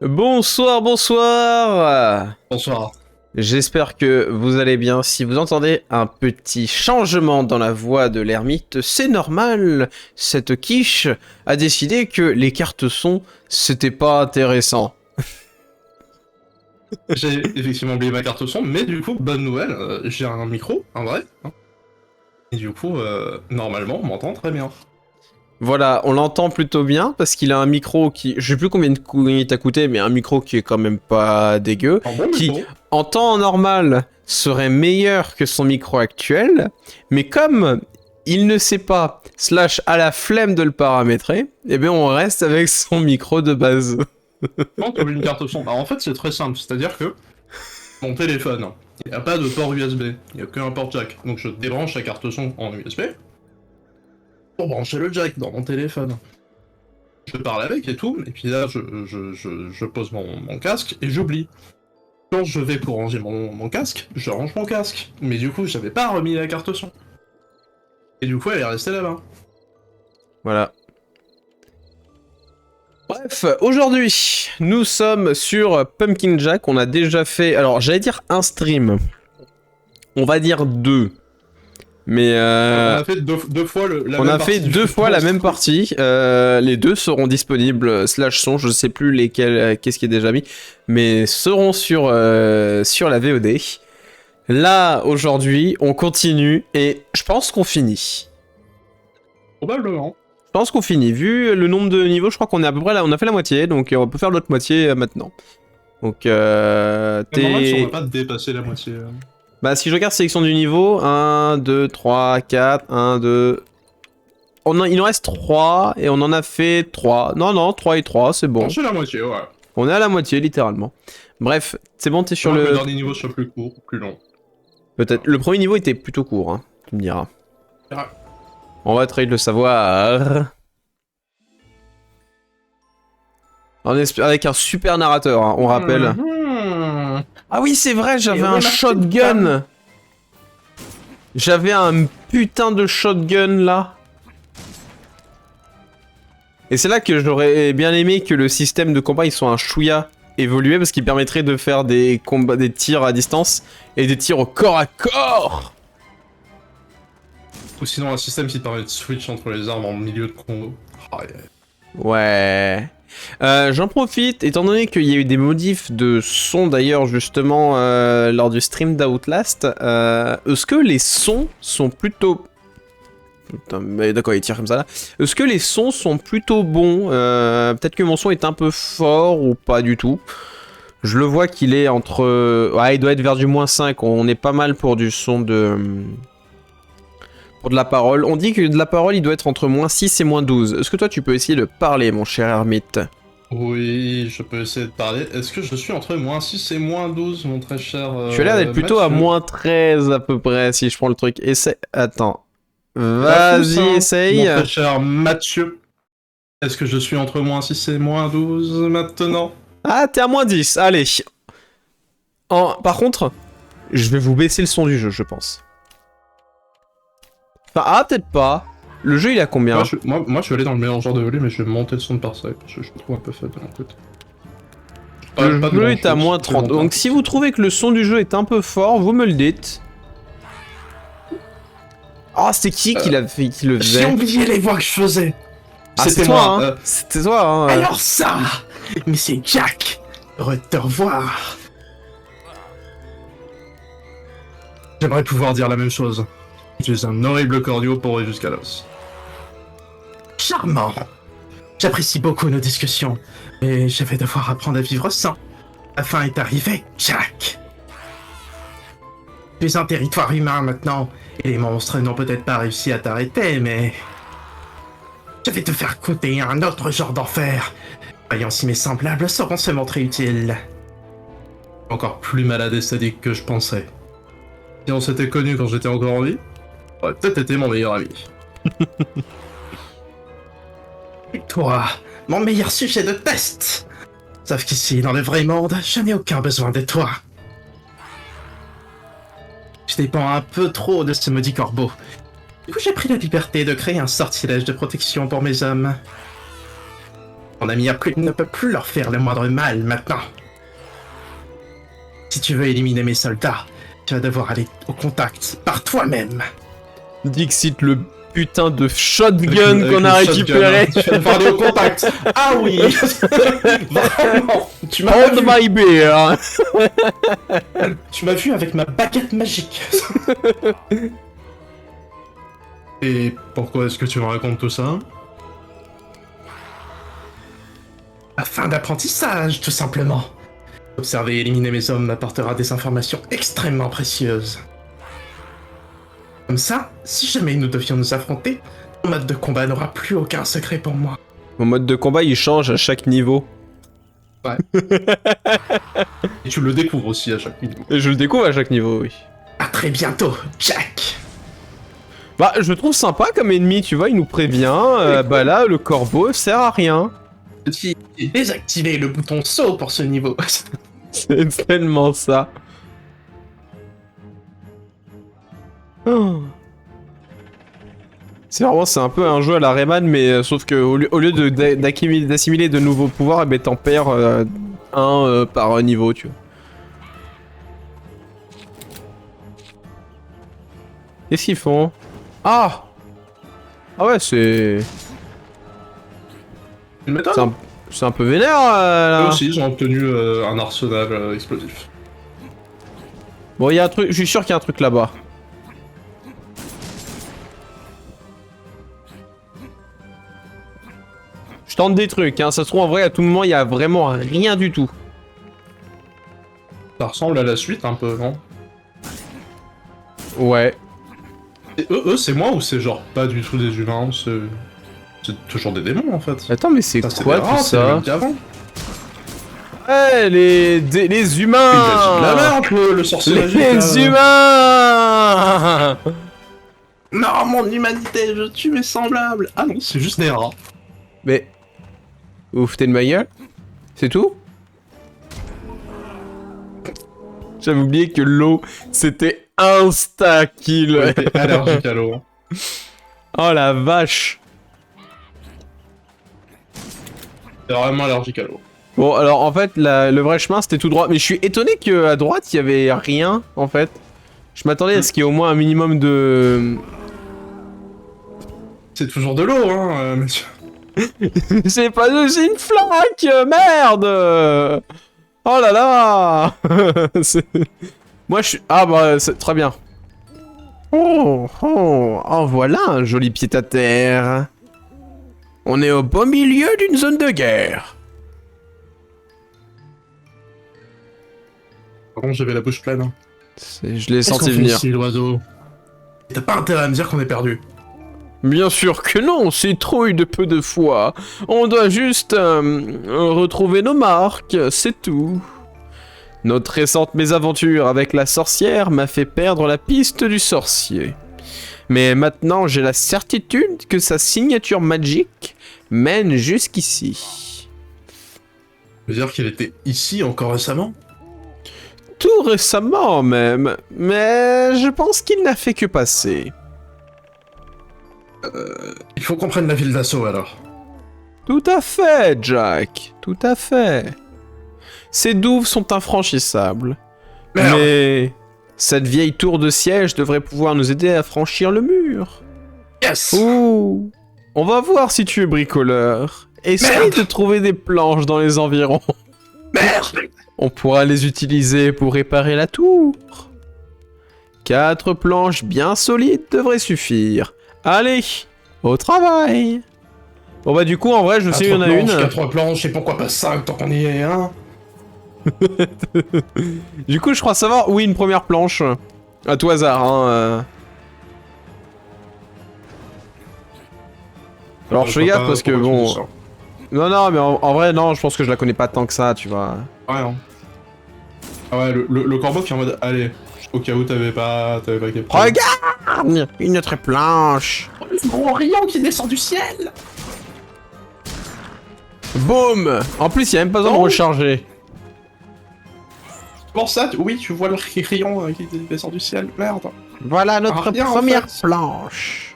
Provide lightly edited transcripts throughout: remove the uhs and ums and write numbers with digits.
Bonsoir, bonsoir. Bonsoir. J'espère que vous allez bien. Si vous entendez un petit changement dans la voix de l'ermite, c'est normal. Cette quiche a décidé que les cartes son, c'était pas intéressant. J'ai effectivement oublié ma carte son, mais du coup, bonne nouvelle, j'ai un micro, un vrai. Hein. Et du coup, normalement, on m'entend très bien. Voilà, on l'entend plutôt bien parce qu'il a un micro qui, je sais plus combien il t'a coûté, mais un micro qui est quand même pas dégueu, Un bon qui micro. en temps normal serait meilleur que son micro actuel, mais comme il ne sait pas, slash a la flemme de le paramétrer, eh bien on reste avec son micro de base. Quand tu oublies une carte son, alors en fait, c'est très simple, c'est-à-dire que mon téléphone, il n'y a pas de port USB, il n'y a qu'un port jack. Donc je débranche la carte son en USB pour brancher le jack dans mon téléphone. Je parle avec et tout, et puis là, je pose mon casque et j'oublie. Quand je vais pour ranger mon casque, je range mon casque. Mais du coup, j'avais pas remis la carte son. Et du coup, elle est restée là-bas. Voilà. Bref, aujourd'hui, nous sommes sur Pumpkin Jack. On a déjà fait, alors j'allais dire un stream. On va dire deux. Mais On a fait deux fois la on même a partie. fait deux fois la même partie. Les deux seront disponibles slash son. Je sais plus lesquels, qu'est-ce qui est déjà mis, mais seront sur la VOD. Là aujourd'hui, on continue et je pense qu'on finit. Probablement. Je pense qu'on finit. Vu le nombre de niveaux, je crois qu'on est à peu près là. On a fait la moitié, donc on peut faire l'autre moitié maintenant. Donc C'est normal si on t'es. va pas dépasser la moitié. Bah si je regarde sélection du niveau, 1, 2, 3, 4, 1, 2... il nous reste 3 et on en a fait 3. Non, 3 et 3, c'est bon. Non, c'est la moitié, ouais. On est à la moitié, littéralement. Bref, c'est bon, t'es sur Sur le le... dernier niveau soit plus court, plus long. Peut-être. Le premier niveau était plutôt court, hein, tu me diras. Ouais. On va trade le savoir. Avec un super narrateur, hein, on rappelle. Ah oui, c'est vrai, j'avais Et un ouais, ma petite shotgun. femme. J'avais un putain de shotgun là. Et c'est là que j'aurais bien aimé que le système de combat il soit un chouïa évolué parce qu'il permettrait de faire des combats, des tirs à distance et des tirs au corps à corps. Ou sinon un système qui permet de switch entre les armes en milieu de combo. Oh, yeah. Ouais. J'en profite, étant donné qu'il y a eu des modifs de son d'ailleurs justement lors du stream d'Outlast, est-ce que les sons sont plutôt... Putain, mais d'accord, il tire comme ça là. Est-ce que les sons sont plutôt bons? Peut-être que mon son est un peu fort ou pas du tout. Je le vois qu'il est entre... Ouais, il doit être vers du -5, on est pas mal pour du son de... Pour de la parole. On dit que de la parole, il doit être entre -6 et -12. Est-ce que toi, tu peux essayer de parler, mon cher ermite? Oui, je peux essayer de parler. Est-ce que je suis entre -6 et -12, mon très cher Tu as l'air d'être plutôt à Mathieu -13 à peu près, si je prends le truc. Essaie... Attends. La pousse, Vas-y, hein, essaye. mon très cher Mathieu. Est-ce que je suis entre -6 et -12 maintenant? Ah, t'es à -10. Allez. Par contre, je vais vous baisser le son du jeu, je pense. Enfin, ah, peut-être pas. Le jeu, il a combien? Moi, je suis allé dans le mélangeur de volume et je vais monter le son de parcelle, parce que je le trouve un peu faible de mon côté. Le jeu est à -30. Donc, si vous trouvez que le son du jeu est un peu fort, vous me le dites. Ah, c'était qui le J'ai faisait? oublié les voix que je faisais. Ah, C'était c'était toi, moi. hein. C'était toi, hein. Alors ça, mais c'est Jack. Heureux de te revoir. J'aimerais pouvoir dire la même chose. Tu es un horrible cordio pourri jusqu'à l'os. Charmant. J'apprécie beaucoup nos discussions, et je vais devoir apprendre à vivre sans. La fin est arrivée, Jack. Tu es un territoire humain maintenant, et les monstres n'ont peut-être pas réussi à t'arrêter, mais... Je vais te faire goûter un autre genre d'enfer. Voyons si mes semblables sauront se montrer utiles. Encore plus malade et sadique que je pensais. Si on s'était connus quand j'étais encore en vie, aurait peut-être été mon meilleur ami. Et toi, mon meilleur sujet de test. Sauf qu'ici, dans le vrai monde, je n'ai aucun besoin de toi. Je dépends un peu trop de ce maudit corbeau. Du coup, j'ai pris la liberté de créer un sortilège de protection pour mes hommes. Mon ami ne peut plus leur faire le moindre mal maintenant. Si tu veux éliminer mes soldats, tu vas devoir aller au contact par toi-même. Dixit, le putain de shotgun qu'on a récupéré. Tu vas devoir aller au contact. Ah oui. Vraiment. Tu m'as Hold vu. my beer. Tu m'as vu avec ma baguette magique. Et pourquoi est-ce que tu me racontes tout ça? Afin d'apprentissage, tout simplement. Observer et éliminer mes hommes m'apportera des informations extrêmement précieuses. Comme ça, si jamais nous devions nous affronter, mon mode de combat n'aura plus aucun secret pour moi. Mon mode de combat, il change à chaque niveau. Ouais. Et tu le découvres aussi à chaque niveau. Et je le découvre à chaque niveau, oui. À très bientôt, Jack. Bah, je le trouve sympa comme ennemi, tu vois, il nous prévient. Bah là, le corbeau sert à rien. J'ai désactivé le bouton saut pour ce niveau. C'est tellement ça. Oh. C'est un peu un jeu à la Rayman, mais sauf que au lieu d'assimiler de nouveaux pouvoirs, eh ben t'en perds un par niveau, tu vois. Qu'est-ce qu'ils font? Ah! Ah ouais, c'est... Une méthode? C'est un peu vénère, là. Eux aussi, ils ont obtenu un arsenal explosif. Bon, il y a un truc, je suis sûr qu'il y a un truc là-bas. Je tente des trucs, hein. Ça se trouve en vrai, à tout moment, il y a vraiment rien du tout. Ça ressemble à la suite un peu, non? Ouais. Et eux, c'est moi ou c'est genre pas du tout des humains? C'est toujours des démons en fait. Attends, mais c'est quoi des tout rats, c'est le ça? même qu'avant. Ouais, les Il humains! a dit de la merde, le sorcier magique. Les humains! Non, mon humanité, je tue mes semblables. Ah non, c'est juste des rats. Mais... Vous vous foutez de ma gueule? C'est tout? J'avais oublié que l'eau, c'était insta-kill. Ouais, t'es allergique à l'eau. Oh la vache. T'es vraiment allergique à l'eau. Bon, alors en fait, le vrai chemin c'était tout droit. Mais je suis étonné qu'à droite il y avait rien en fait. Je m'attendais à ce qu'il y ait au moins un minimum de. C'est toujours de l'eau, hein, monsieur. C'est pas de. C'est une flaque! Merde! Oh là là! Moi je suis. Ah bah, c'est très bien. Oh, voilà un joli pied-à-terre. On est au beau milieu d'une zone de guerre. Par contre, j'avais la bouche pleine. Je l'ai senti venir. Ici, l'oiseau. T'as pas intérêt à me dire qu'on est perdu. Bien sûr que non, c'est trouille de peu de foi. On doit juste retrouver nos marques, c'est tout. Notre récente mésaventure avec la sorcière m'a fait perdre la piste du sorcier. Mais maintenant, j'ai la certitude que sa signature magique mène jusqu'ici. Tu veux dire qu'il était ici encore récemment? Tout récemment même, mais je pense qu'il n'a fait que passer. Il faut qu'on prenne la ville d'assaut alors. Tout à fait, Jack, tout à fait. Ces douves sont infranchissables. Merde. Mais cette vieille tour de siège devrait pouvoir nous aider à franchir le mur. Yes. Ouh. On va voir si tu es bricoleur. Essaye Merde. de trouver des planches dans les environs. Merde. On pourra les utiliser pour réparer la tour. 4 planches bien solides devraient suffire. Allez, au travail. Bon bah du coup en vrai je sais il y en a une. 4 planches et pourquoi pas 5 tant qu'on y est, hein? Du coup je crois savoir où est une première planche. À tout hasard hein. Alors je fais gaffe parce que bon... Non mais en vrai non je pense que je la connais pas tant que ça tu vois. Ouais hein. Ah ouais le corbeau qui est en mode allez, au cas où t'avais pas capté. Regarde, une autre planche. Le gros rayon qui descend du ciel. Boum. En plus il y a même pas besoin de Oh. recharger. Comment ça? Oui, tu vois le rayon qui descend du ciel, merde. Voilà notre Rien, en première fait. planche.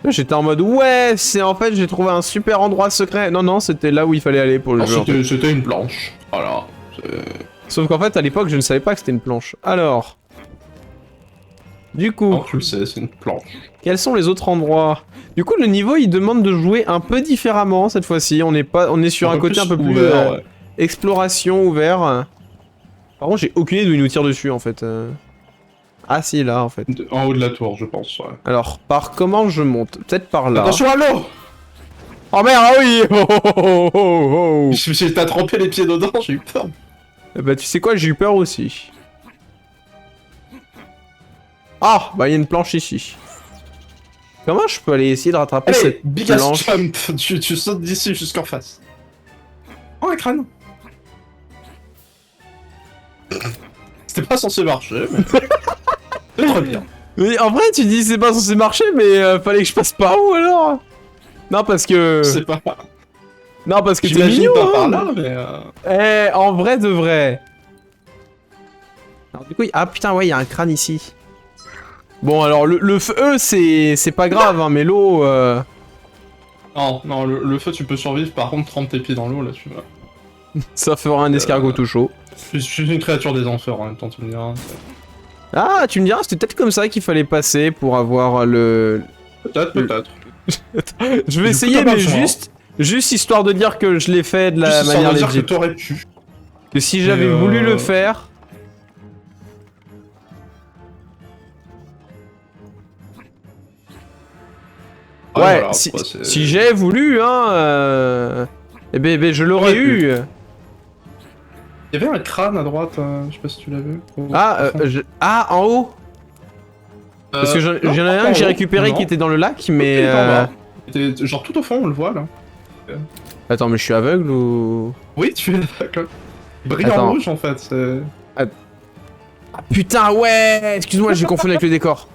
J'étais en mode ouais, c'est en fait j'ai trouvé un super endroit secret. Non non, c'était là où il fallait aller pour le Non, jeu. en fait. c'était une planche. Voilà. Sauf qu'en fait à l'époque je ne savais pas que c'était une planche. Alors, du coup, Non, tu le sais, c'est une planche. quels sont les autres endroits? Du coup le niveau il demande de jouer un peu différemment cette fois-ci. On est sur un côté un peu plus ouvert, ouais. exploration ouvert. Par contre j'ai aucune idée d'où il nous tire dessus en fait. Ah si là en fait. En haut de la tour, je pense, ouais. Alors par comment je monte? Peut-être par là. Attention à l'eau. Oh merde, ah oui. Oh, oh, oh, oh, oh. T'as trempé les pieds dedans, j'ai eu peur. Bah tu sais quoi, j'ai eu peur aussi. Ah, bah il y a une planche ici. Comment je peux aller essayer de rattraper Allez, cette big ass planche? jump. Tu sautes d'ici jusqu'en face. Oh, un crâne. C'était pas censé marcher, mais... c'est très bien. Mais en vrai, tu dis c'est pas censé marcher, mais fallait que je passe par où alors? Non parce que... C'est pas... Non parce que t'es J'imagine mignon, pas par hein. là, mais... Eh, en vrai de vrai. Alors du coup, ah putain ouais, il y a un crâne ici. Bon alors le feu c'est pas grave, hein, mais l'eau... Non, le feu, tu peux survivre, par contre, trempe tes pieds dans l'eau, là, tu vas... Ça fera un escargot tout chaud. Je suis une créature des enfers, en même temps, tu me diras. Ah, tu me diras, c'était peut-être comme ça qu'il fallait passer pour avoir le... Peut-être. Je vais Du essayer, coup, t'as pas mais le choix, juste histoire de dire que je l'ai fait de la Juste histoire manière de dire que légitime. t'aurais pu. Que si j'avais Mais, voulu le faire... Ouais, voilà, si, après, c'est- si j'ai voulu, hein... Eh ben, je l'aurais T'aurais pu. eu. Il y avait un crâne à droite, je sais pas si tu l'as vu. Ah, ah, en haut. Parce que j'en ai un que j'ai récupéré qui était dans le lac, mais... Genre tout au fond, on le voit, là. Attends, mais je suis aveugle ou... Oui, tu es d'accord. Brillant Attends. rouge, en fait, c'est... Ah, putain, ouais. Excuse-moi, j'ai confondu avec le décor.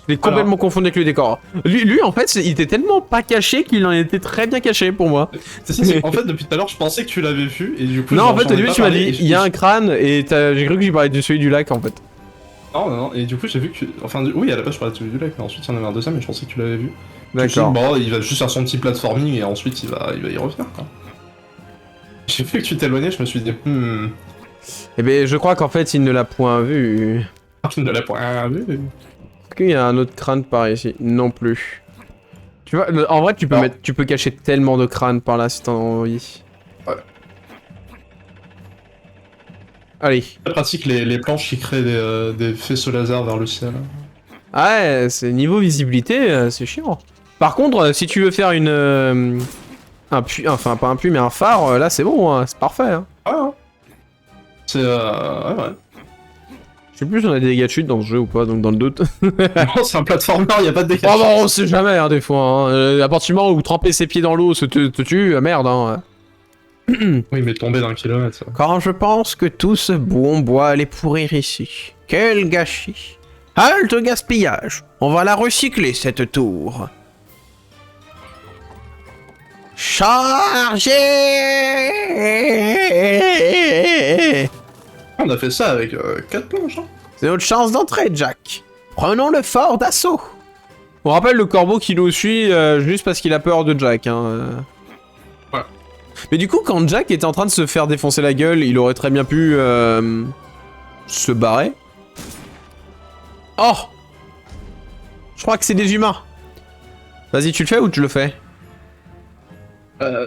Je l'ai complètement confondu avec le décor. Lui, en fait, il était tellement pas caché qu'il en était très bien caché pour moi. C'est ça, en fait, depuis tout à l'heure, je pensais que tu l'avais vu, et du coup... Non, genre, en fait, j'en au ai début, pas tu m'as parlé, dit, et il y a un crâne, et j'ai cru que j'y parlais de celui du lac, en fait. Non, et du coup, j'ai vu que... Enfin, oui, à la base, je parlais de celui du lac, mais ensuite, il y en avait un deuxième, et je pensais que tu l'avais vu. D'accord. Bon, il va juste faire son petit platforming, et ensuite, il va y revenir, quoi. J'ai vu que tu t'éloignais, je me suis dit, Eh ben, je crois qu'en fait, il ne l'a point vu. Tu ne l'as point vu. Est-ce qu'il y a un autre crâne par ici? Non plus. Tu vois, en vrai, tu peux Non. tu peux cacher tellement de crânes par là si t'en as envie. Ouais. Allez. C'est pratique les planches qui créent des faisceaux laser vers le ciel. Ah ouais, c'est niveau visibilité, c'est chiant. Par contre, si tu veux faire une... un puits, enfin pas un puits, mais un phare, là c'est bon, hein, c'est parfait. Hein. Ah, c'est ouais. Je sais plus si on a des dégâts de chute dans ce jeu ou pas, donc dans le doute. Non, c'est un platformer, y a pas de dégâts. Oh bah on sait jamais, hein, des fois. Hein. À partir du moment où tremper ses pieds dans l'eau te tue, merde. Hein. Oui, mais tomber d'un kilomètre, ça. Quand je pense que tout ce bon bois allait pourrir ici. Quel gâchis. Halte gaspillage. On va la recycler, cette tour. Chargez. On a fait ça avec 4 planches, hein. C'est notre chance d'entrée, Jack. Prenons le fort d'assaut. On rappelle le corbeau qui nous suit juste parce qu'il a peur de Jack. Hein. Ouais. Mais du coup, quand Jack était en train de se faire défoncer la gueule, il aurait très bien pu se barrer. Oh! Je crois que c'est des humains. Vas-y, tu le fais ou tu le fais?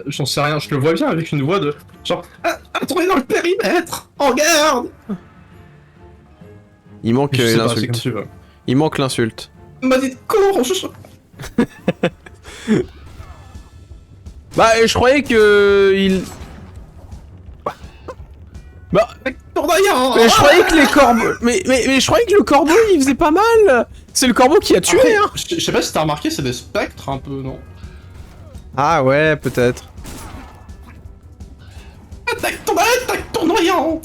J'en sais rien, je le vois bien avec une voix de... Genre... Attendez dans le périmètre! En garde! Il manque Je sais pas, c'est comme l'insulte. tu veux. Il manque l'insulte. On m'a dit de cours, Bah, je croyais que... il... Bah... Tournoyant! Mais je croyais que les corbeaux... Mais je croyais que le corbeau, il faisait pas mal. C'est le corbeau qui a tué, Après, hein. je sais pas si t'as remarqué, c'est des spectres un peu, non? Ah ouais, peut-être. Attaque tournoyant!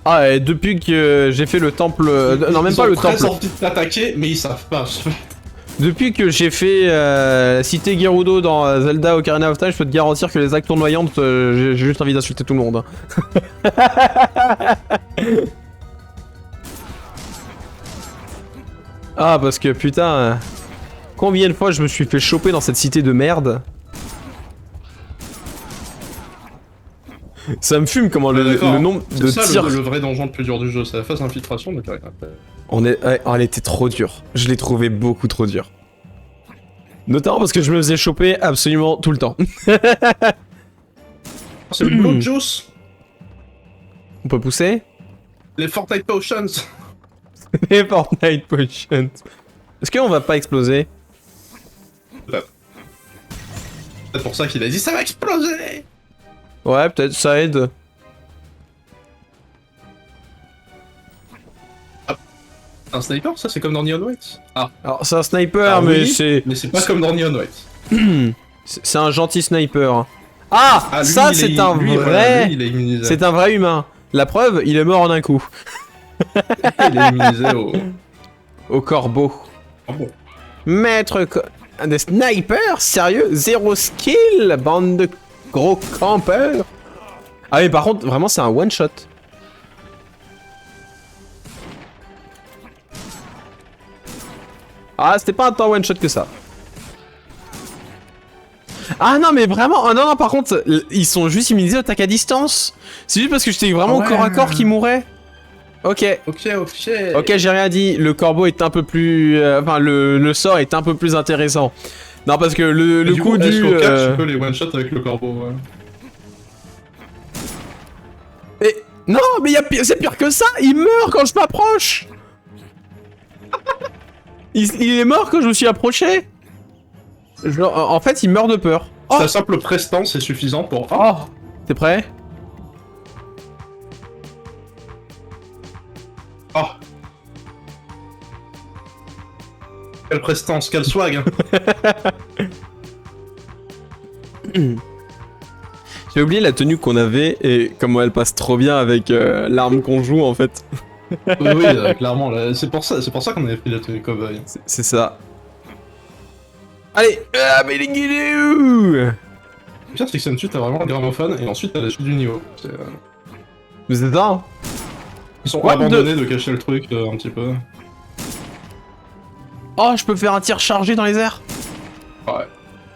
Ah, et depuis que j'ai fait le temple... non, même pas le temple. Ils ont très envie de t'attaquer, mais ils savent pas. Depuis que j'ai fait la cité Gerudo dans Zelda Ocarina of Time, je peux te garantir que les actes tournoyantes, j'ai juste envie d'insulter tout le monde. Ah, parce que putain... Combien de fois je me suis fait choper dans cette cité de merde? Ça me fume comment le nombre de c'est ça, tirs... le vrai donjon le plus dur du jeu, c'est la phase d'infiltration, donc après... Ouais, elle était trop dure. Je l'ai trouvé beaucoup trop dur. Notamment parce que je me faisais choper absolument tout le temps. C'est le Blood Juice. On peut pousser? Les Fortnite Potions. Les Fortnite Potions. Est-ce qu'on va pas exploser? C'est pour ça qu'il a dit ça va exploser. Ouais, peut-être ça aide. Un sniper, ça c'est comme dans Neon White. Ah. Alors c'est un sniper, Ah, mais oui, c'est... Mais c'est pas comme dans Neon White. C'est un gentil sniper. Ah, lui, ça c'est un vrai... Voilà, lui, il est immunisé. C'est un vrai humain. La preuve, il est mort en un coup. Il est immunisé au... Au corbeau. Ah bon. Maître... Des snipers? Sérieux? Zéro skill? Bande de gros campeurs? Ah mais par contre, vraiment c'est un one shot. Ah, c'était pas un tant one shot que ça. Ah non mais vraiment, oh, non par contre, ils sont juste immunisés aux attaques à distance. C'est juste parce que j'étais vraiment au corps à corps qui mourait. Ok. Ok, j'ai rien dit. Le corbeau est un peu plus... Enfin, le sort est un peu plus intéressant. Non, parce que le coup du... tu peux les one-shot avec le corbeau, ouais. Et... Non, mais c'est pire que ça. Il meurt quand je m'approche. il est mort quand je me suis approché. Genre, en fait, il meurt de peur. Oh, Sa simple prestance est suffisant pour... oh. T'es prêt? Oh. Quelle prestance, quel swag, hein. J'ai oublié la tenue qu'on avait et comment elle passe trop bien avec l'arme qu'on joue en fait. Oui, clairement, c'est pour ça qu'on avait pris la tenue cowboy. C'est ça. Allez, mais les guilous. Le pire, c'est que ensuite t'as vraiment le gramophone et ensuite t'as la suite du niveau. Mais c'est ça, hein. Ils sont What abandonnés de cacher le truc un petit peu. Oh, je peux faire un tir chargé dans les airs. Ouais.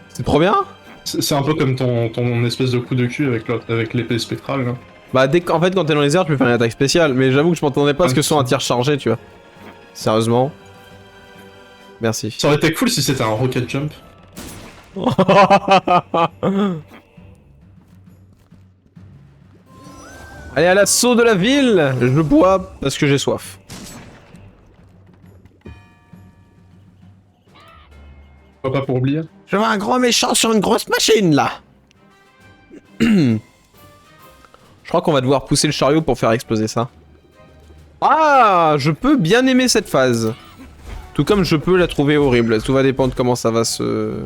C'est trop bien. C'est un peu comme ton espèce de coup de cul avec l'épée spectrale, là. Bah en fait quand t'es dans les airs tu peux faire une attaque spéciale, mais j'avoue que je m'entendais pas ce que soit un tir chargé, tu vois. Sérieusement. Merci. Ça aurait été cool si c'était un rocket jump. Allez à l'assaut de la ville. Je bois parce que j'ai soif. Pas pour oublier. Je vois un grand méchant sur une grosse machine là. Je crois qu'on va devoir pousser le chariot pour faire exploser ça. Ah, je peux bien aimer cette phase. Tout comme je peux la trouver horrible. Tout va dépendre de comment ça va se...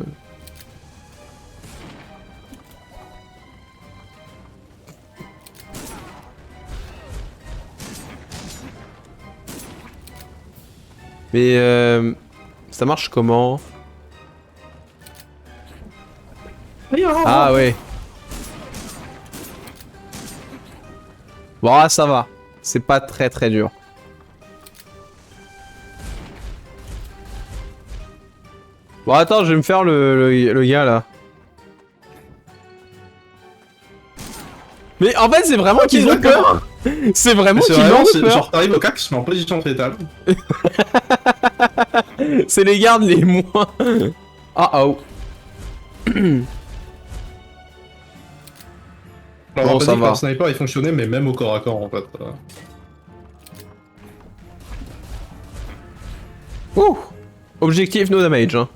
Mais ça marche comment? Ah ouais. Bon, ah, ça va. C'est pas très dur. Bon, attends, je vais me faire le gars là. Mais en fait, c'est vraiment qu'ils ont peur. C'est vraiment qu'ils ont peur. Genre, t'arrives au cax, mais en position fétale. C'est les gardes les moins. Ah oh. Alors, Bon, ça va. Le sniper il fonctionnait, mais même au corps à corps en fait. Ouh. Objectif no damage. Hein.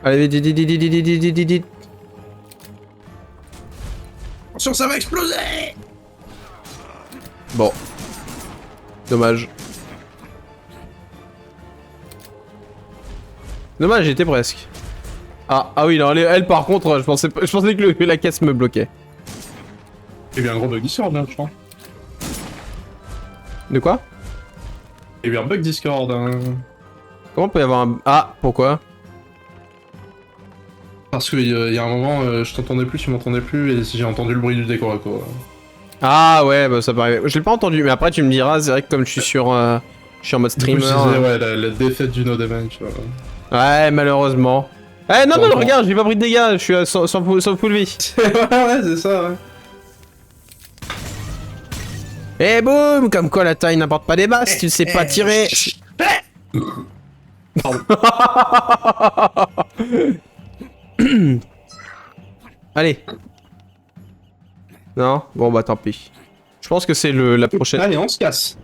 Allez, vite. Attention, ça va exploser! Bon. Dommage. Dommage, j'étais presque. Ah oui, non, elle par contre, je pensais que la caisse me bloquait. Il y a eu un gros bug Discord là, je crois. De quoi? Il y a eu un bug Discord. Comment peut y avoir un... Ah, pourquoi? Parce qu'il y a un moment, je t'entendais plus, tu m'entendais plus, et j'ai entendu le bruit du décor, quoi. Ah ouais, bah ça paraît. Je l'ai pas entendu, mais après tu me diras, c'est vrai que comme je suis sur. Je suis en mode Du coup, streamer. je disais, ouais, la défaite du no damage. Ouais, malheureusement. Eh non, non, Bon. regarde, j'ai pas pris de dégâts, je suis à 100 full vie. Ouais, c'est ça, ouais. Et boum, comme quoi la taille n'importe pas des masses, tu ne sais pas tirer. Allez. Non? Bon bah tant pis. Je pense que c'est la prochaine. Allez, on se casse.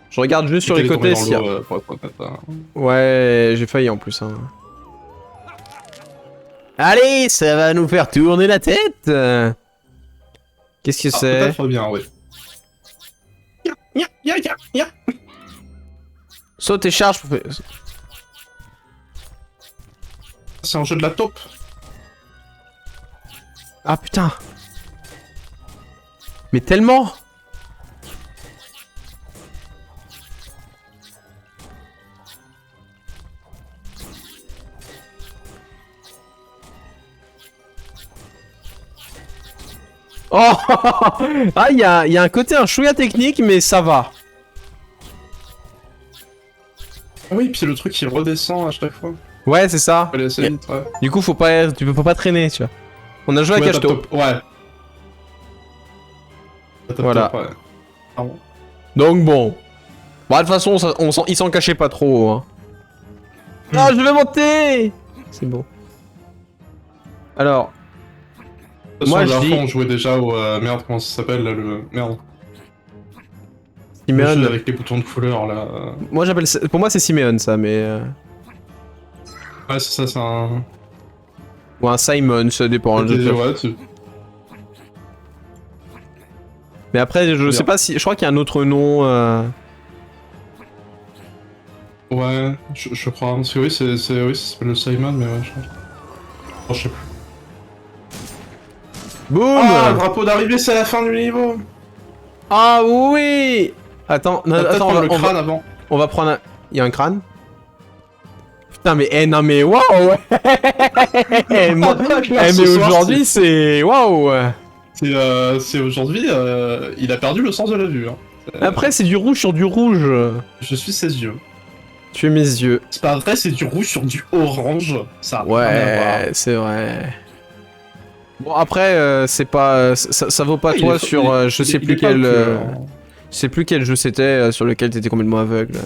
Je regarde juste sur les côtés s'il y a... Ouais, j'ai failli en plus. Hein. Allez, ça va nous faire tourner la tête. Qu'est-ce que c'est? Peut-être bien, ouais. Ya. Saute et charge pour... C'est un jeu de la taupe. Ah putain. Mais tellement. Oh. Ah, il y a un côté un chouïa technique, mais ça va. Oui, puis le truc il redescend à chaque fois. Ouais, c'est ça. Faut aller assez vite, ouais. Du coup, faut pas traîner, tu vois. On a joué à Ouais, cache-tôt. top, ouais. Voilà. Ouais. Pardon. Donc bon. Bah de toute façon, il s'en cachait pas trop. Hein. Ah, je vais monter. C'est bon. Alors. De toute Moi, façon, je la dis- fois, on jouait déjà au... merde, comment ça s'appelle, là, le... Merde. Le Simeon. jeu avec les boutons de couleur, là. Moi j'appelle ça... Pour moi c'est Simeon ça, mais... Ouais, c'est ça, c'est un... Ou un Simon, ça dépend. Ouais, Mais après, je sais pas si... Je crois qu'il y a un autre nom... Ouais, je crois. Parce que oui, oui, ça s'appelle le Simon, mais ouais, je crois. Oh, je sais plus. Boum. Ah, le drapeau d'arrivée, c'est la fin du niveau. Ah oui. Attends, non, Attends, attends, le crâne avant. on va prendre un... Il y a un crâne? Putain mais, non mais waouh. Moi- mais aujourd'hui c'est... Waouh. C'est aujourd'hui, il a perdu le sens de la vue. Hein. Après c'est du rouge sur du rouge. Je suis ses yeux. Tu es mes yeux. C'est pas vrai, c'est du rouge sur du orange. Ça a rien à voir. Ouais, c'est vrai. Bon après, c'est pas... Ça vaut pas Ah, il toi est- sur... il est- je sais il plus est pas quel... que- Je sais plus quel jeu c'était sur lequel t'étais complètement aveugle.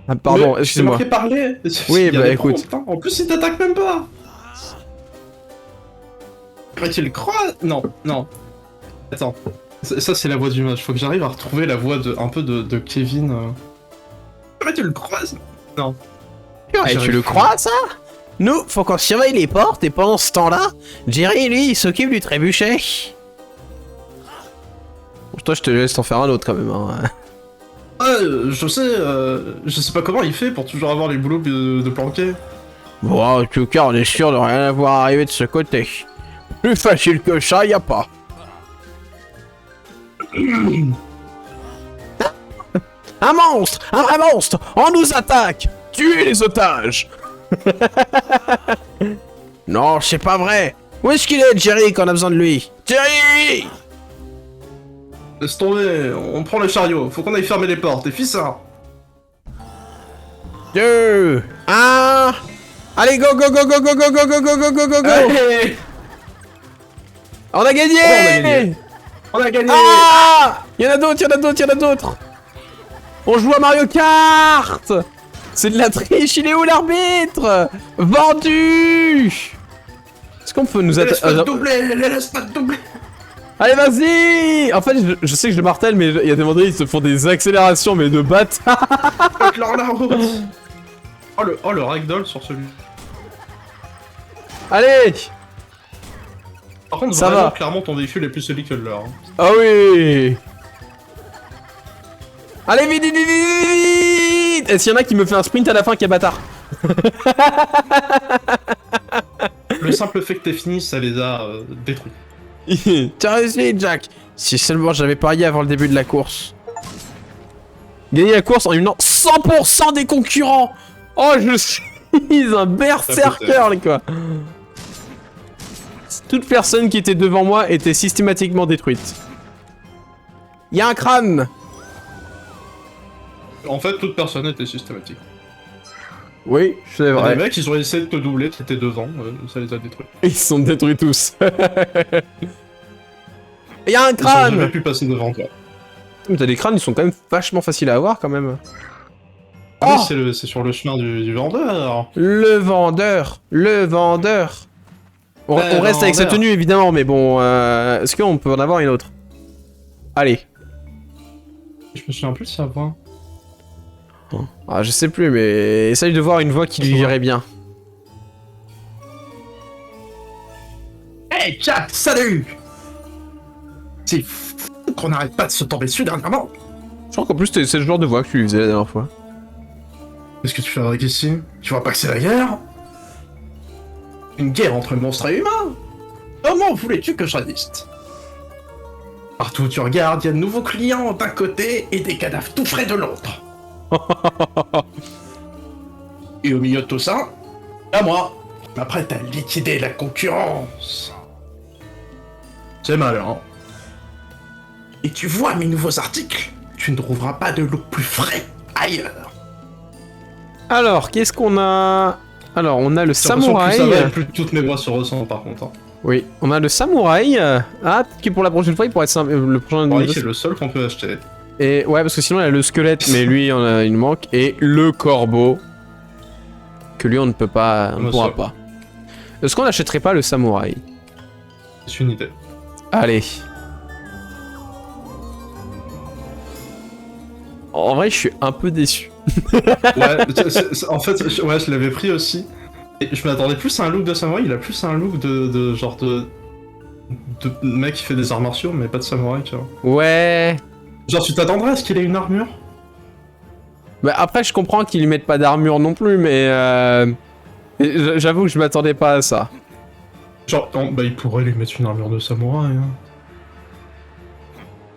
Ah pardon, Mais excuse-moi. C'est marqué parler. Oui, Il y a bah, des écoute. prompts, hein. En plus, il t'attaque même pas. Mais tu le crois? Non, non. Attends. Ça, c'est la voix du match. Faut que j'arrive à retrouver la voix un peu de Kevin. Mais tu le croises? Non. Et tu le crois ça? Nous, faut qu'on surveille les portes et pendant ce temps-là, Jerry, lui, il s'occupe du trébuchet. Bon, toi, je te laisse t'en faire un autre quand même. Hein. Je sais pas comment il fait pour toujours avoir les boulots de planquer. Bon, en tout cas, on est sûr de rien avoir arrivé de ce côté. Plus facile que ça, y a pas. Un monstre! Un vrai monstre! On nous attaque! Tuez les otages! Non, c'est pas vrai! Où est-ce qu'il est, Jerry, quand on a besoin de lui? Jerry! Laisse tomber, on prend le chariot. Faut qu'on aille fermer les portes. Et fais ça. 2, 1... Allez, go, go, go, go, go, go, go, go, go, go, go, go, go! Allez, On a gagné! on a gagné. On a gagné. Ah! Y'en a d'autres, y'en a d'autres, y'en a d'autres! On joue à Mario Kart! C'est de la triche, il est où l'arbitre? Vendu! Est-ce qu'on peut nous Laisse pas te attaquer? doubler, laisse pas te doubler. Allez, vas-y! En fait, je sais que je le martèle, mais il y a des moments donné, ils se font des accélérations, mais de bâtard! Éclaire la route. Oh le ragdoll sur celui. Allez! Par contre, Ça vraiment, va. clairement, ton véhicule est plus solide que le leur. Hein. Ah oui! Allez, vite, vite, vite, vite, vite! Et s'il y en a qui me fait un sprint à la fin, qui est bâtard? Le simple fait que t'aies fini, ça les a détruits. T'as réussi, Jack! Si seulement j'avais parié avant le début de la course. Gagner la course en éliminant 100% des concurrents! Oh, je suis... Ils ont un berserker, quoi. Toute personne qui était devant moi était systématiquement détruite. Il y a un crâne. En fait, toute personne était systématique. Oui, c'est Les vrai. mecs, ils ont essayé de te doubler, t'étais devant, ça les a détruits. Ils se sont détruits tous. Il y a un Ils ont jamais crâne. pu passer devant toi. Mais t'as des crânes, ils sont quand même vachement faciles à avoir quand même. Ah Oh, oui, c'est sur le chemin du vendeur. le vendeur, le vendeur. On reste avec sa vendeur. tenue évidemment, mais bon, est-ce qu'on peut en avoir une autre? Allez. Je me souviens plus de sa voix. Ah, je sais plus, mais essaye de voir une voix qui lui irait bien. Hey Jack, salut! C'est fou qu'on n'arrête pas de se tomber dessus dernièrement. Je crois qu'en plus c'est le genre de voix que tu lui faisais la dernière fois. Qu'est-ce que tu fabriques ici? Tu vois pas que c'est la guerre? Une guerre entre monstres et humains? Comment voulais-tu que je résiste? Partout où tu regardes, il y a de nouveaux clients d'un côté et des cadavres tout frais de l'autre. Et au milieu de tout ça, à moi, je m'apprête à liquider la concurrence. C'est malin. Et tu vois mes nouveaux articles, tu ne trouveras pas de look plus frais ailleurs. Alors, qu'est-ce qu'on a? Alors, on a le J'ai l'impression que plus ça va, samouraï. et plus toutes mes voix se ressemblent par contre. Hein. Oui, on a le samouraï. Ah, peut-être que pour la prochaine fois, il pourrait être le prochain Ouais, niveau. c'est le seul qu'on peut acheter. Et ouais, parce que sinon, il y a le squelette, mais lui, il nous manque. Et le corbeau. Que lui, on ne peut pas. On ne Moi, pourra ça. pas. Est-ce qu'on n'achèterait pas le samouraï? C'est une idée. Allez. En vrai, je suis un peu déçu. Ouais, en fait, je l'avais pris aussi. Et je m'attendais plus à un look de samouraï, il a plus un look de genre de mec qui fait des arts martiaux, mais pas de samouraï, tu vois. Ouais. Genre, tu t'attendrais à ce qu'il ait une armure? Bah après, je comprends qu'ils lui mettent pas d'armure non plus, mais j'avoue que je m'attendais pas à ça. Genre, bah il pourrait lui mettre une armure de samouraï, hein.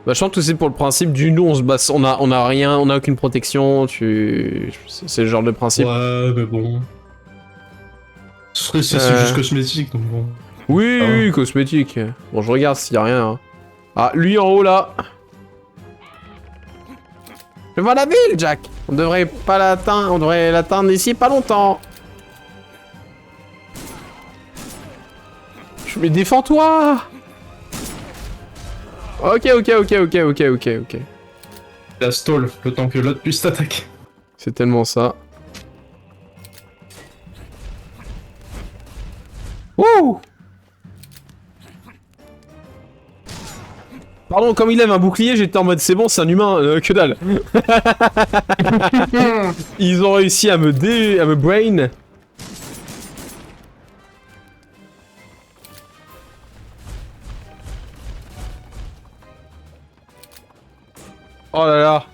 Bah, je pense que c'est pour le principe du nous, on se bat, on a rien, on a aucune protection, c'est le genre de principe. Ouais, mais bon. C'est juste cosmétique, donc bon. Oui, Ah ouais. oui, cosmétique. Bon, je regarde s'il y a rien. Hein. Ah, lui en haut là. Je vois la ville, Jack. On devrait pas l'atteindre, on devrait l'atteindre d'ici pas longtemps. Mais défends-toi. Ok. La stall, le temps que l'autre puisse t'attaquer. C'est tellement ça. Wouh! Pardon, comme il lève un bouclier, j'étais en mode c'est bon, c'est un humain, que dalle. Ils ont réussi à me brain. Oh là là.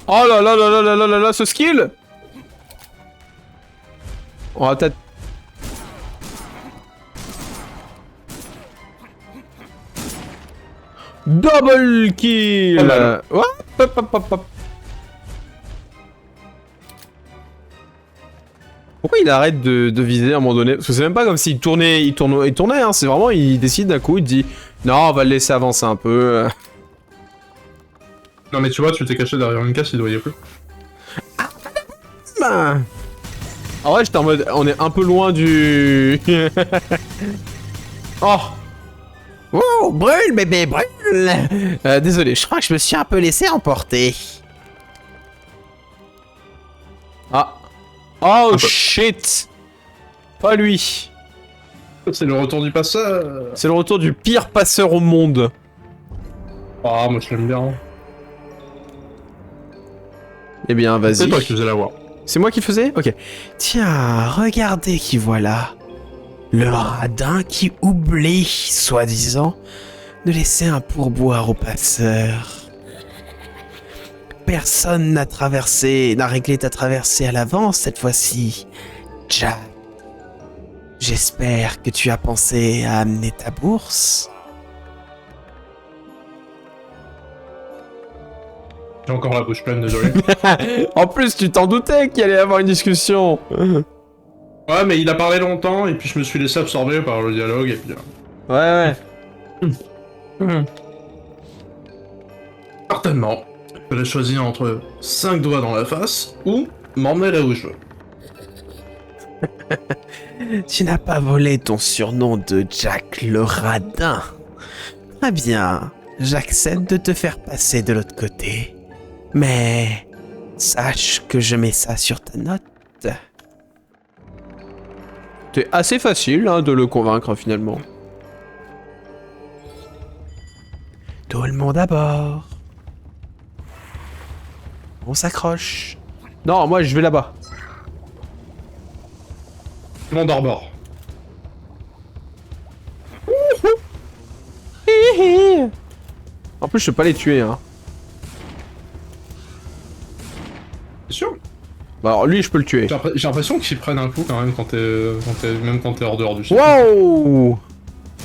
Oh là là là là là là là là, ce skill! On va peut-être... Double kill! Pas mal. Hop. Pourquoi il arrête de viser à un moment donné? Parce que c'est même pas comme s'il tournait, il tournait, hein. C'est vraiment, il décide d'un coup, il dit non, on va le laisser avancer un peu. Non mais tu vois, tu t'es caché derrière une casse, il ne voyait plus. Ben. En vrai, j'étais en mode, on est un peu loin du... Oh! Oh, brûle, bébé, brûle! Désolé, je crois que je me suis un peu laissé emporter. Ah. Oh, peu. shit! Pas lui. C'est le retour du passeur. C'est le retour du pire passeur au monde. Ah, moi je l'aime bien. Eh bien, vas-y. C'est toi qui faisais la voix. C'est moi qui le faisais? Ok. Tiens, regardez qui voilà. Le radin qui oublie, soi-disant, de laisser un pourboire au passeur. Personne n'a réglé ta traversée à l'avance cette fois-ci, Jack. J'espère que tu as pensé à amener ta bourse. J'ai encore la bouche pleine, désolé. En plus, tu t'en doutais qu'il allait y avoir une discussion. Ouais, mais il a parlé longtemps, et puis je me suis laissé absorber par le dialogue, et puis... Ouais, Certainement. Je vais choisir entre 5 doigts dans la face, ou m'emmener là où je veux. Tu n'as pas volé ton surnom de Jack le Radin. Très bien, j'accepte de te faire passer de l'autre côté. Mais sache que je mets ça sur ta note. C'est assez facile hein, de le convaincre finalement. Tout le monde à bord. On s'accroche. Non, moi je vais là-bas. Mon d'arbord. En plus, je peux pas les tuer. Hein. C'est sûr. Bah, alors lui, je peux le tuer. J'ai l'impression qu'ils prennent un coup quand même même quand t'es hors dehors du champ. Wow!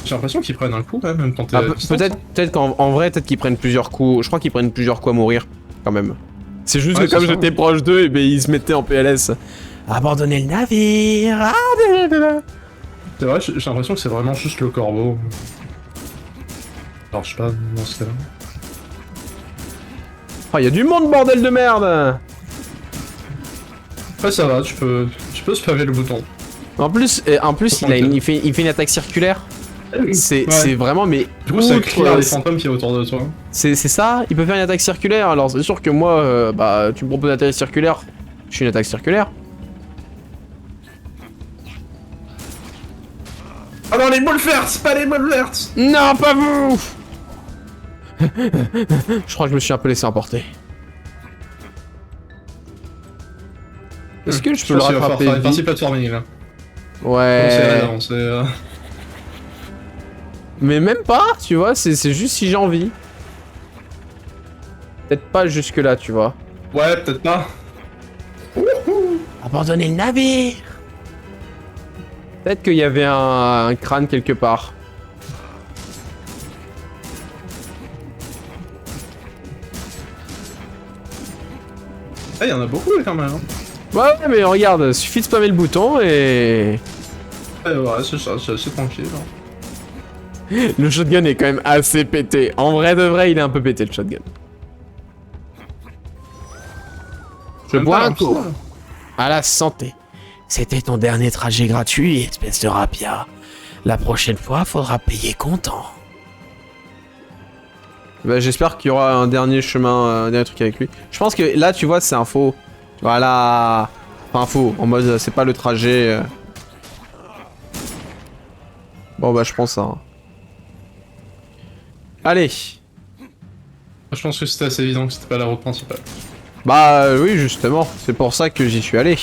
J'ai l'impression qu'ils prennent un coup quand même quand t'es... Ah, peut-être qu'en vrai, peut-être qu'ils prennent plusieurs coups. Je crois qu'ils prennent plusieurs coups à mourir, quand même. C'est juste Ouais, que comme c'est ça. j'étais proche d'eux, et ben ils se mettaient en PLS. Abandonnez le navire! C'est vrai, j'ai l'impression que c'est vraiment juste le corbeau. Alors je sais pas, dans ce cas-là. Oh, y a du monde, bordel de merde! Après ça va, tu peux spammer le bouton. En plus, il fait une attaque circulaire. C'est vraiment, mais. Du coup ça outre, clear les fantômes qui est autour de toi. C'est ça, il peut faire une attaque circulaire. Alors c'est sûr que moi, bah, tu me proposes une attaque circulaire, je suis une attaque circulaire. Ah non, les Bolverts, pas les Bolverts! Non, pas vous! Je crois que je me suis un peu laissé emporter. Est-ce que je peux le pense qu'il va falloir rattraper faire une partie vite? platforming là. Ouais. On sait, Mais même pas, tu vois, c'est juste si j'ai envie. Peut-être pas jusque là, tu vois. Ouais, peut-être pas. Abandonnez le navire! Peut-être qu'il y avait un crâne quelque part. Ah, il y en a beaucoup quand même. Hein. Ouais, mais regarde, suffit de spammer le bouton et... Ouais, c'est ça, c'est assez tranquille. Hein. Le shotgun est quand même assez pété. En vrai de vrai, il est un peu pété le shotgun. Je bois un coup. À la santé. C'était ton dernier trajet gratuit, espèce de rapia. La prochaine fois, faudra payer comptant. Bah, j'espère qu'il y aura un dernier chemin, un dernier truc avec lui. Je pense que là, tu vois, c'est un faux. Voilà. Enfin, faux. En mode, c'est pas le trajet. Bon, bah, je pense ça. Hein. Allez. Je pense que c'était assez évident que c'était pas la route principale. Bah, oui, justement. C'est pour ça que j'y suis allé.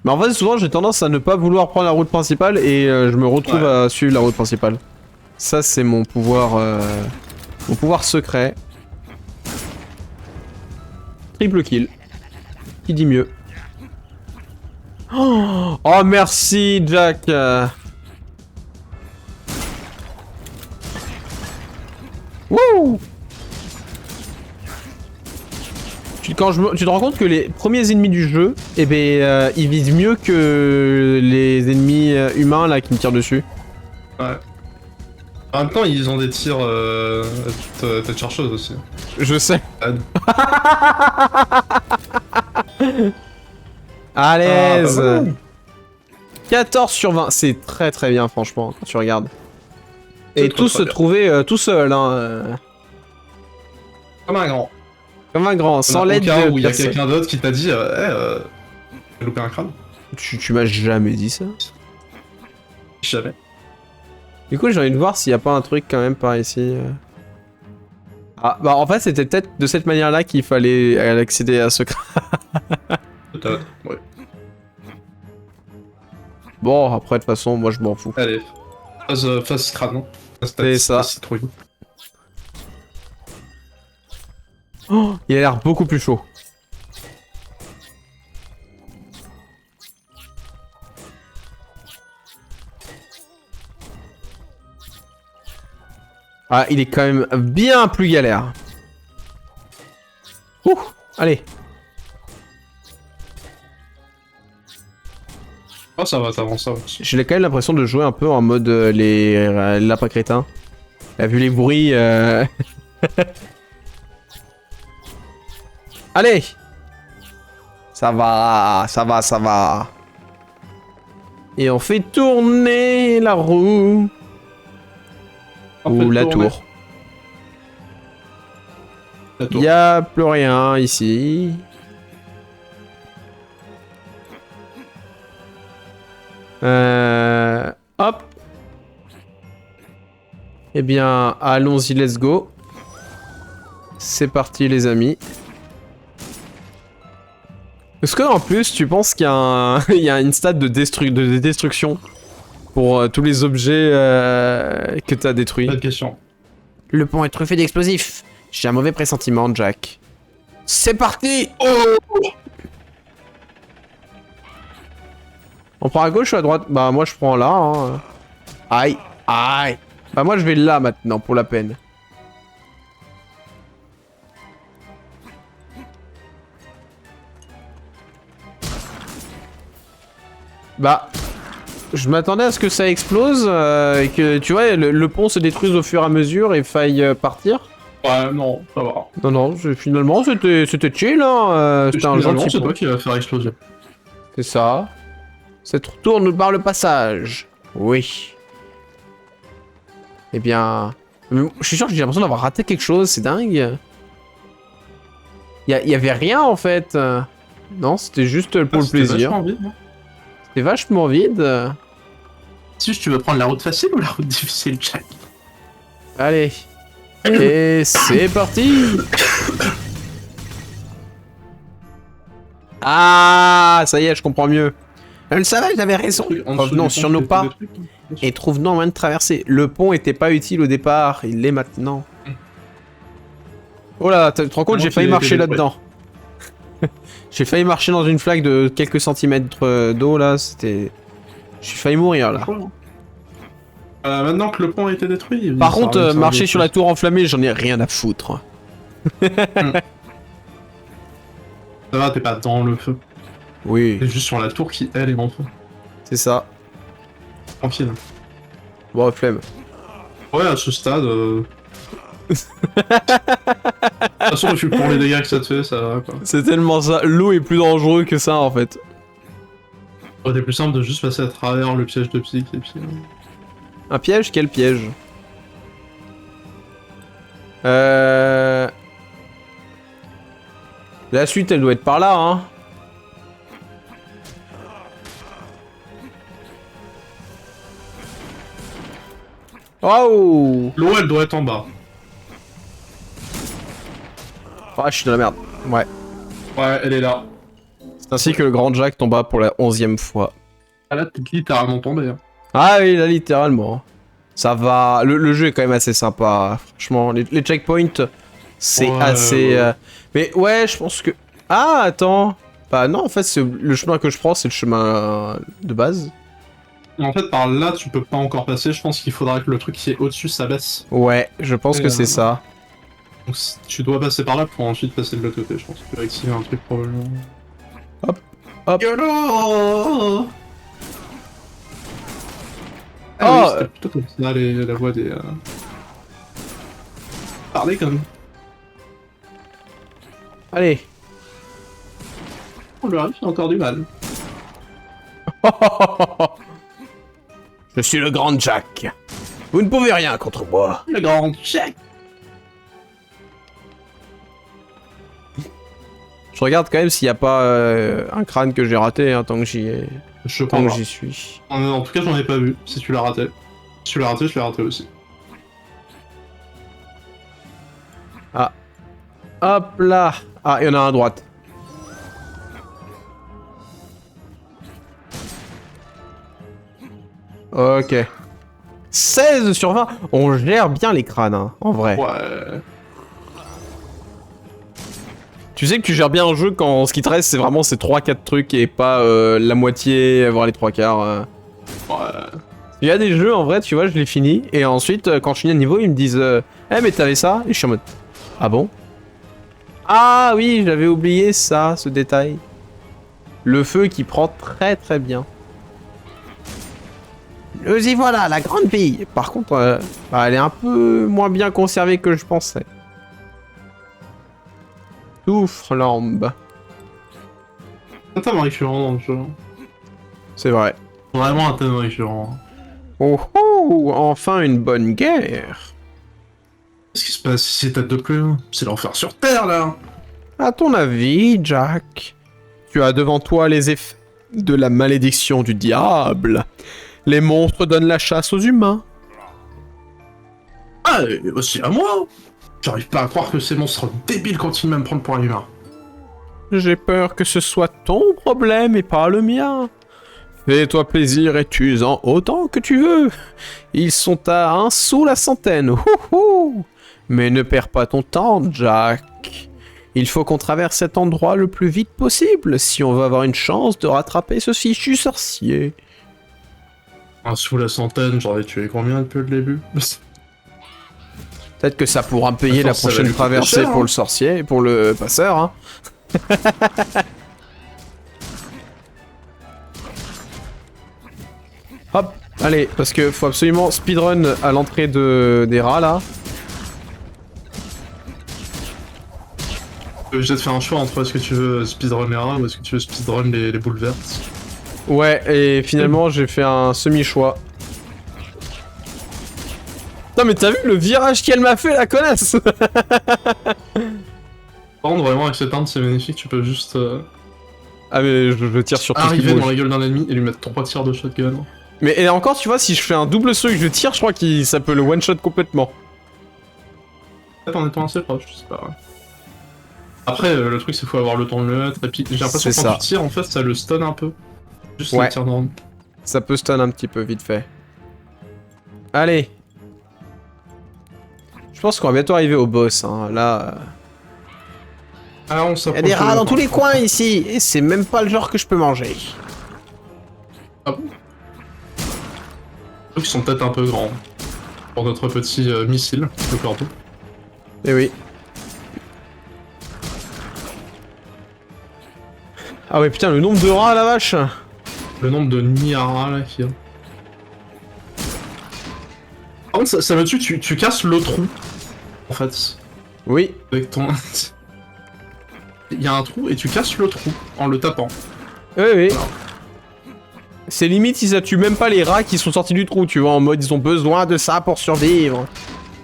Mais en fait, souvent, j'ai tendance à ne pas vouloir prendre la route principale et je me retrouve à suivre la route principale. Ça, c'est mon pouvoir secret. Triple kill. Qui dit mieux? Oh, merci, Jack. Wouh! Tu te rends compte que les premiers ennemis du jeu, eh ben, ils visent mieux que les ennemis humains là qui me tirent dessus. Ouais. En même temps, ils ont des tirs tête chercheuse aussi. Je sais. À Ah, l'aise. bah ouais. 14 sur 20, c'est très très bien franchement quand tu regardes. Et trop, tout trop se bien. trouvait tout seul, hein. Comme un grand. Comme un grand, sans Au l'aide cas de où il y a personne. quelqu'un d'autre qui t'a dit j'ai loupé un crâne. Tu m'as jamais dit ça. Jamais. Du coup, j'ai envie de voir s'il n'y a pas un truc quand même par ici. Ah, bah en fait, c'était peut-être de cette manière-là qu'il fallait accéder à ce crâne. Peut-être, ouais. Bon, après, de toute façon, moi je m'en fous. Allez. Phase crâne, non? C'est ça. Citrouille. Oh, il a l'air beaucoup plus chaud. Ah, il est quand même bien plus galère. Ouh, allez. Oh, ça va, t'avances, ça va. J'ai quand même l'impression de jouer un peu en mode les lapins crétins. T'as vu les bruits Allez! Ça va, ça va, ça va. Et on fait tourner la roue. Ou la tour. La tour. Y a plus rien ici. Hop. Eh bien, allons-y, let's go. C'est parti, les amis. Est-ce que en plus, tu penses qu'il y a, il y a une stade de destruction pour tous les objets que t'as détruits? Pas de question. Le pont est truffé d'explosifs. J'ai un mauvais pressentiment, Jack. C'est parti! Oh! On prend à gauche ou à droite? Bah moi je prends là. Hein. Aïe, aïe. Bah moi je vais là maintenant pour la peine. Bah, je m'attendais à ce que ça explose et que tu vois le pont se détruise au fur et à mesure et faille partir. Ouais, non, ça va. Non non, finalement c'était chill hein. C'était un gentil c'est pont. toi qui va faire exploser. C'est ça. Cette retourne par le passage. Oui. Eh bien... Je suis sûr que j'ai l'impression d'avoir raté quelque chose, c'est dingue. Y avait rien en fait. Non, c'était juste pour le plaisir. C'était vachement vide. Si tu veux prendre la route facile ou la route difficile, Jack? Allez. Et c'est parti. Ah, ça y est, je comprends mieux. Je le savais, j'avais raison. Revenons sur nos pas et trouvons un moyen de traverser. Le pont était pas utile au départ, il l'est maintenant. Oh là, tu te rends compte, j'ai failli marcher là-dedans. J'ai failli marcher dans une flaque de quelques centimètres d'eau là, c'était... J'ai failli mourir là. Maintenant que le pont a été détruit... Par contre, marcher sur la tour enflammée, j'en ai rien à foutre. Ça va, t'es pas dans le feu. Oui. T'es juste sur la tour qui, elle, est en feu. C'est ça. Tranquille. Bon, flemme. Ouais, à ce stade... De toute façon, pour les dégâts que ça te fait, ça va, quoi. C'est tellement ça. L'eau est plus dangereux que ça, en fait. Ouais, c'est plus simple de juste passer à travers le piège de Psyche, et puis... Un piège? Quel piège? La suite, elle doit être par là, hein. Oh! L'eau, elle doit être en bas. Ah, je suis dans la merde. Ouais. Ouais, elle est là. C'est ainsi que le grand Jack tomba pour la 11e fois. Ah là, t'es littéralement tombé. Hein. Ah oui, là, littéralement. Ça va... Le jeu est quand même assez sympa. Franchement, les checkpoints, c'est assez... ouais. Mais ouais, je pense que... Ah, attends. Bah non, en fait, le chemin que je prends, c'est le chemin de base. En fait, par là, tu peux pas encore passer. Je pense qu'il faudra que le truc qui est au-dessus s'abaisse. Ouais, je pense que c'est ça. Donc tu dois passer par là pour ensuite passer de l'autre côté. Je pense que tu vas activer un truc probablement. Hop, hop. YOLO! Ah Oh oui, c'était plutôt comme ça la voix des... Parler quand même. Allez. On lui arrive, il a encore du mal. Je suis le grand Jack. Vous ne pouvez rien contre moi. Le grand Jack! Je regarde quand même s'il n'y a pas un crâne que j'ai raté hein, tant que j'y ai... Je tant crois que pas. j'y suis. En tout cas, j'en ai pas vu, si tu l'as raté. Si tu l'as raté, je l'ai raté aussi. Ah. Hop là. Ah, il y en a un à droite. Ok. 16 sur 20. On gère bien les crânes, hein, en vrai. Ouais. Tu sais que tu gères bien un jeu quand ce qui te reste, c'est vraiment ces 3-4 trucs et pas la moitié, voire les 3/4. Ouais. Il y a des jeux, en vrai, tu vois, je les finis. Et ensuite, quand je finis un niveau, ils me disent Eh, mais t'avais ça? Et je suis en mode Ah bon? Ah oui, j'avais oublié ça, ce détail. Le feu qui prend très très bien. Nous y voilà, la grande ville. Par contre, elle est un peu moins bien conservée que je pensais. Souffle-lambe. C'est un thème récurrent dans le jeu. C'est vrai. Vraiment un thème récurrent. Oh oh, enfin une bonne guerre. Qu'est-ce qui se passe ici, tête de plume? C'est l'enfer sur Terre, là. À ton avis, Jack, tu as devant toi les effets de la malédiction du diable. Les monstres donnent la chasse aux humains. Ah, et aussi à moi. J'arrive pas à croire que ces monstres débiles continuent à me prendre pour un humain. J'ai peur que ce soit ton problème et pas le mien. Fais-toi plaisir et tue-en autant que tu veux. Ils sont à 1 sou la centaine. Houhou. Mais ne perds pas ton temps, Jack. Il faut qu'on traverse cet endroit le plus vite possible si on veut avoir une chance de rattraper ce fichu sorcier. Sous la centaine, j'en ai tué combien depuis le début? Peut-être que ça pourra me payer la Ça va prochaine lui coûter traversée cher, pour hein. le sorcier, pour le passeur, hein. Hop, allez, parce que faut absolument speedrun à l'entrée des rats, là. Je vais te faire un choix entre est-ce que tu veux speedrun les rats ou est-ce que tu veux speedrun les boules vertes. Ouais, et finalement, j'ai fait un semi-choix. Non mais t'as vu le virage qu'elle m'a fait, la connasse. Par contre, vraiment, avec cette arme, c'est magnifique, tu peux juste Ah mais je tire sur tout ce qui arriver bouge. dans la gueule d'un ennemi et lui mettre 3 tirs de shotgun. Mais et encore, tu vois, si je fais un double saut et que je tire, je crois que ça peut le one-shot complètement. Peut-être en étant assez proche, je sais pas. Ouais. Après, le truc, c'est qu'il faut avoir le temps de le mettre, et puis j'ai l'impression que C'est quand ça. tu tires, en fait, ça le stun un peu. Juste Ouais. le tir normal. Ça peut stun un petit peu, vite fait. Allez. Je pense qu'on va bientôt arriver au boss, hein. Là... Ah, on Il y a s'approche. des rats de- dans tous les coins ici, et c'est même pas le genre que je peux manger. Ah bon? Ils sont peut-être un peu grands. Pour notre petit missile, le corbeau. Eh oui. Ah ouais, putain, le nombre de rats, la vache. Le nombre de Niara là qu'il y a. Par contre, ça me tue, tu casses le trou. En fait, Oui. avec ton. Il y a un trou et tu casses le trou en le tapant. Oui, oui. Voilà. C'est limite si ça tue même pas les rats qui sont sortis du trou, tu vois, en mode ils ont besoin de ça pour survivre.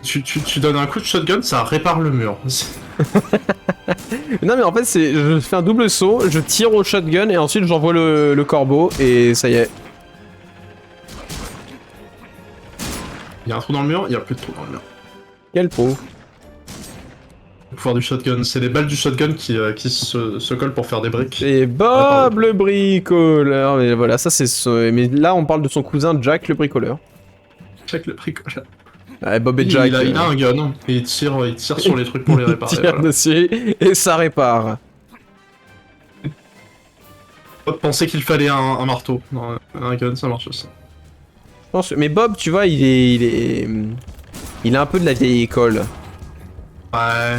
Tu donnes un coup de shotgun, ça répare le mur. Non mais en fait c'est, je fais un double saut, je tire au shotgun et ensuite j'envoie le corbeau et ça y est. Il y a un trou dans le mur, il y a plus de trou dans le mur. Quel pro. Le pouvoir du shotgun, c'est les balles du shotgun qui se collent pour faire des briques. C'est Bob le bricoleur, mais voilà, ça c'est mais là on parle de son cousin Jack le bricoleur. Check le bricolage. Ouais, Bob et Jack. Il a un gun et il tire sur les trucs pour les réparer. tire Voilà. dessus et ça répare. Bob pensait qu'il fallait un marteau. Non, un gun, ça marche aussi. Je pense, mais Bob, tu vois, il est un peu de la vieille école. Ouais.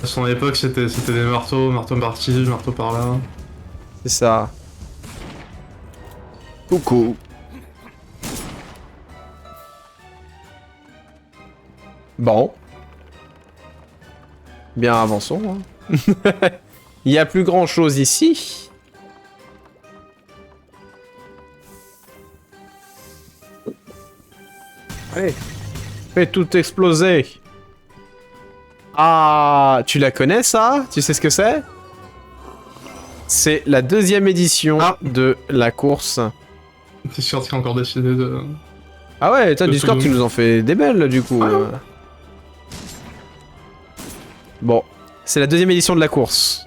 À son époque, c'était des marteaux par-ci, marteau par-là. C'est ça. Coucou. Bon. Bien, avançons. Hein. Il y a plus grand chose ici. Allez. Fais tout exploser. Ah, tu la connais ça? Tu sais ce que c'est? C'est la 2e édition de la course. T'es sûr qu'il a encore décidé de... Ah ouais, t'as Le Discord, tu second. nous en fais des belles du coup. Ah ouais. Bon, c'est la 2e édition de la course.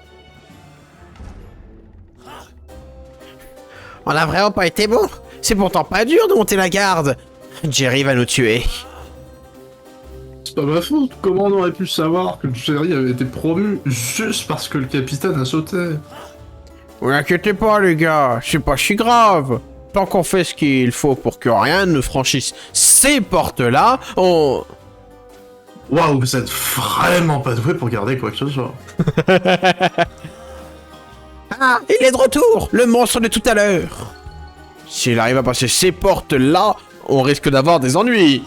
On a vraiment pas été bon. C'est pourtant pas dur de monter la garde. Jerry va nous tuer. C'est pas ma faute, comment on aurait pu savoir que Jerry avait été promu juste parce que le capitaine a sauté? Vous inquiétez pas les gars, c'est pas si grave. Tant qu'on fait ce qu'il faut pour que rien ne franchisse ces portes-là, on... Waouh, vous êtes vraiment pas doué pour garder quoi que ce soit. Ah, il est de retour, le monstre de tout à l'heure. S'il arrive à passer ces portes-là, on risque d'avoir des ennuis.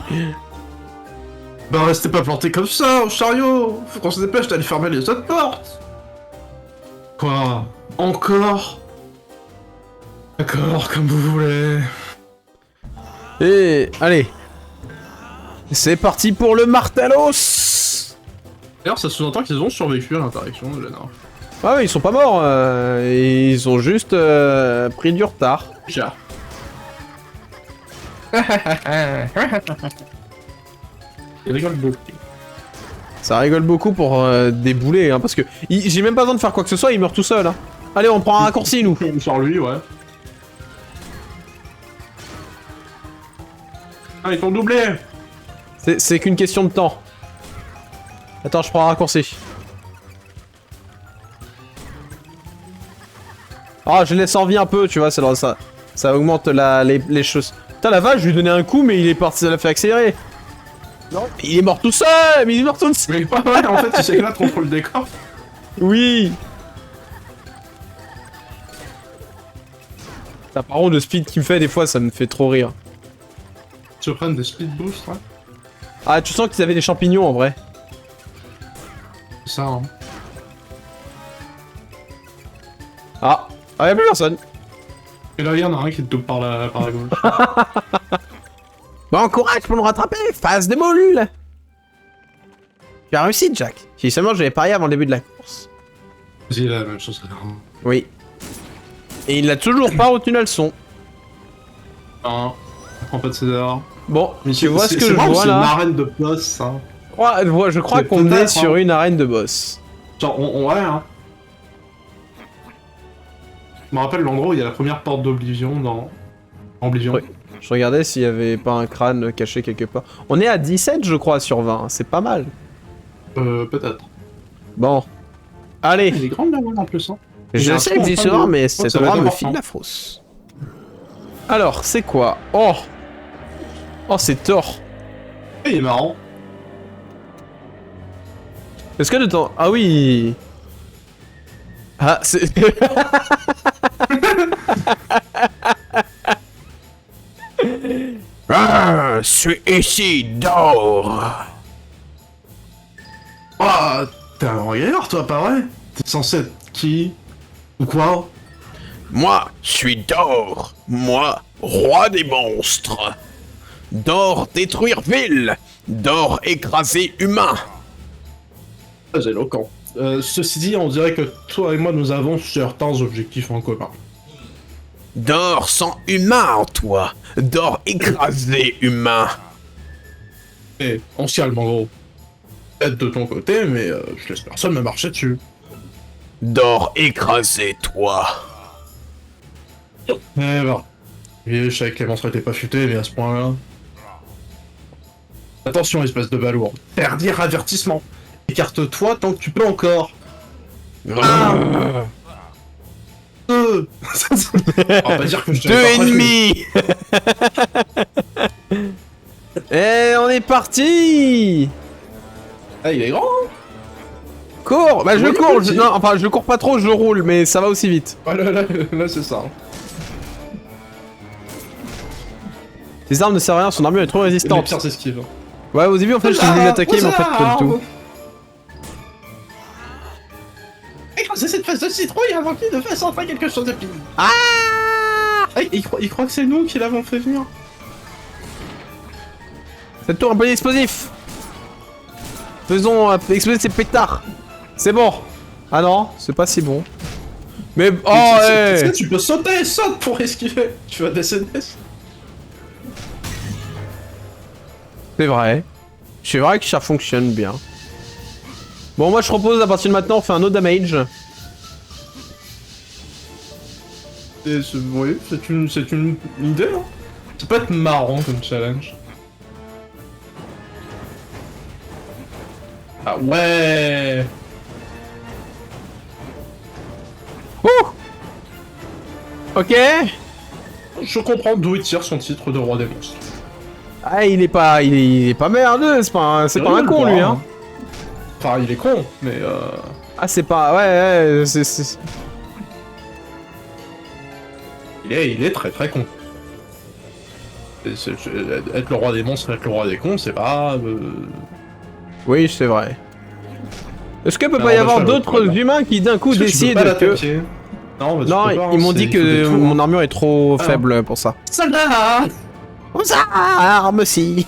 Bah restez pas planté comme ça, au chariot. Faut qu'on se dépêche d'aller fermer les autres portes. Quoi? Encore? D'accord, comme vous voulez. Et allez. C'est parti pour le Martalos. D'ailleurs, ça sous-entend qu'ils ont survécu à l'interaction de Lena. Ah oui, ils sont pas morts, ils ont juste pris du retard. Tiens. Il rigole beaucoup. Ça rigole beaucoup pour des boulets, hein, parce que j'ai même pas besoin de faire quoi que ce soit, il meurt tout seul. Hein. Allez, on prend un raccourci, nous. Sur lui, ouais. Ah, ils sont doublés. C'est qu'une question de temps. Attends, je prends un raccourci. Ah, je laisse en vie un peu, tu vois, ça augmente les choses. Putain, la vache, je lui ai donné un coup, mais il est parti, ça l'a fait accélérer. Non, il est mort tout seul, mais il est mort tout seul. Mais pas mal, en fait, il s'éclate contre le décor. Oui. T'as par contre le speed qu'il me fait des fois, ça me fait trop rire. Se prennent des speed boosts, ouais. Ah, tu sens qu'ils avaient des champignons en vrai. C'est ça, hein. Ah, y'a plus personne. Et là, il y en a un qui te double par la gauche. Bon courage pour nous rattraper, phase de moule. Tu as réussi, Jack. Si seulement j'avais parié avant le début de la course. C'est la même chose que là. Oui. Et il n'a toujours pas retenu la leçon. Non, on prend pas de cédar. Bon, Mais tu vois ce que c'est je marrant, vois c'est une là. arène de boss, hein. Je crois C'est qu'on est peut-être, sur hein. une arène de boss. Genre, ouais, hein. Je me rappelle l'endroit où il y a la première porte d'Oblivion dans... Oblivion. Oui. Je regardais s'il y avait pas un crâne caché quelque part. On est à 17 je crois sur 20, c'est pas mal. Peut-être. Bon. Allez. Elle est grande la wall en plus, hein. J'ai Je un sais trou que en j'y fin sera, de- mais ça cet va endroit être me important. file la frousse. Alors, c'est quoi? Oh. C'est Thor. Et il est marrant. Est-ce que de temps... Ah oui. Ah, c'est... Ah, je suis ici, Dor. Ah, t'es un gaillard, toi, pas vrai? T'es censé être qui? Ou quoi? Moi, je suis Dor. Moi, roi des monstres. Dor détruire ville. Dor écraser humain. Très éloquent. Ceci dit, on dirait que toi et moi, nous avons certains objectifs en commun. Dor sans humain en toi. Dor écraser humain. Et on se calme, en gros. Peut-être de ton côté, mais je laisse personne me marcher dessus. Dor écraser toi. Eh ben. Oui, je savais que les monstres étaient pas futés, mais à ce point-là... Attention, espèce de balourd. Dernier avertissement. Écarte-toi tant que tu peux encore. Deux. On va pas dire que je Deux ennemis. Et on est parti. Ah, il est grand, hein. Cours. Bah je Oui, cours. petit. Non, enfin je cours pas trop, je roule, mais ça va aussi vite. Ouais, là, c'est ça. Les armes ne servent à rien, son armure est trop Les résistante. pires esquives. Ouais, au début en fait je t'ai attaquer, mais en fait pas du tout. Écrasez cette face de citrouille avant qu'il ne fasse enfin quelque chose de pire. Ah. Il croit que c'est nous qui l'avons fait venir. Cette tour un peu explosif. Faisons exploser ces pétards. C'est bon. Ah non, c'est pas si bon. Mais oh ouais. Tu peux sauter, saute pour esquiver. Tu vas décéder. C'est vrai. C'est vrai que ça fonctionne bien. Bon, moi je propose à partir de maintenant on fait un autre damage. Oui, c'est une idée, hein. Ça peut être marrant comme challenge. Ah ouais. Ouh. Ok. Je comprends d'où il tire son titre de roi des monstres. Ah, il est pas merdeux, c'est pas un con lui, hein. Enfin, il est con, mais Ah, c'est pas, ouais, c'est... il est très très con. Être le roi des monstres, être le roi des cons, c'est pas... Oui, c'est vrai. Est-ce qu'il peut Alors, pas y avoir déjà, d'autres voilà. humains qui d'un coup Est-ce que tu peux décident pas que... l'attaquer? Non, bah, tu Non, peux pas, ils hein, m'ont c'est- dit il faut des que tours, mon hein. armure est trop Ah. faible pour ça. Soldat! Aux armes aussi.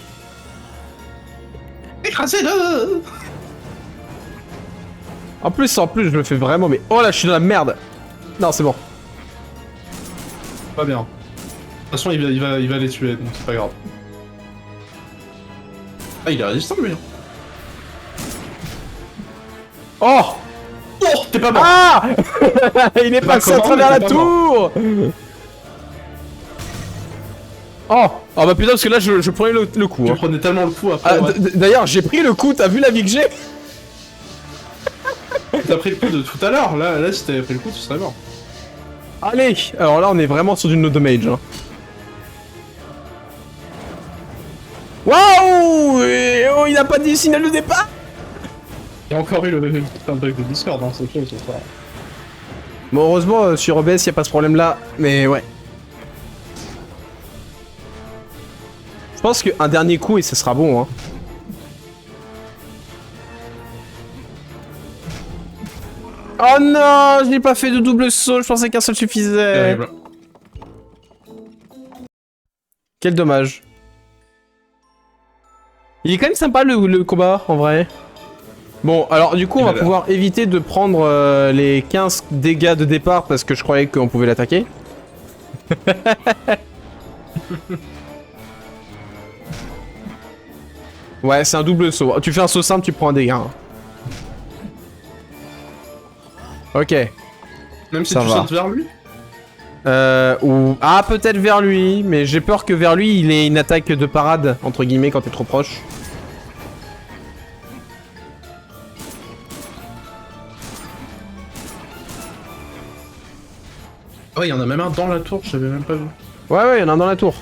Écrasez-le! En plus, je le fais vraiment, mais... Oh là, je suis dans la merde. Non, c'est bon. Pas bien. De toute façon, il va les tuer, donc c'est pas grave. Ah, il est résistant, lui. Hein. Oh! Oh, t'es pas mort! Ah! Il est passé à comment, travers mais la t'es pas tour! Oh! Oh bah putain, parce que là, je prenais le coup. Tu Hein. prenais tellement le coup après. Ah, Ouais. D'ailleurs, j'ai pris le coup, t'as vu la vie que j'ai? T'as pris le coup de tout à l'heure. Là, si t'avais pris le coup, tu serais mort. Allez! Alors là, on est vraiment sur du no damage. Hein. Waouh! Oh, il a pas dit signal de départ! Il y a encore eu le putain de bug de Discord, hein, c'est chaud, c'est ça. Bon, heureusement, sur OBS, y a pas ce problème là, mais ouais. Je pense qu'un dernier coup et ce sera bon, hein. Oh non, j'ai pas fait de double saut, je pensais qu'un seul suffisait. Terrible. Quel dommage. Il est quand même sympa le combat, en vrai. Bon, alors du coup, on va pouvoir éviter de prendre les 15 dégâts de départ parce que je croyais qu'on pouvait l'attaquer. Ouais, c'est un double saut. Tu fais un saut simple, tu prends un dégât. Hein. Ok. Même si Ça tu va. sautes vers lui? Ou... Ah, peut-être vers lui, mais j'ai peur que vers lui, il ait une attaque de parade, entre guillemets, quand t'es trop proche. Ah ouais, il y en a même un dans la tour, je savais même pas vu. Ouais, il y en a un dans la tour.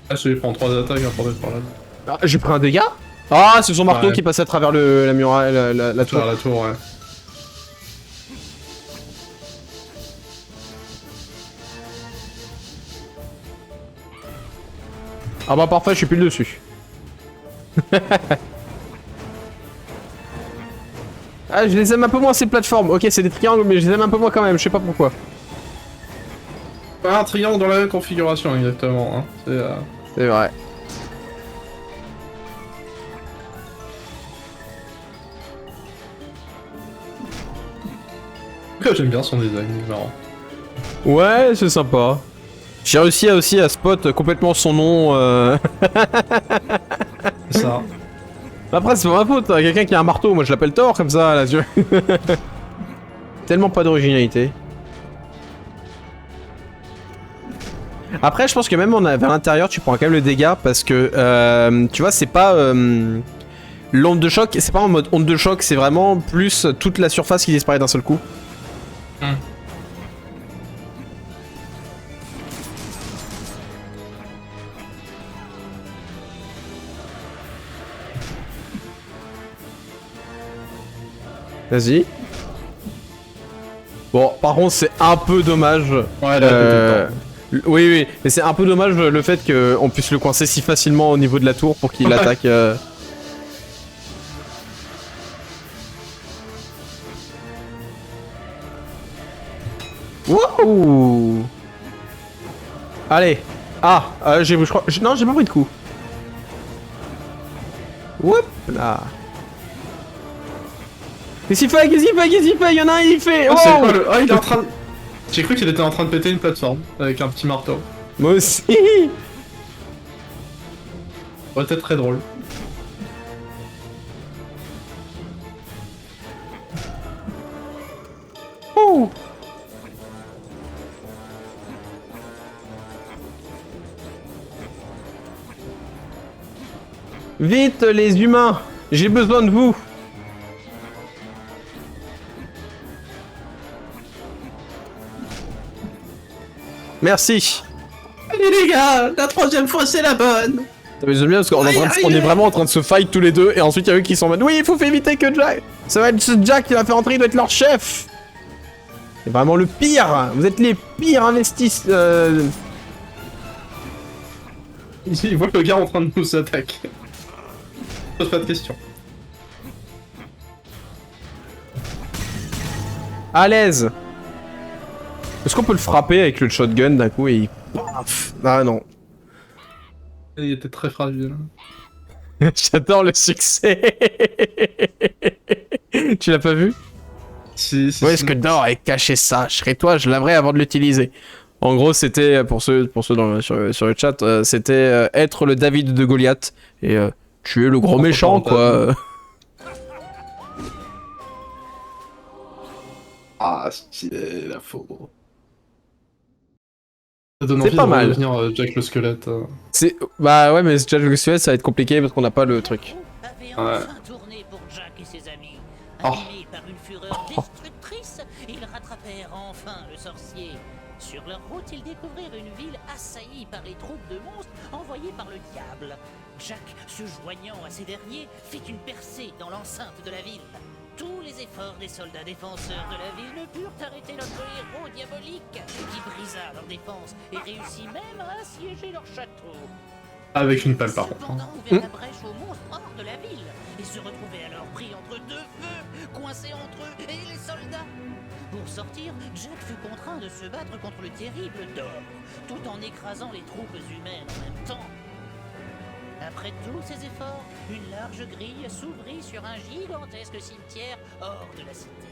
Ah, celui qui prend 3 attaques hein, pour d'être par là. Ah, j'ai pris un dégât. Ah, c'est son marteau Ouais. qui passe à travers la muraille, la tour. Vers la tour, ouais. Ah bah parfait, je suis plus le dessus. Ah, je les aime un peu moins ces plateformes. Ok, c'est des triangles, mais je les aime un peu moins quand même, je sais pas pourquoi. Pas un triangle dans la même configuration, exactement. Hein. C'est vrai. J'aime bien son design, il est marrant. Ouais, c'est sympa. J'ai réussi aussi à spot complètement son nom. C'est ça. Après, c'est pas ma faute, hein. Quelqu'un qui a un marteau, moi je l'appelle Thor comme ça, là, tu vois. Tellement pas d'originalité. Après, je pense que même vers l'intérieur, tu prends quand même le dégât parce que, tu vois, c'est pas l'onde de choc, c'est pas en mode onde de choc, c'est vraiment plus toute la surface qui disparaît d'un seul coup. Vas-y. Bon, par contre, c'est un peu dommage. Ouais, là, Oui, mais c'est un peu dommage le fait qu'on puisse le coincer si facilement au niveau de la tour pour qu'il attaque. Wouhou! Allez! Ah! Je crois. Non, j'ai pas pris de coup. Whoop là! Qu'est-ce qu'il fait? Qu'est-ce qu'il fait? Il y en a un, il fait! Oh, c'est Wow. quoi le... Ah, il est en train de... J'ai cru qu'il était en train de péter une plateforme avec un petit marteau. Moi aussi! Ça aurait été très drôle. Ouh. Vite les humains! J'ai besoin de vous! Merci! Allez les gars, la troisième fois c'est la bonne! Mais j'aime bien parce qu'on on est vraiment en train de se fight tous les deux et ensuite il y a eux qui sont en mode oui, il faut éviter que Jack. Ça va être ce Jack qui va faire entrer, il doit être leur chef. C'est vraiment le pire. Vous êtes les pires investisseurs. Il voit le gars en train de nous attaquer. Pose pas de questions. À l'aise. Est-ce qu'on peut le frapper avec le shotgun d'un coup et il... Paf. Ah non. Il était très fragile. J'adore le succès. Tu l'as pas vu? Si, Où est-ce que Dor est caché ça? Je serais toi, je laverais avant de l'utiliser. En gros, c'était, pour ceux sur le chat, c'était être le David de Goliath et tuer le gros méchant, quoi. Ah, stylé, la faux. Ça donne C'est envie pas de mal. redevenir Jack le squelette. C'est... Bah ouais, mais Jack le Suez, ça va être compliqué parce qu'on n'a pas le truc. Avait Ouais. enfin tourné pour Jack et ses amis. Oh. Animés par une fureur destructrice, ils rattrapèrent enfin le sorcier. Sur leur route, ils découvrirent une ville assaillie par les troupes de monstres envoyées par le diable. Jack, se joignant à ces derniers, fit une percée dans l'enceinte de la ville. Tous les efforts des soldats défenseurs de la ville ne purent arrêter notre héros diabolique, qui brisa leur défense et réussit même à assiéger leur château. Avec une pelle par contre. Cependant, ouvert la brèche aux monstres hors de la ville et se retrouvait alors pris entre deux feux, coincé entre eux et les soldats. Pour sortir, Jack fut contraint de se battre contre le terrible Dor, tout en écrasant les troupes humaines en même temps. Après tous ces efforts, une large grille s'ouvrit sur un gigantesque cimetière hors de la cité.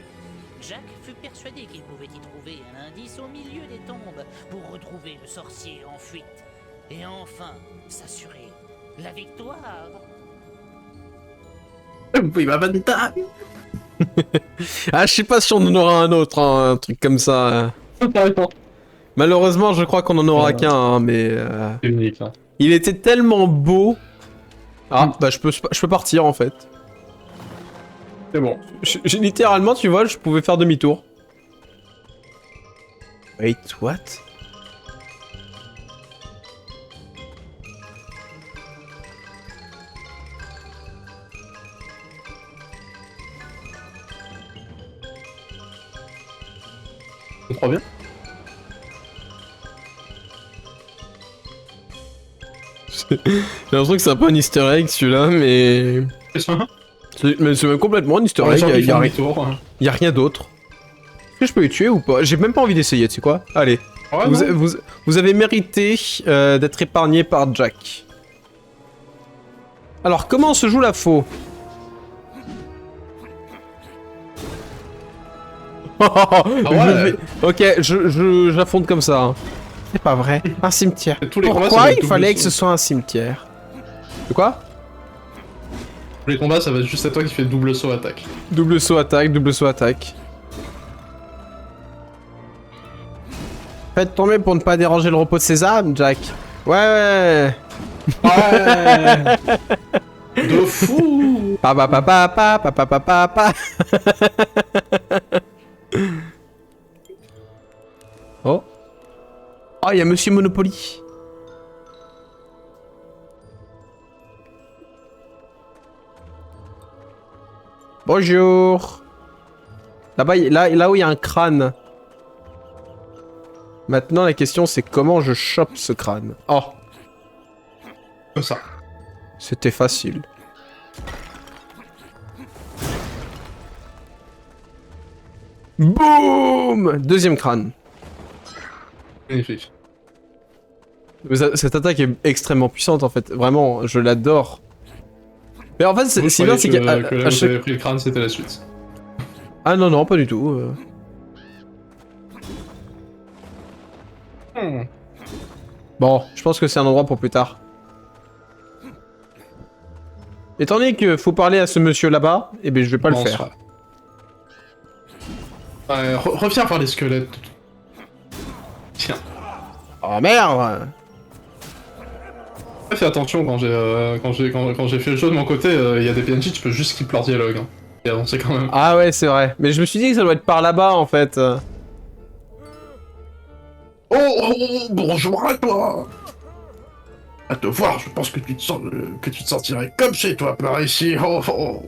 Jack fut persuadé qu'il pouvait y trouver un indice au milieu des tombes pour retrouver le sorcier en fuite. Et enfin, s'assurer la victoire. Oui, ma bonne dame. Ah, je sais pas si on en aura un autre, hein, un truc comme ça. Malheureusement, je crois qu'on en aura qu'un, hein, mais... C'est unique, là. Il était tellement beau. Ah, bah je peux partir en fait. C'est bon. J'ai littéralement, tu vois, je pouvais faire demi-tour. Wait, what? On croit bien. J'ai l'impression que c'est un peu un easter egg celui-là, mais... C'est ça. Mais c'est même complètement un easter egg, y a rien d'autre. Est-ce que je peux les tuer ou pas? J'ai même pas envie d'essayer, tu sais quoi? Allez. Ouais, Vous avez mérité d'être épargné par Jack. Alors, comment se joue la faux? ouais. Ok, j'affronte comme ça. Hein. C'est pas vrai. Un cimetière. Tous les combats, ça va Pourquoi être il fallait double que ce saut. soit un cimetière? De quoi? Pour les combats, ça va être juste à toi qui fais double saut attaque. Double saut attaque, double saut attaque. Faites tomber pour ne pas déranger le repos de ses âmes, Jack. Ouais. Ouais. De fou. Pa pa pa pa pa pa pa pa pa pa. Oh. Oh, il y a Monsieur Monopoly. Bonjour. Là-bas, là où il y a un crâne. Maintenant, la question c'est comment je chope ce crâne. Oh, Comme ça. c'était facile. Boum! Deuxième crâne. Magnifique. Mais cette attaque est extrêmement puissante en fait. Vraiment, je l'adore. Mais en fait, Vous c'est bien, croyez c'est que qu'à là où à chaque... j'avais pris le crâne, c'était la suite. Ah non, non, pas du tout. Bon, je pense que c'est un endroit pour plus tard. Étant donné qu'il faut parler à ce monsieur là-bas, eh ben je vais pas le faire. Ouais, reviens voir les squelettes. Tiens. Oh merde! Fais attention quand j'ai fait le jeu de mon côté, il y a des PNJ, tu peux juste skip leur dialogue. Hein, et avancer quand même. Ah ouais, c'est vrai. Mais je me suis dit que ça doit être par là-bas en fait. Bonjour à toi. À te voir, je pense que tu te sentirais comme chez toi par ici. Je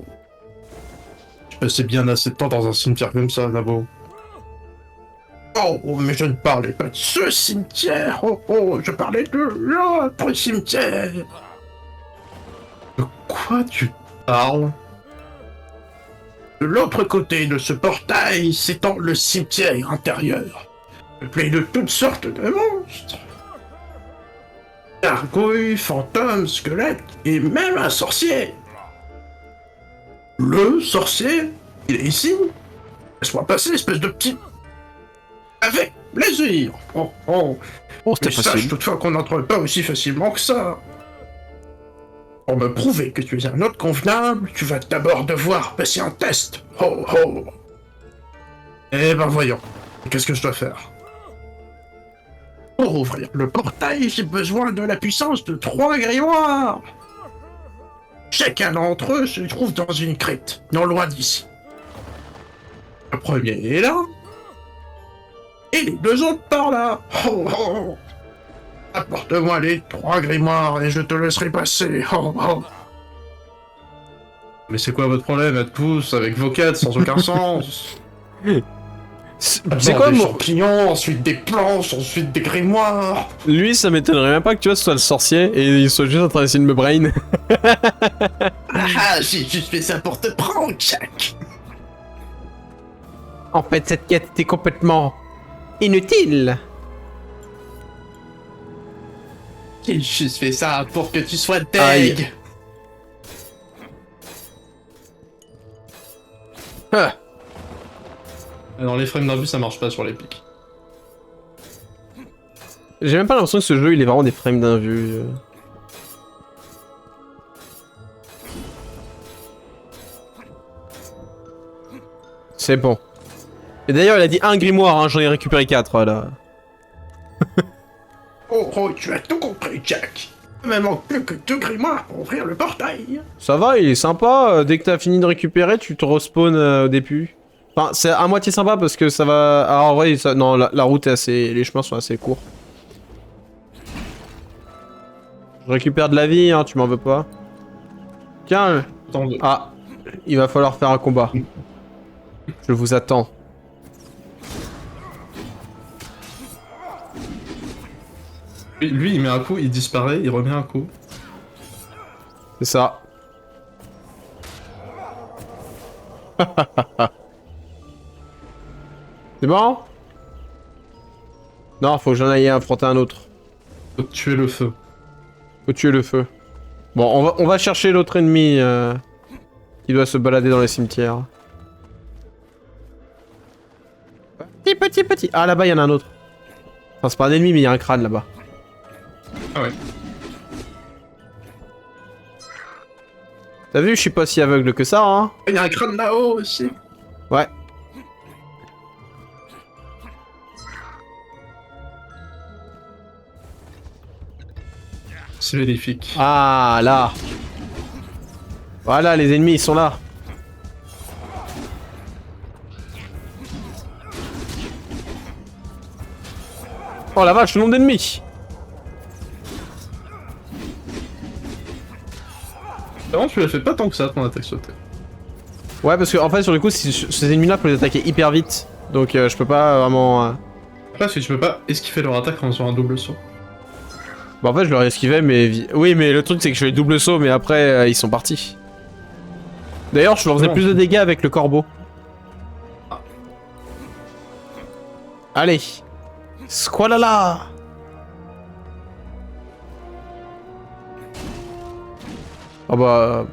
passais bien assez de temps dans un cimetière comme ça, Nabo. Oh, mais je ne parlais pas de ce cimetière. Oh, je parlais de l'autre cimetière. De quoi tu parles? De l'autre côté de ce portail s'étend le cimetière intérieur, peuplé de toutes sortes de monstres. Gargouilles, fantômes, squelettes et même un sorcier. Le sorcier? Il est ici? Laisse-moi passer, espèce de petit... Avec plaisir. Oh. Oh, Mais c'était sache facile. toutefois qu'on n'entre pas aussi facilement que ça. Pour me prouver que tu es un hôte convenable, tu vas d'abord devoir passer un test. Oh. Eh ben voyons, qu'est-ce que je dois faire? Pour ouvrir le portail, j'ai besoin de la puissance de 3 grimoires. Chacun d'entre eux se trouve dans une crypte, non loin d'ici. Le premier est là, et les 2 autres par là. Oh. Apporte-moi les 3 grimoires et je te laisserai passer. Oh. Mais c'est quoi votre problème, être pouce avec vos quêtes sans aucun sens? C'est quoi des mon... champignons, ensuite des planches, ensuite des grimoires. Lui, ça m'étonnerait même pas que tu vois, ce soit le sorcier et il soit juste en train d'essayer de me brain. J'ai juste fait ça pour te prendre, Jack. En fait, cette quête était complètement inutile. J'ai juste fait ça pour que tu sois Aïe. deg. Ah. Dans les frames d'un vue, ça marche pas sur les pics. J'ai même pas l'impression que ce jeu, il est vraiment des frames d'un vue. C'est bon. Et d'ailleurs, il a dit un grimoire, hein, j'en ai récupéré 4 là. Oh, tu as tout compris, Jack. Il me manque plus que 2 grimoires pour ouvrir le portail. Ça va, il est sympa. Dès que t'as fini de récupérer, tu te respawns au début. Enfin, c'est à moitié sympa parce que ça va. Alors, en vrai, ça... non, la route est assez. Les chemins sont assez courts. Je récupère de la vie, hein, tu m'en veux pas. Tiens. Attends, Ah, il va falloir faire un combat. Je vous attends. lui, il met un coup, il disparaît, il remet un coup. C'est ça. C'est bon? Non, faut que j'en aille affronter un autre. Faut tuer le feu. Faut tuer le feu. Bon, on va chercher l'autre ennemi qui doit se balader dans les cimetières. Petit. Ah, là-bas, il y en a un autre. Enfin, c'est pas un ennemi, mais il y a un crâne là-bas. Ah ouais. T'as vu, je suis pas si aveugle que ça, hein? Il y a un crâne là-haut aussi. Ouais. C'est magnifique. Ah, là. Voilà, les ennemis, ils sont là. Oh la vache, le nombre d'ennemis. Vraiment, tu l'as fait pas tant que ça, ton attaque sautée. Ouais, parce que en fait, sur le coup, ces ennemis-là, faut les attaquer hyper vite. Donc, je peux pas vraiment... Après, si tu peux pas esquiver leur attaque en faisant un double saut. Bah, en fait, je leur ai esquivé, mais... Oui, mais le truc, c'est que je fais double saut, mais après, ils sont partis. D'ailleurs, je leur faisais Non. plus de dégâts avec le corbeau. Allez. Squalala. Oh bah...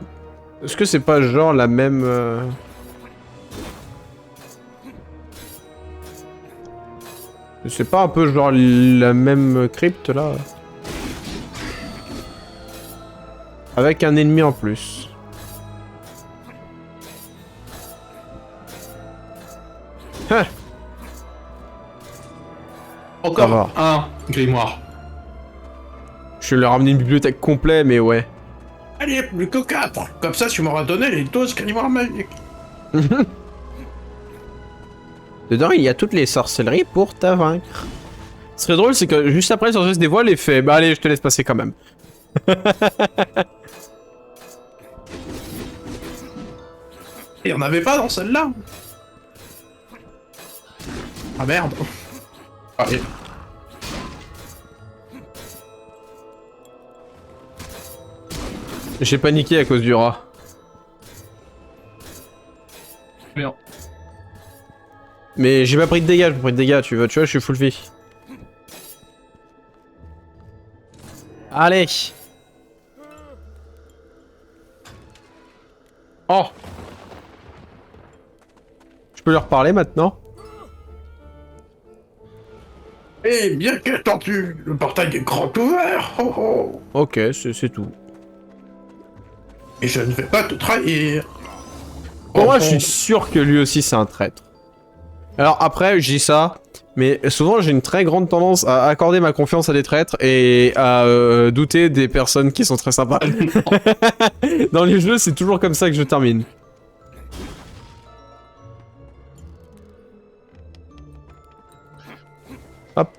Est-ce que c'est pas genre la même... C'est pas un peu genre la même crypte là? Avec un ennemi en plus. Hein. Encore va. un grimoire. Je vais leur ramener une bibliothèque complète, mais ouais. Allez, plus que 4. Comme ça, tu m'auras donné les 12 grimoires magiques. Dedans, il y a toutes les sorcelleries pour t'avaincre. Ce serait drôle, c'est que juste après, le sorcier se dévoile et fait bah allez, je te laisse passer quand même. Il y en avait pas dans celle-là. Ah merde. Allez. J'ai paniqué à cause du rat. Merde. Mais j'ai pas pris de dégâts, j'ai pas pris de dégâts, tu vois, je suis full vie. Allez. Oh. Je peux leur parler maintenant? Eh bien qu'attends-tu? Le portail est grand ouvert, oh oh. Ok, c'est tout. Et je ne vais pas te trahir. Pour moi, Oh, je suis sûr que lui aussi, c'est un traître. Alors après, je dis ça, mais souvent, j'ai une très grande tendance à accorder ma confiance à des traîtres et à douter des personnes qui sont très sympas. Dans les jeux, c'est toujours comme ça que je termine. Hop.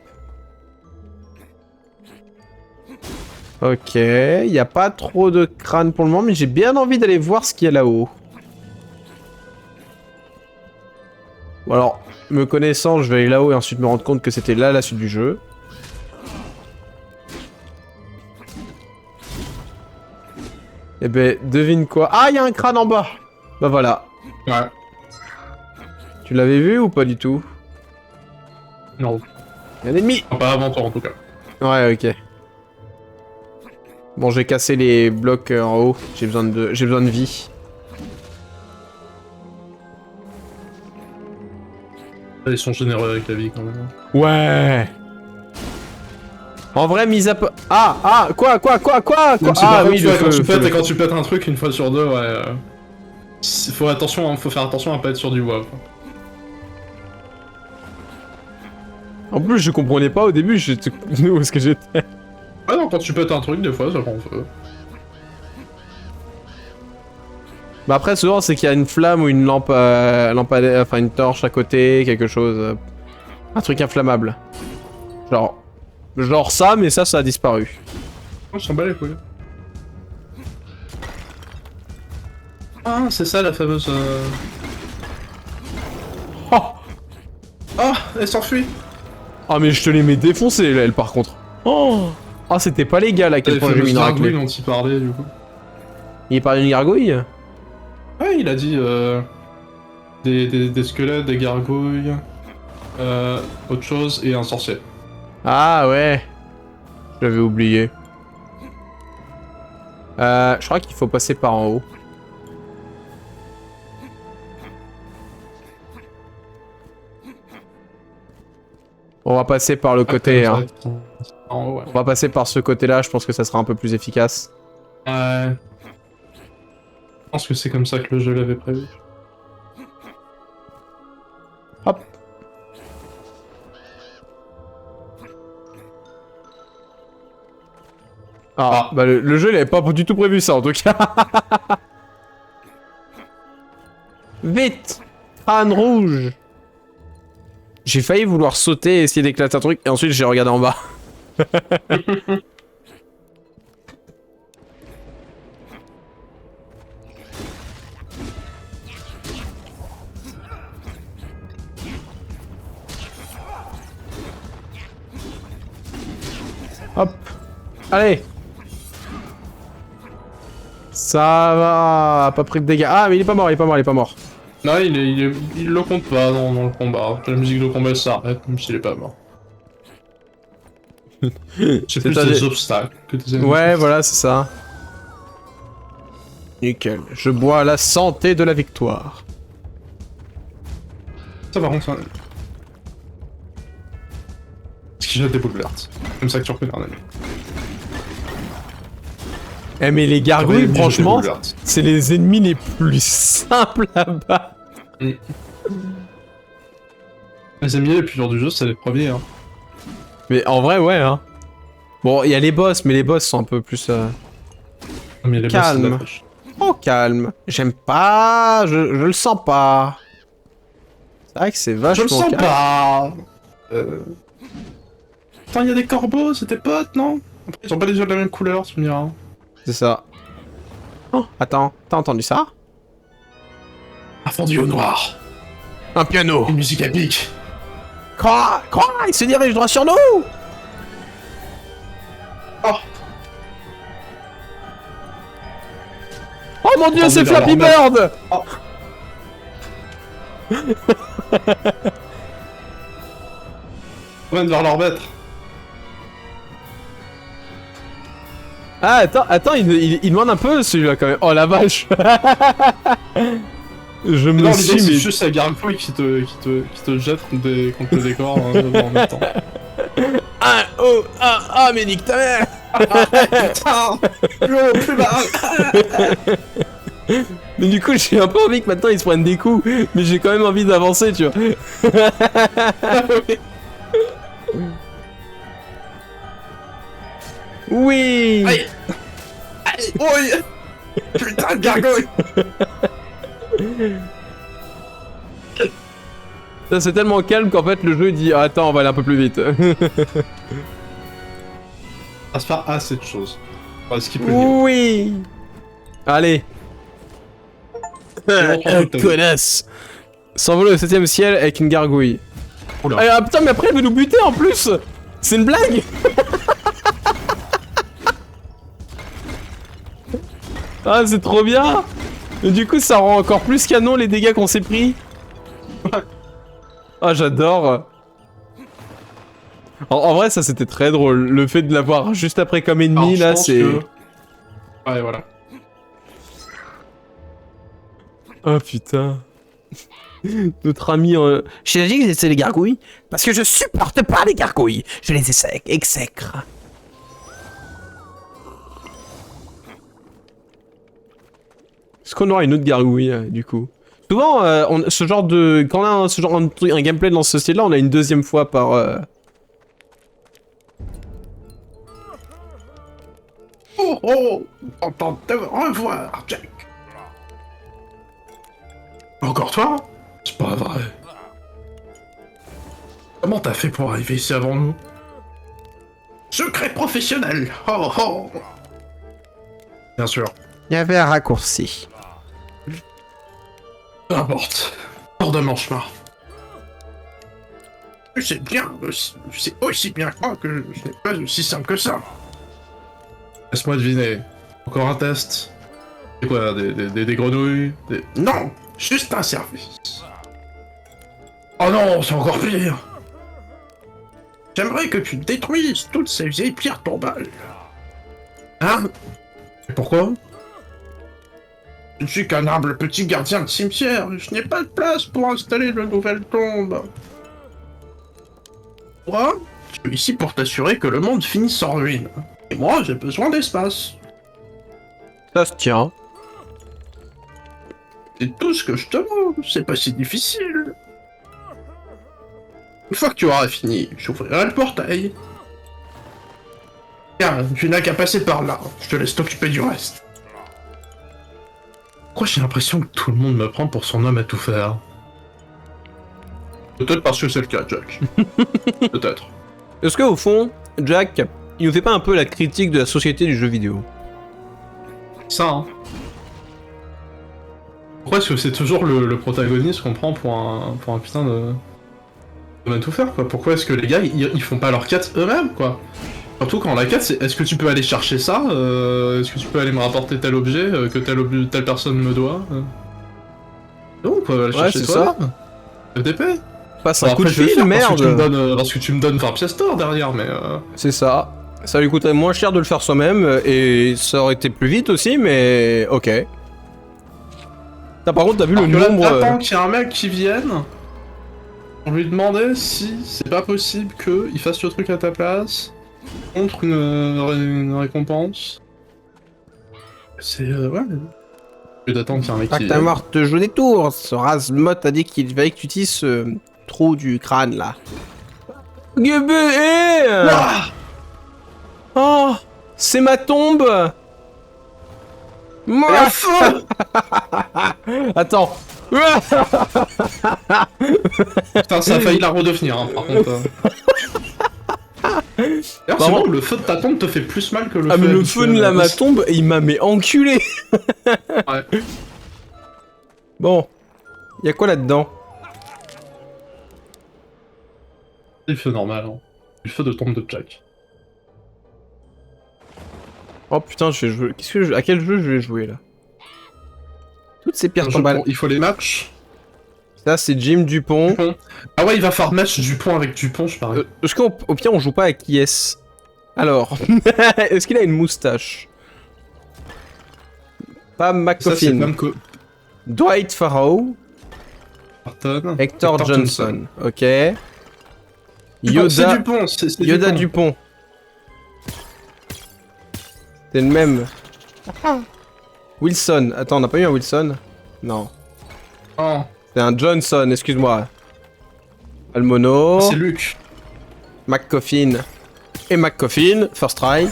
Ok, il n'y a pas trop de crâne pour le moment, mais j'ai bien envie d'aller voir ce qu'il y a là-haut. Bon alors, me connaissant, je vais aller là-haut et ensuite me rendre compte que c'était là la suite du jeu. Eh ben, devine quoi? Ah, il y a un crâne en bas! Bah voilà. Ouais. Tu l'avais vu ou pas du tout? Non. Il y a un ennemi! Pas avant toi en tout cas. Ouais, ok. Bon, j'ai cassé les blocs en haut. J'ai besoin de vie. Ils sont généreux avec la vie quand même. Ouais! En vrai, mise à... Quoi? Même si Ah par oui, contre, le feu, quand tu pètes un truc une fois sur deux, ouais... Faut faire attention à pas être sur du bois. Quoi. En plus, je comprenais pas au début, j'étais... Où est-ce que j'étais? Ouais non, quand tu pètes un truc, des fois, ça prend feu. Bah après, souvent, c'est qu'il y a une flamme ou une lampe... enfin, une torche à côté, quelque chose... un truc inflammable. Genre ça, mais ça a disparu. On s'en bat les couilles. Ah, c'est ça la fameuse... Oh! Ah, elle s'enfuit. Ah mais je te les mets défoncés, là, elle, par contre. Oh! Ah, c'était pas légal à quel Les point j'ai mis fameuses une gargouilles raclée. dont il parlait, du coup. Il parlait d'une gargouille? Ouais, il a dit, des squelettes, des gargouilles... autre chose, et un sorcier. Ah ouais. J'avais oublié. Je crois qu'il faut passer par en haut. On va passer par le côté, hein. En haut, ouais. On va passer par ce côté-là, je pense que ça sera un peu plus efficace. Ouais. Je pense que c'est comme ça que le jeu l'avait prévu. Hop. Ah, bah le jeu il avait pas du tout prévu ça en tout cas. Vite! Crâne rouge! J'ai failli vouloir sauter et essayer d'éclater un truc et ensuite j'ai regardé en bas. Hop. Allez. Ça va. Pas pris de dégâts. Ah mais il est pas mort, il est pas mort. Non, il le compte pas dans le combat. La musique de combat s'arrête, même s'il est pas mort. C'est plus des obstacles que des ennemis. Ouais, voilà, c'est ça. Nickel. Je bois la santé de la victoire. Ça par contre, c'est un ennemi. Parce qu'il jette des boules vertes. Comme ça que tu reconnais un ennemi. Eh mais les gargouilles, Ouais, franchement, des boules vertes. c'est les ennemis les plus simples à battre. Les ennemis les plus durs du jeu, c'est les premiers. Hein. Mais en vrai, ouais, hein. Bon, il y a les boss, mais les boss sont un peu plus... Mais les Calme. boss, c'est de la triche. Oh, calme. J'aime pas, je le sens pas. C'est vrai que c'est Je vachement le sens calme. pas. Attends, il y a des corbeaux, c'est tes potes, non? Après, ils ont pas les yeux de la même couleur, tu me diras. C'est ça. Oh, attends, t'as entendu ça? Un fondu au noir. Un piano. Une musique épique. Quoi? Il se dirige droit sur nous! Oh, Oh mon dieu, Attendez, c'est vers Flappy leur Bird! on vient de vers leur maître. Ah, attends, il demande un peu celui-là quand même. Oh la vache! Je me Non, l'idée suis c'est mis. juste la gargouille qui te jette contre le décor en même temps. Ah, oh, mais nique ta mère! Putain! Le plus bas! Mais du coup, j'ai un peu envie que maintenant ils se prennent des coups, mais j'ai quand même envie d'avancer, tu vois. Oui! Aïe! Aïe! Oui! Putain de gargouille! Ça, c'est tellement calme qu'en fait le jeu dit ah, attends, on va aller un peu plus vite. Ça se faire assez de choses. On va skipper le niveau. Oui! Allez! Connasse! S'envoler au 7ème ciel avec une gargouille. Oula. Ah putain, mais après elle veut nous buter en plus! C'est une blague! Ah, c'est trop bien! Et du coup, ça rend encore plus canon les dégâts qu'on s'est pris. Ah, j'adore! En vrai, ça c'était très drôle. Le fait de l'avoir juste après comme ennemi, Alors, je là, pense c'est. que- Ouais, voilà. Oh putain. Notre ami. Je t'ai dit que c'est les gargouilles. Parce que je supporte pas les gargouilles. Je les exècre. Est-ce qu'on aura une autre gargouille, du coup? Souvent, ce genre de. Quand on a ce genre un gameplay dans ce style-là, on a une deuxième fois par. Oh oh! Content de te revoir, Jack! Encore toi? C'est pas vrai. Comment t'as fait pour arriver ici avant nous? Secret professionnel! Oh oh! Bien sûr. Il y avait un raccourci. Peu importe. Hors de mon chemin. C'est aussi bien que moi que ce n'est pas aussi simple que ça. Laisse-moi deviner. Encore un test. C'est quoi, des grenouilles Non! Juste un service. Oh non, c'est encore pire. J'aimerais que tu détruises toutes ces vieilles pierres tombales. Hein? Et pourquoi? Je ne suis qu'un humble petit gardien de cimetière. Je n'ai pas de place pour installer de nouvelles tombes. Moi, je suis ici pour t'assurer que le monde finisse en ruine. Et moi, j'ai besoin d'espace. Ça se tient. C'est tout ce que je te demande. C'est pas si difficile. Une fois que tu auras fini, j'ouvrirai le portail. Tiens, tu n'as qu'à passer par là. Je te laisse t'occuper du reste. Pourquoi j'ai l'impression que tout le monde me prend pour son homme à tout faire? Peut-être parce que c'est le cas, Jack. Peut-être. Est-ce qu'au fond, Jack, il nous fait pas un peu la critique de la société du jeu vidéo? Ça, hein. Pourquoi est-ce que c'est toujours le protagoniste qu'on prend pour un putain de tout faire, quoi? Pourquoi est-ce que les gars, ils font pas leur quête eux-mêmes, quoi? Surtout quand la quête, c'est est-ce que tu peux aller chercher ça? Est-ce que tu peux aller me rapporter tel objet que telle personne me doit? Non, on peut aller chercher c'est toi. FDP. Passe Bon, un coup de après, je vais le fil, faire merde! parce que tu me donnes 20 pièces d'or derrière, mais C'est ça. Ça lui coûterait moins cher de le faire soi-même, et ça aurait été plus vite aussi, mais ok. Par contre, t'as vu le alors que là, nombre... t'attends qu'il y ait un mec qui vienne pour lui demander si c'est pas possible qu'il fasse le truc à ta place contre une récompense. C'est ouais. Au lieu d'attendre qu'il y ait un mec Ah, qui que ta mort te joue des tours! Ce Razmot a dit qu'il fallait que tu utilises ce trou du crâne, là. Gueubé! Ah Oh! C'est ma tombe! Moi! Et un feu. Attends! Putain, ça a failli la redevenir, hein, par contre. D'ailleurs, c'est Par bon, contre- le feu de ta tombe te fait plus mal que le Ah, feu mais le habituel. feu de ma tombe, il m'a mais enculé! Ouais. Bon. Y'a quoi là-dedans? Le feu normal, hein. Le feu de tombe de Jack. Oh putain, je vais jouer. À quel jeu je vais jouer là? Toutes ces pierres tombales. Il faut les matchs. Ça, c'est Jim Dupont. Dupont. Ah ouais, il va faire match Dupont avec Dupont, je parie. Est-ce qu'au pire, on joue pas avec Yes? Alors, est-ce qu'il a une moustache? Pam Ça, c'est McCoffin. même que... Dwight Farrow. Barton. Hector Johnson. Ok. C'est Yoda. Dupont, c'est Yoda Dupont. C'est le même. Wilson. Attends, on n'a pas eu un Wilson? Non. Oh, C'est un Johnson, excuse-moi. Almono. c'est Luc. McCoffin. Et McCoffin. First try.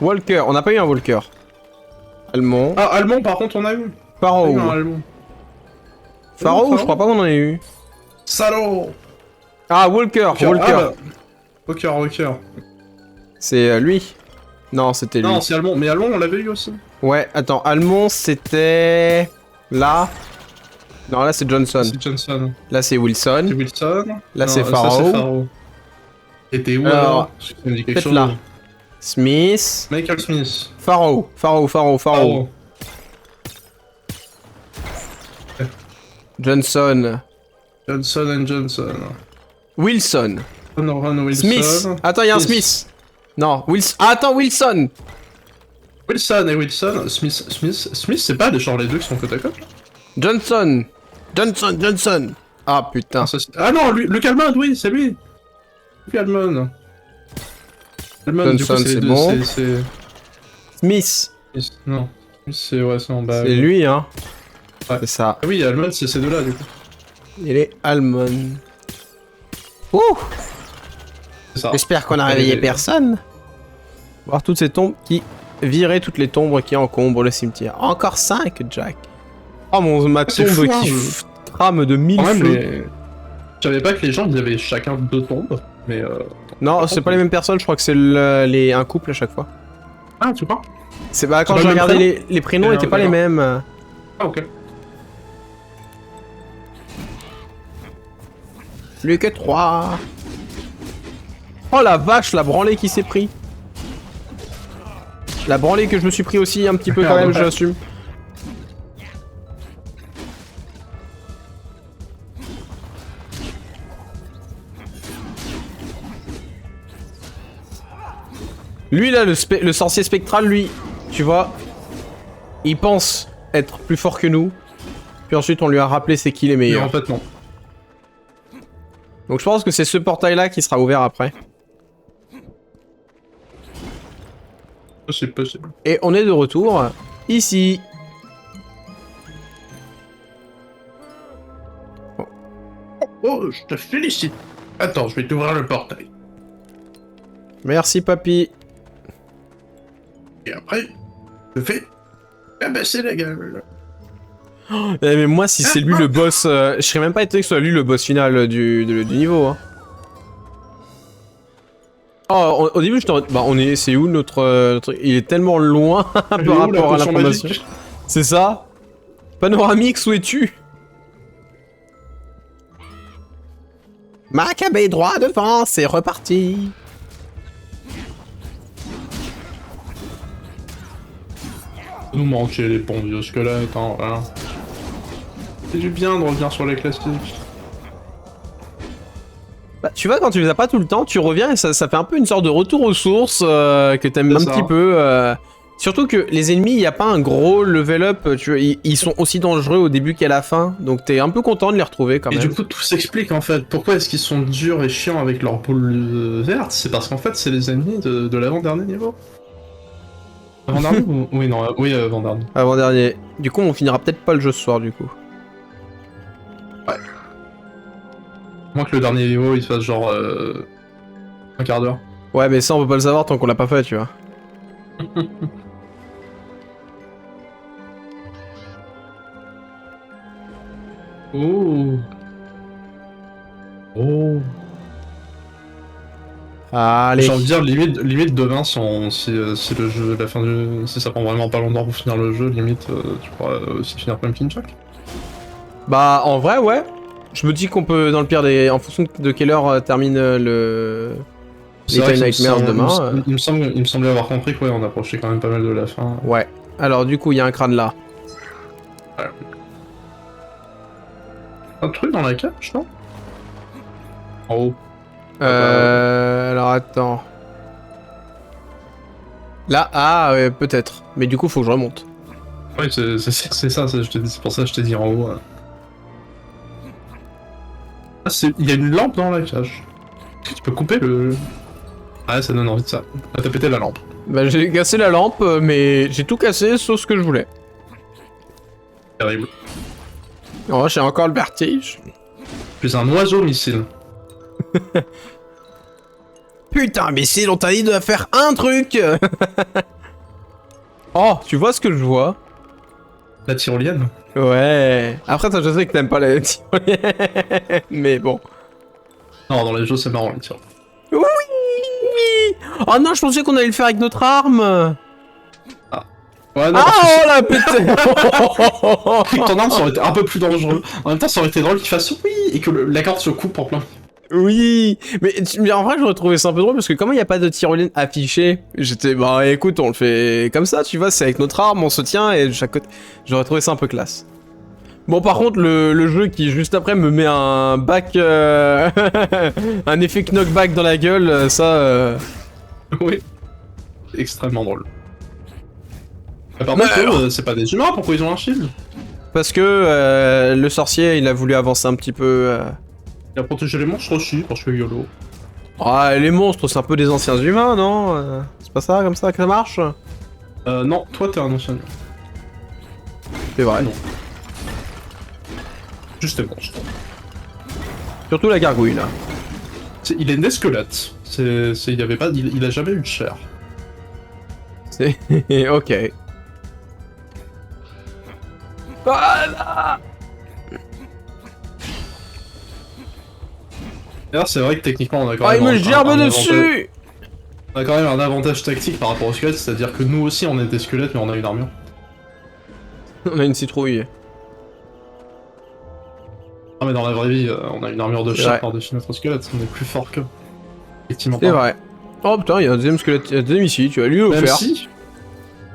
Walker. On n'a pas eu un Walker. Almond. Ah, Allemand, par contre, on a eu. Farrow. Non, Allemand. Farrow, je crois pas qu'on en ait eu. Salaud. Ah, Walker. Walker. Ah, bah. Walker. C'est lui. Non, c'était lui. Non, c'est Allemand. Mais Allemand, on l'avait eu aussi. Ouais, attends. Almond, c'était... Là. Non, là, c'est Johnson. C'est Johnson. Là, c'est Wilson. C'est Wilson. Là, Non, c'est ça, Farrow. Et t'es où Alors, alors? Ça me dit quelque peut-être chose. là. Smith. Michael Smith. Farrow. Farrow. Johnson. Johnson and Johnson. Wilson. Ron Wilson. Smith. Attends, il y a un Smith. Non, Wilson. Ah, attends, Wilson. Wilson et Wilson. Smith, c'est pas genre les deux qui sont côte à côte là? Johnson. Ah, putain. Ah non, Luc Almond, oui, c'est lui. Luc Almond. Du Johnson, coup, c'est les deux, bon. c'est... Smith. Non. C'est ouais, c'est en bas. C'est lui, hein. Ouais. C'est ça. Ah oui, Almond, c'est ces deux-là, du coup. Il est Almond. Ouh. C'est ça. J'espère qu'on a réveillé personne. Voir toutes ces tombes qui... Virer toutes les tombes qui encombrent le cimetière. Encore 5, Jack. Oh, ma C'est tombe fou, hein, qui crame de 1000 Quand même, feux. je savais pas que les gens, ils avaient chacun deux tombes, mais Non, c'est pas les mêmes personnes, je crois que c'est un couple à chaque fois. Ah, tu crois? C'est quand pas j'ai le même regardé les prénoms étaient pas les d'accord. mêmes. Ah, ok. Plus que 3. Oh la vache, la branlée qui s'est pris. La branlée que je me suis pris aussi un petit peu quand même, Ouais. j'assume. Lui là, le sorcier spectral, lui, tu vois, il pense être plus fort que nous. Puis ensuite on lui a rappelé c'est qui les Mais meilleurs. en fait, non. Donc je pense que c'est ce portail là qui sera ouvert après. C'est possible. Et on est de retour ici. Oh, je te félicite. Attends, je vais t'ouvrir le portail. Merci papy. Et après, je fais cabasser la gueule. Mais moi si c'est lui le boss, je serais même pas étonné que ce soit lui le boss final du niveau. Hein. Oh, au début, bah, c'est où notre truc? Il est tellement loin par rapport à l'information. C'est ça? Panoramix, où es-tu? Macabé droit devant, c'est reparti. Nous manquer les bons vieux squelettes, hein, voilà. C'est du bien de revenir sur les classiques. Bah, tu vois, quand tu les as pas tout le temps, tu reviens et ça fait un peu une sorte de retour aux sources que t'aimes un petit peu. Surtout que les ennemis, il n'y a pas un gros level up, tu vois, ils sont aussi dangereux au début qu'à la fin, donc t'es un peu content de les retrouver quand Et même. du coup, tout s'explique en fait. Pourquoi est-ce qu'ils sont durs et chiants avec leur boule verte? C'est parce qu'en fait, c'est les ennemis de l'avant-dernier niveau. Avant-dernier ou... Oui, non, oui, avant-dernier. Avant-dernier. Du coup, on finira peut-être pas le jeu ce soir, du coup. Ouais. Moins que le dernier niveau, il se fasse genre... un quart d'heure. Ouais, mais ça, on peut pas le savoir tant qu'on l'a pas fait, tu vois. Oh. Oh. Allez. J'ai envie de dire, limite demain, si le jeu, la fin du... Si ça prend vraiment pas longtemps pour finir le jeu, limite, tu pourras aussi finir Pumpkin Jack. Bah, en vrai, ouais. Je me dis qu'on peut, dans le pire des... En fonction de quelle heure termine le... C'est vrai Little qu'il me Nightmares semble- demain. il me semblait avoir compris qu'on approchait quand même pas mal de la fin. Ouais. Alors du coup, il y a un crâne là. Un truc dans la cage, non? En haut. Alors attends. Là, peut-être. Mais du coup, faut que je remonte. Oui, c'est ça, c'est pour ça que je t'ai dit en haut. Ah, il y a une lampe dans la cage. Est-ce que tu peux couper le... Ouais, ça donne envie de ça. Ah, t'as pété la lampe. Bah, j'ai cassé la lampe, mais j'ai tout cassé sauf ce que je voulais. Terrible. Oh, j'ai encore le vertige. Tu es un oiseau missile. Putain, missile, on t'a dit de faire un truc. Oh, tu vois ce que je vois? La tyrolienne. Ouais. Après, toi, je sais que t'aimes pas la tyrolienne. Mais bon. Non, dans les jeux, c'est marrant, les tyr. Oui. Oh non, je pensais qu'on allait le faire avec notre arme. Ouais, non, Ah, parce que oh la pété. avec ton arme, ça aurait été un peu plus dangereux. En même temps, ça aurait été drôle qu'il fasse oui et que la corde se coupe en plein. Oui, mais en vrai, j'aurais trouvé ça un peu drôle parce que comment il n'y a pas de tyrolienne affichée, j'étais, bah écoute, on le fait comme ça, tu vois, c'est avec notre arme, on se tient et de chaque côté. J'aurais trouvé ça un peu classe. Bon, par contre, le jeu qui juste après me met un back. Un effet knockback dans la gueule, ça. Oui. Extrêmement drôle. Par contre, c'est pas des humains, pourquoi ils ont un shield? Parce que le sorcier, il a voulu avancer un petit peu. Il a protégé les monstres aussi, parce que YOLO. Ah, les monstres, c'est un peu des anciens humains, non? C'est pas ça, comme ça que ça marche? Non, toi t'es un ancien humain. C'est vrai. Non. Juste des monstres. Surtout la gargouille, là. Il est né squelette. Il avait pas, il a jamais eu de chair. C'est... ok. Voilà. D'ailleurs, c'est vrai que techniquement, on a quand Ah, même il me gerbe dessus. on a quand même un avantage tactique par rapport aux squelettes, c'est-à-dire que nous aussi, on est des squelettes, mais on a une armure. On a une citrouille. Ah, mais dans la vraie vie, on a une armure de C'est chair vrai. par-dessus notre squelette, on est plus fort qu'eux. Effectivement. C'est vrai. Oh putain, il y a un deuxième squelette, il y a un deuxième ici, tu vas lui Même offert.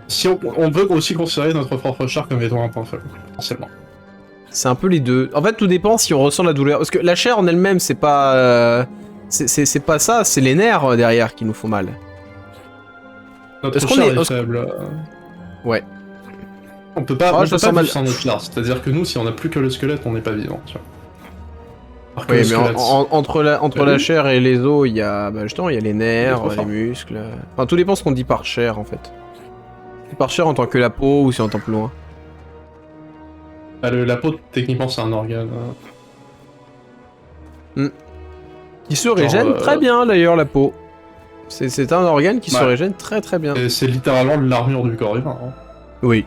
si on peut aussi considérer notre propre chair comme étant un point faible, potentiellement. C'est un peu les deux. En fait, tout dépend si on ressent la douleur. Parce que la chair en elle-même, c'est pas... c'est pas ça, c'est les nerfs derrière qui nous font mal. Notre Est-ce qu'on chair est- est faible. Ouais. On peut pas, Oh, on je peut sens pas mal. vivre sans notre chair, c'est-à-dire que nous, si on a plus que le squelette, on n'est pas vivant, tu vois. Alors que Oui, le mais squelette... entre Bah la oui. chair et les os, il y a... Bah justement, il y a les nerfs, trop les fort. muscles... Enfin, tout dépend ce qu'on dit par chair, en fait. Par chair en tant que la peau, ou si on entend plus loin. Ah, la peau, techniquement, c'est un organe. Qui se régène très bien, d'ailleurs, la peau. C'est un organe qui se Ouais. régène très très bien. Et c'est littéralement l'armure du corps humain. Hein. Oui.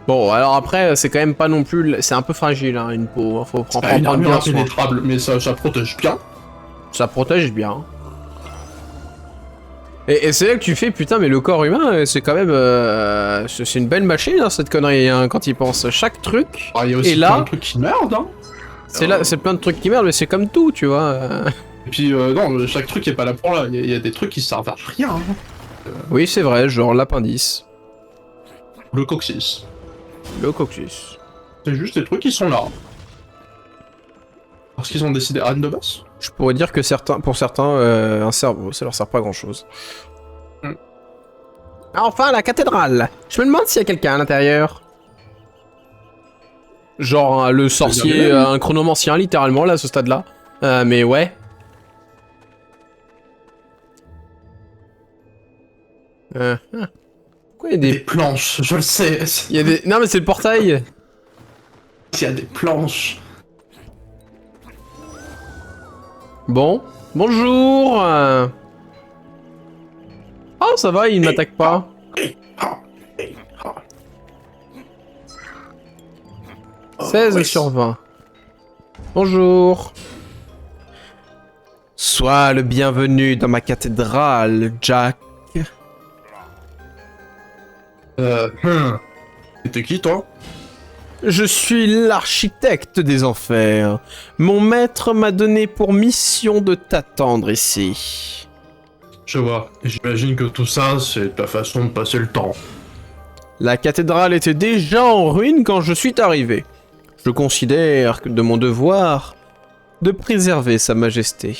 Bon, alors après, c'est quand même pas non plus... C'est un peu fragile, hein, une peau. Faut C'est prendre pas une prendre armure bien soin. impénétrable, mais ça protège bien. Ça protège bien. Et c'est là que tu fais, putain, mais le corps humain, c'est quand même... c'est une belle machine, hein, cette connerie, hein, quand il pense. Chaque truc, Ah, il y a aussi Et là- plein de trucs qui merdent, hein. c'est plein de trucs qui merdent, mais c'est comme tout, tu vois. Et puis, non, chaque truc est pas là pour là. Il y a des trucs qui servent à rien. Hein. Oui, c'est vrai, genre l'appendice, Le coccyx. le coccyx. C'est juste des trucs qui sont là. Parce qu'ils ont décidé à de base. Je pourrais dire que pour certains, un cerveau, ça leur sert pas à grand chose. Hmm. Enfin, la cathédrale. Je me demande s'il y a quelqu'un à l'intérieur. Genre le sorcier, bien. un chronomancien, littéralement, là, à ce stade-là. Mais ouais. Pourquoi il y a Des des... planches, je le sais. Il y a des... Non, mais c'est le portail. Il y a des planches. Bon. Bonjour. Oh, ça va, il ne m'attaque pas. Ah, ah. 16 oui. sur 20. Bonjour. Sois le bienvenu dans ma cathédrale, Jack. Et t'es qui, toi? Je suis l'architecte des enfers. Mon maître m'a donné pour mission de t'attendre ici. Je vois. Et j'imagine que tout ça, c'est ta façon de passer le temps. La cathédrale était déjà en ruine quand je suis arrivé. Je considère de mon devoir de préserver sa majesté.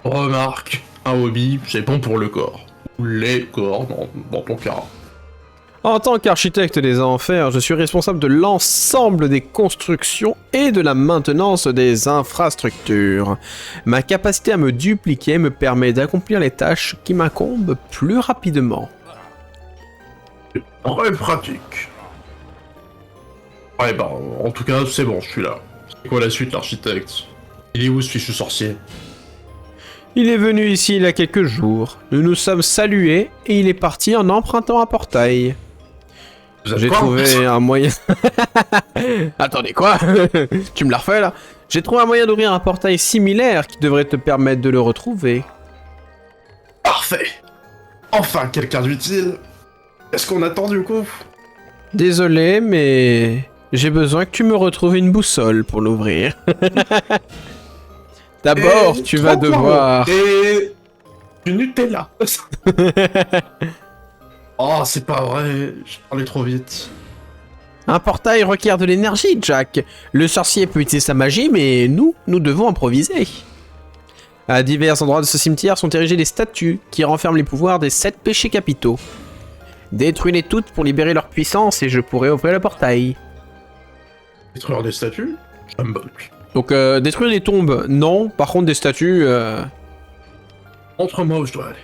Remarque, un hobby, c'est bon pour le corps. Ou les corps, dans ton cas. En tant qu'architecte des enfers, je suis responsable de l'ensemble des constructions et de la maintenance des infrastructures. Ma capacité à me dupliquer me permet d'accomplir les tâches qui m'incombent plus rapidement. Très pratique. Ouais, bah, en tout cas, c'est bon, je suis là. C'est quoi la suite, l'architecte? Il est où ce fichu sorcier? Il est venu ici il y a quelques jours. Nous nous sommes salués et il est parti en empruntant un portail. J'ai trouvé un moyen... Attendez, quoi? Tu me l'as refait, là? J'ai trouvé un moyen d'ouvrir un portail similaire qui devrait te permettre de le retrouver. Parfait. Enfin, quelqu'un d'utile. Qu'est-ce qu'on attend, du coup? Désolé, mais... j'ai besoin que tu me retrouves une boussole pour l'ouvrir. D'abord, tu vas devoir... Et... du Nutella. Oh, c'est pas vrai, je parlais trop vite. Un portail requiert de l'énergie, Jack. Le sorcier peut utiliser sa magie, mais nous devons improviser. À divers endroits de ce cimetière sont érigées des statues qui renferment les pouvoirs des 7 péchés capitaux. Détruis-les toutes pour libérer leur puissance et je pourrai ouvrir le portail. Détruire des statues? J'aime pas. Donc, détruire les tombes, non. Par contre, des statues... Montre-moi où je dois aller.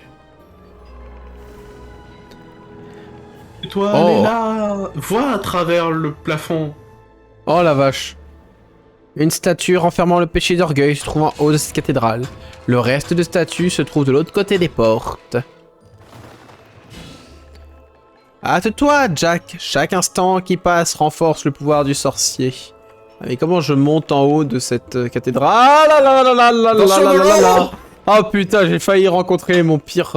Et toi, Oh. elle est là. Vois à travers le plafond. Oh la vache. Une statue renfermant le péché d'orgueil se trouve en haut de cette cathédrale. Le reste de statues se trouve de l'autre côté des portes. Hâte-toi, Jack. Chaque instant qui passe renforce le pouvoir du sorcier. Mais comment je monte en haut de cette cathédrale? Ah là là là là là là là là là là. Oh putain, j'ai failli rencontrer mon pire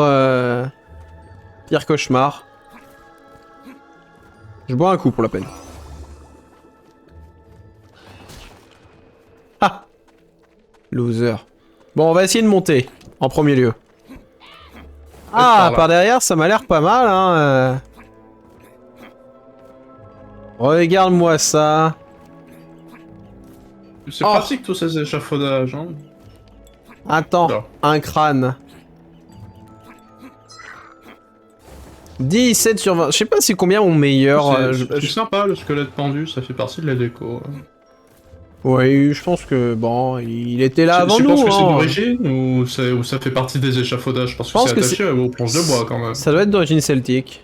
cauchemar. Je bois un coup pour la peine. Ah! Loser. Bon, on va essayer de monter, en premier lieu. Ah, par derrière, ça m'a l'air pas mal, hein. Regarde-moi ça. C'est Oh. pratique tous ces échafaudages, hein. Attends, Non. un crâne. 17 sur 20. Je sais pas c'est combien mon meilleur. C'est sympa, le squelette pendu, ça fait partie de la déco. Oui, je pense que bon, il était là avant Tu nous. penses que c'est hein. d'origine ou ça fait partie des échafaudages? Parce que pense c'est que attaché aux planches de bois quand même. Ça doit être d'origine celtique.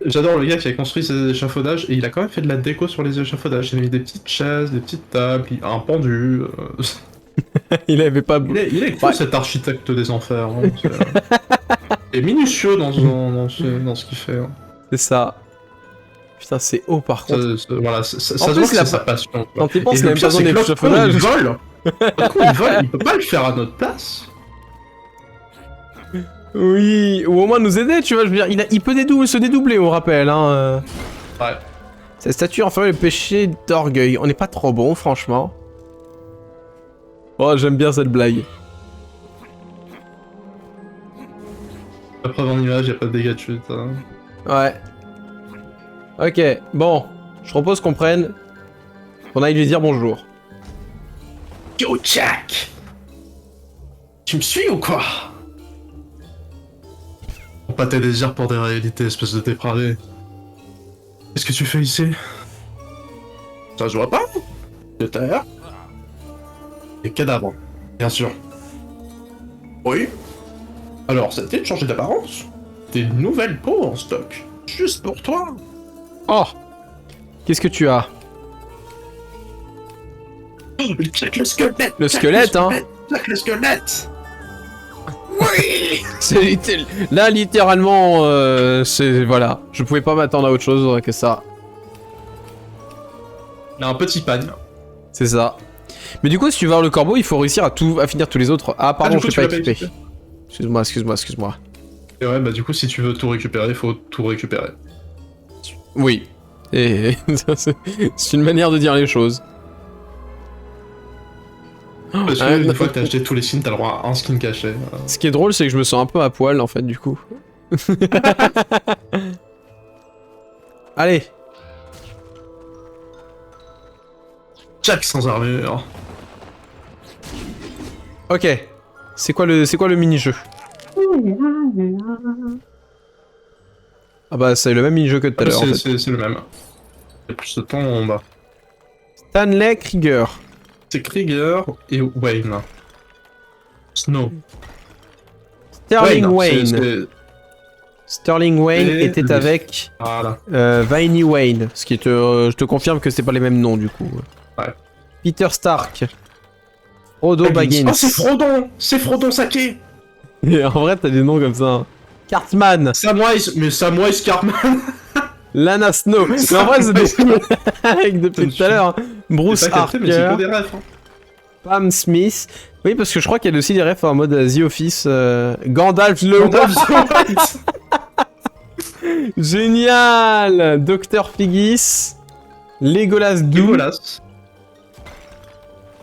J'adore le gars qui a construit ces échafaudages et il a quand même fait de la déco sur les échafaudages. Il a mis des petites chaises, des petites tables, un pendu. Il avait pas. Il est cool cet architecte des enfers. Hein. Il est minutieux dans ce qu'il fait. Hein. C'est ça. Putain, c'est haut par contre. Voilà, ça se plus, voit que il a c'est sa pas- passion. quoi. Quand tu penses Et qu'il a le même pire, pas besoin c'est que l'autre con, d'échafaudage. il vole. L'autre con, il vole, il peut pas le faire à notre place. Oui, ou au moins nous aider, tu vois. Je veux dire, il peut se dédoubler, on rappelle. Hein. Ouais. Cette statue enferme le péché d'orgueil. On n'est pas trop bon, franchement. Oh, j'aime bien cette blague. La preuve en image, y a pas de dégâts de chute. Hein. Ouais. Ok, bon. Je propose qu'on prenne... qu'on aille lui dire bonjour. Yo, Jack! Tu me suis ou quoi? Pas tes désirs pour des réalités, espèce de dépravé. Qu'est-ce que tu fais ici? Ça se voit pas? De terre? Et cadavres, bien sûr. Oui? Alors, ça t'est de changer d'apparence? Des nouvelles peaux en stock. Juste pour toi. Oh! Qu'est-ce que tu as? Jack le squelette! Le Jack squelette, hein? Jack le squelette! Oui! Là, littéralement, c'est... Voilà. Je pouvais pas m'attendre à autre chose que ça. Il a un petit panne. C'est ça. Mais du coup, si tu veux voir le corbeau, il faut réussir à finir tous les autres. Ah, pardon, du coup, je t'ai tu pas l'as pas équipé. équipé. Excuse-moi. Et ouais, bah du coup, si tu veux tout récupérer, faut tout récupérer. Oui. Et c'est une manière de dire les choses. Parce que Ah, une non, fois que t'as acheté tous les skins, t'as le droit à un skin caché. Ce qui est drôle, c'est que je me sens un peu à poil, en fait, du coup. Allez. Jack sans armure. Ok. C'est quoi le mini-jeu? Ah bah, c'est le même mini-jeu que tout à l'heure, en fait. C'est le même. Et plus de temps en bas. Stanley Krieger. C'est Krieger et Wayne. Snow. Sterling Wayne, Wayne. c'est- Sterling Wayne Et était lui. avec Voilà. Viney Wayne. Ce qui je te confirme que c'est pas les mêmes noms, du coup. Ouais. Peter Stark. Frodo Baggins. Oh, c'est Frodon. C'est Frodon Sake. Et en vrai, t'as des noms comme ça. Hein. Cartman. Samwise, mais Samwise Cartman. Lana Snow. Mais en vrai, c'est des avec depuis tout à l'heure. Hein. Bruce J'ai pas capté, mais c'est que Harker. des refs. Hein. Pam Smith. Oui, parce que je crois qu'il y a aussi des refs en mode The Office. Gandalf le Gandalf Roi. the White. Génial. Dr. Figgis. Legolas Doom. Legolas.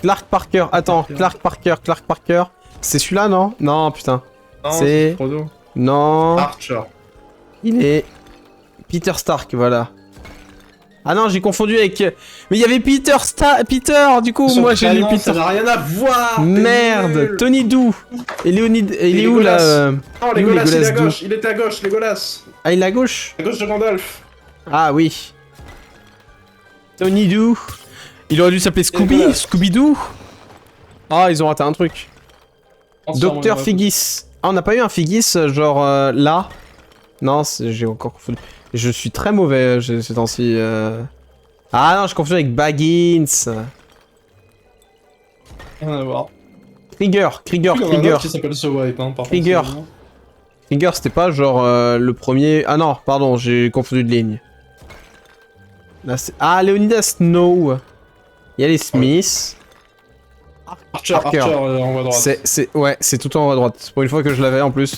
Clark Parker. Attends, Clark Parker. C'est celui-là, non? Non, putain. Non, C'est- Frodo. Non. Archer. Il est... Peter Stark, voilà. Ah non, j'ai confondu avec... Mais il y avait Peter, du coup, Son moi j'ai lu prénom, Peter... Ça n'a rien à voir. t'es Merde, nul. Tony Doo. Et Léonide... Et il est où, là Legolas. Non, Legolas, il est à Legolas gauche. Il était à gauche, Legolas. Ah, il est à gauche? À gauche de Gandalf. Ah oui. Tony Doo. Il aurait dû s'appeler Scooby, Legolas. Scooby-Doo. Ah, ils ont raté un truc. Entièrement Docteur vrai. Figgis. Ah, on n'a pas eu un Figgis, genre là? Non, j'ai encore confondu. Je suis très mauvais ces temps-ci. Ah non, je confonds avec Baggins. Rien à voir. Krieger. Il y en a un autre qui s'appelle The White, hein, par Krieger. contre. Krieger, c'était pas genre le premier... Ah non, pardon, j'ai confondu de ligne. Là, ah, Leonidas Snow. Il y a les Smiths. Archer, Parker. Archer en haut à droite. Ouais, c'est tout en haut à droite. Pour une fois que je l'avais en plus.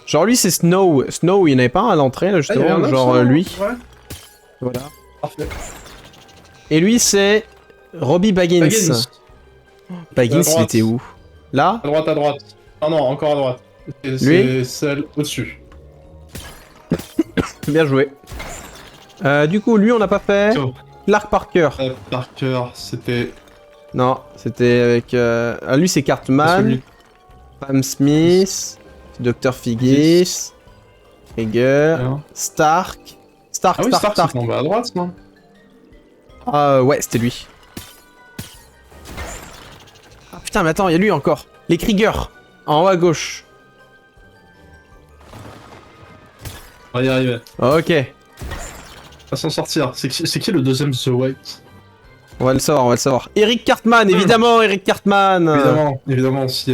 Genre lui c'est Snow. Snow, il n'y en avait pas un à l'entrée là Ah, il y avait justement, un autre, genre ça, lui. Ouais, Voilà. parfait. Et lui c'est Robbie Baggins. Baggins. Baggins, À il droite. était où? Là? À droite, à droite. Non, non, encore à droite. Et Lui c'est celle au-dessus. Bien joué. Du coup, lui on n'a pas fait. So, Clark Parker. Parker, c'était... Non, c'était avec... Ah, lui c'est Cartman. celui- Pam Smith. Dr. Figgis. Krieger. Ah Stark. oui, Stark. Stark, c'est en bas à droite, non? Ah ouais, c'était lui. Ah putain, mais attends, il y a lui encore. Les Krieger. En haut à gauche. On va y arriver. Ok. On va s'en sortir. C'est qui le deuxième The White? On va le savoir. Eric Cartman, évidemment, Eric Cartman. Évidemment, évidemment. Si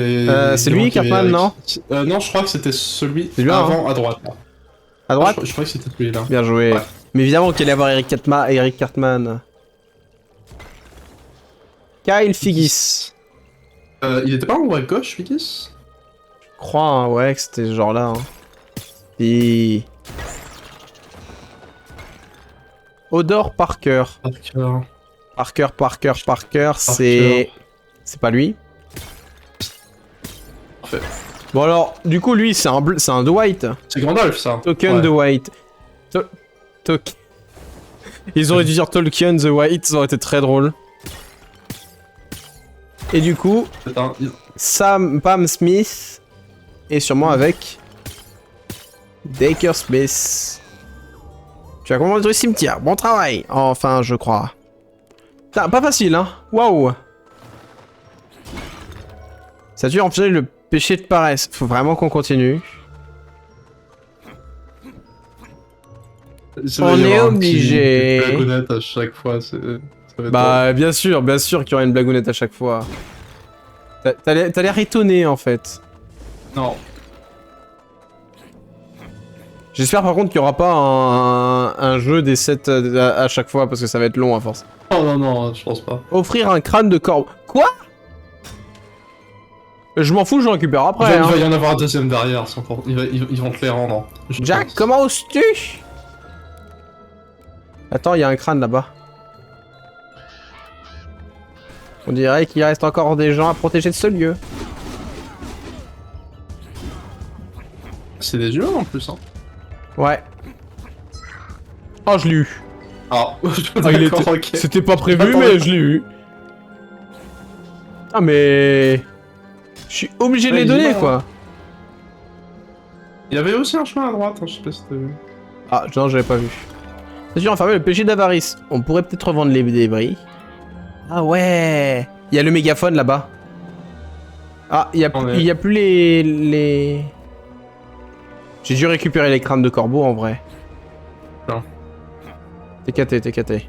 c'est lui, Cartman, non? Non, je crois que c'était celui C'est lui, hein. avant, à droite. À droite. Je crois que c'était celui-là. Bien joué. Ouais. Mais évidemment qu'il allait avoir Eric Cartman. Kyle Figgis. Il était pas en haut à gauche, Figgis? Je crois, hein, ouais, que c'était ce genre-là. Hein. Et... Odor Parker. Parker, c'est... C'est pas lui. Parfait. Bon alors, du coup, lui, c'est un Dwight. C'est Gandalf, ça. Token Ouais. the White. Ils auraient dû dire Tolkien the White, ça aurait été très drôle. Et du coup, C'est un... Pam Smith est sûrement avec Dacre Smith. Tu as comprendre le cimetière, bon travail. Enfin, je crois. Putain, pas facile, hein. Waouh. Ça tue en fait le péché de paresse. Faut vraiment qu'on continue. On est obligé. Une blagounette à chaque fois, ça va être Bah, bien sûr qu'il y aura une blagounette à chaque fois. T'as l'air étonné, en fait. drôle. Non. J'espère par contre qu'il n'y aura pas un jeu des 7 à chaque fois, parce que ça va être long à force. Non, non, non, je pense pas. Offrir un crâne de corbeau. Quoi? Je m'en fous, je récupère Il après. va Hein. y en avoir un deuxième derrière, c'est encore... ils vont te les rendre. Je Jack, pense. comment oses-tu? Attends, il y a un crâne là-bas. On dirait qu'il reste encore des gens à protéger de ce lieu. C'est des humains en plus, hein. Ouais. Oh, je l'ai eu. Ah, il d'accord, était- ok. C'était pas prévu, Attends, mais attends. je l'ai eu. Ah, mais... Je suis obligé de Ouais, les il donner, va, quoi. Il y avait aussi un chemin à droite, hein, je sais pas si t'as vu. Ah, non, j'avais pas vu. C'est sûr, enfermer le péché d'avarice. On pourrait peut-être revendre les débris. Ah ouais. Il y a le mégaphone là-bas. Ah, il y a plus les... J'ai dû récupérer les crânes de corbeau en vrai. Non. TKT, TKT.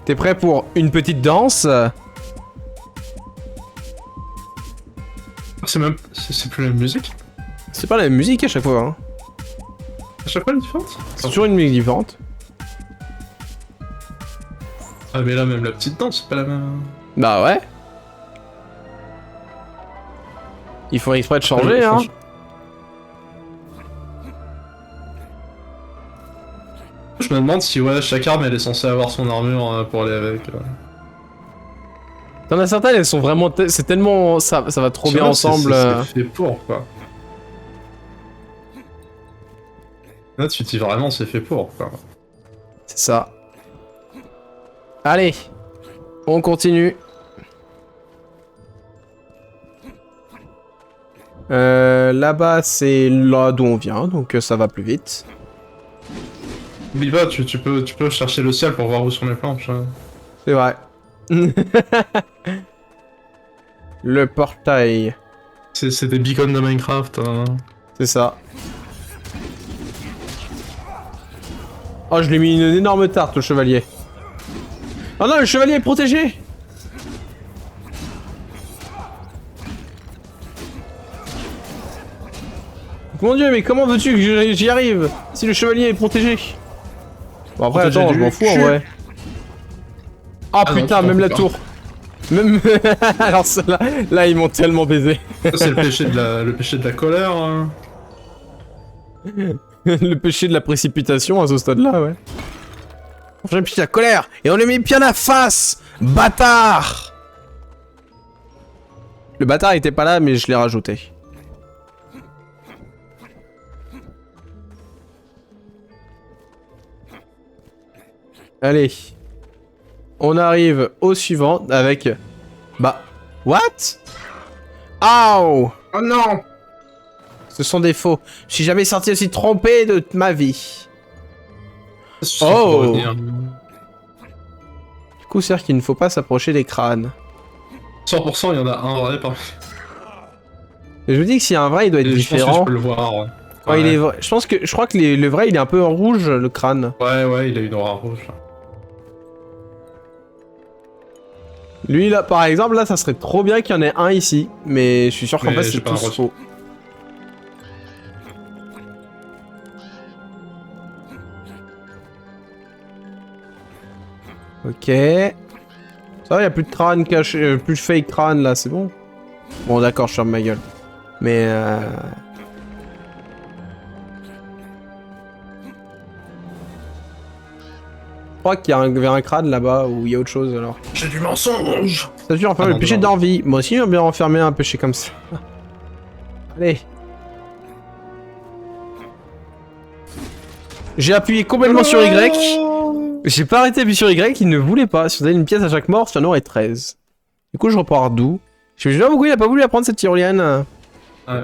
T'es prêt pour une petite danse? C'est même... C'est plus la même musique? C'est pas la même musique à chaque fois, hein. À chaque fois elle est différente? C'est toujours une musique différente. Ah mais là même la petite danse, c'est pas la même... Bah ouais. Il faut exprès de changer, hein. Je me demande si ouais, chaque arme elle est censée avoir son armure pour aller avec. T'en as certaines, elles sont vraiment... C'est tellement... Ça va trop bien ensemble. C'est fait pour quoi. Là tu te dis vraiment c'est fait pour quoi. C'est ça. Allez. On continue. Là-bas, c'est là d'où on vient, donc ça va plus vite. N'oublie pas, tu peux chercher le ciel pour voir où sont les planches. Hein. C'est vrai. Le portail. C'est des beacons de Minecraft. Hein. C'est ça. Oh, je lui ai mis une énorme tarte au chevalier. Oh non, le chevalier est protégé. Mon dieu, mais comment veux-tu que j'y arrive si le chevalier est protégé? Bon après, Protégé attends, je du m'en fous en cul. vrai. Ah Ah putain, non, même je la m'en tour. Même... Alors ceux-là, là ils m'ont tellement baisé. Ça, c'est le péché de la colère. Hein. Le péché de la précipitation à ce stade-là, ouais. J'ai pris la colère et on lui met bien la face, bâtard. Le bâtard était pas là, mais je l'ai rajouté. Allez. On arrive au suivant avec... Bah... What? Ow! Oh non! Ce sont des faux. Je suis jamais sorti aussi trompé de ma vie. Oh! Du coup, c'est-à-dire qu'il ne faut pas s'approcher des crânes. 100% il y en a un vrai parmi. Et je vous dis que s'il y a un vrai, il doit être Et je pense que différent. je peux le voir. Ouais. Quand il est vrai... Je crois que le vrai, il est un peu en rouge, le crâne. Ouais, il a une aura rouge. Lui, là, par exemple, là, ça serait trop bien qu'il y en ait un ici. Mais je suis sûr qu'en Mais fait, j'ai c'est pas tous un reçu. faux. Ok. Ça va, y a plus de crâne caché, plus de fake crâne là, c'est bon. Bon, d'accord, je ferme ma gueule. Mais je crois qu'il y a vers un crâne là-bas où il y a autre chose alors. J'ai du mensonge! Ça dure enfermer le péché d'envie. Moi aussi, j'aime bien enfermer un péché comme ça. Allez. J'ai appuyé complètement sur Y. J'ai pas arrêté d'appuyer sur Y, il ne voulait pas. Si vous avez une pièce à chaque mort, il y en aurait 13. Du coup, je repars d'où? Je me dis, pourquoi il a pas voulu apprendre cette tyrolienne. Ouais.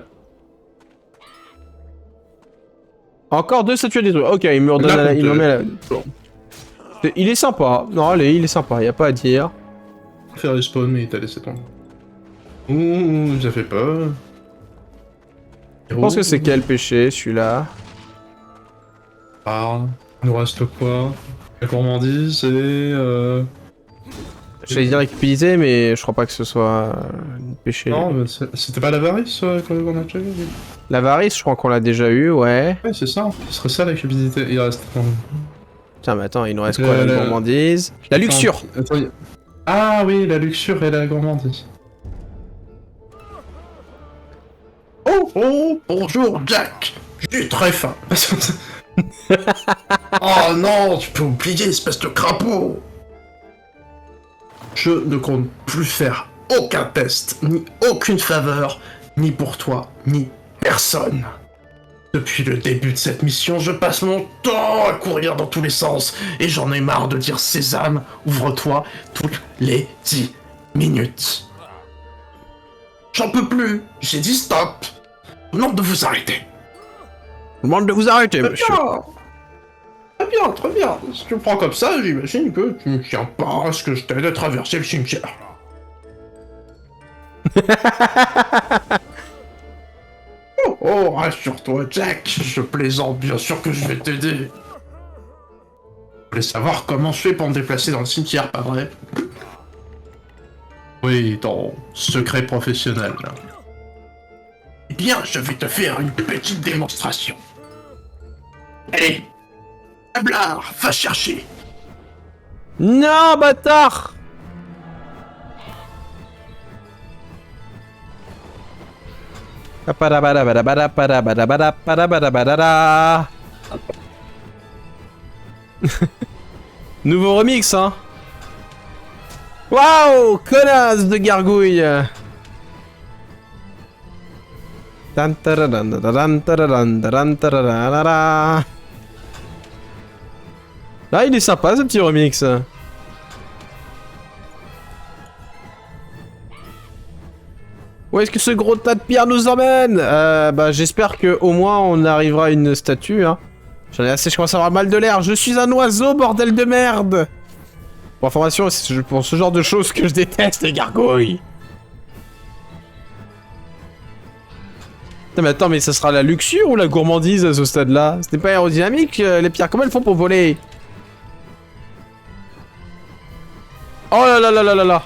Encore 2 statues détruites. Ok, il me redonne Là, il me met la... Bon. Il est sympa. Non, allez, il est sympa, y a pas à dire. Faire respawn, mais il t'a laissé tomber. Ouh, ça fait peur. Je pense que c'est quel péché, celui-là? Ah, il nous reste quoi? La gourmandise et J'allais dire la cupidité, mais je crois pas que ce soit un péché. Non, mais c'était pas l'avarice qu'on a déjà vu? L'avarice, je crois qu'on l'a déjà eu, ouais. Ouais, c'est ça. Ce serait ça la cupidité. Il reste... Tiens, mais attends, il nous reste Donc, quoi? La la- gourmandise. La luxure! Attends, Ah oui, la luxure et la gourmandise. Oh, bonjour Jack. J'ai très faim. Oh non, tu peux oublier, espèce de crapaud. Je ne compte plus faire aucun test, ni aucune faveur, ni pour toi, ni personne. Depuis le début de cette mission, je passe mon temps à courir dans tous les sens, et j'en ai marre de dire Sésame, ouvre-toi toutes les 10 minutes. J'en peux plus, j'ai dit stop. Non de vous arrêter. Je vous demande de vous arrêter, monsieur. Très bien. Si tu me prends comme ça, j'imagine que tu ne tiens pas à ce que je t'aide à traverser le cimetière. Oh, rassure-toi, Jack. Je plaisante, bien sûr que je vais t'aider. Vous voulez savoir comment je fais pour me déplacer dans le cimetière, pas vrai? Oui, ton secret professionnel. Eh bien, je vais te faire une petite démonstration. Allez, Tablard, va chercher. Non, bâtard! Nouveau remix, hein? Waouh, connasse de gargouille! Là, il est sympa ce petit remix. Où est-ce que ce gros tas de pierres nous emmène? Bah, j'espère que au moins on arrivera à une statue, hein. J'en ai assez, je commence à avoir mal de l'air. Je suis un oiseau, bordel de merde! Pour information, c'est pour ce genre de choses que je déteste, les gargouilles. Putain, mais attends, mais ça sera la luxure ou la gourmandise à ce stade-là? Ce n'est pas aérodynamique, les pierres. Comment elles font pour voler? Oh là là là là là là!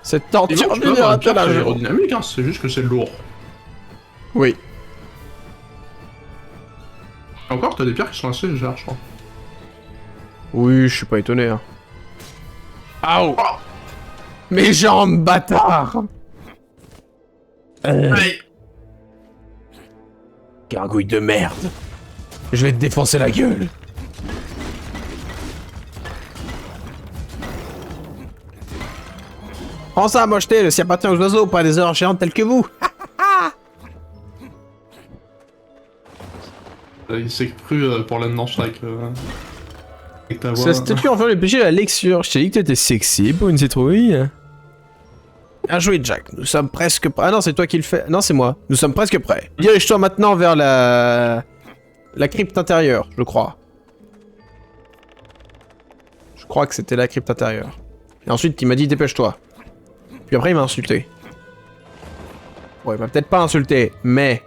Cette torture C'est aérodynamique, hein, c'est juste que c'est lourd. Oui. Encore, t'as des pierres qui sont assez légères, je crois. Oui, je suis pas étonné, hein. Aouh! Mes jambes, bâtard! Hey. Gargouille de merde! Je vais te défoncer la gueule! Prends ça, mocheté, le ciel appartient aux oiseaux, pas à des heures géantes telles que vous! Il s'est cru pour l'annonce avec ta voix. Cette statue enfin le péché de la lecture. Je t'ai dit que t'étais sexy pour une citrouille. Bien joué, Jack. Nous sommes presque prêts. Ah non, c'est toi qui le fais. Non, c'est moi. Nous sommes presque prêts. Dirige-toi maintenant vers la crypte intérieure, je crois. Je crois que c'était la crypte intérieure. Et ensuite, il m'a dit dépêche-toi. Puis après, il m'a insulté. Bon, il m'a peut-être pas insulté, mais...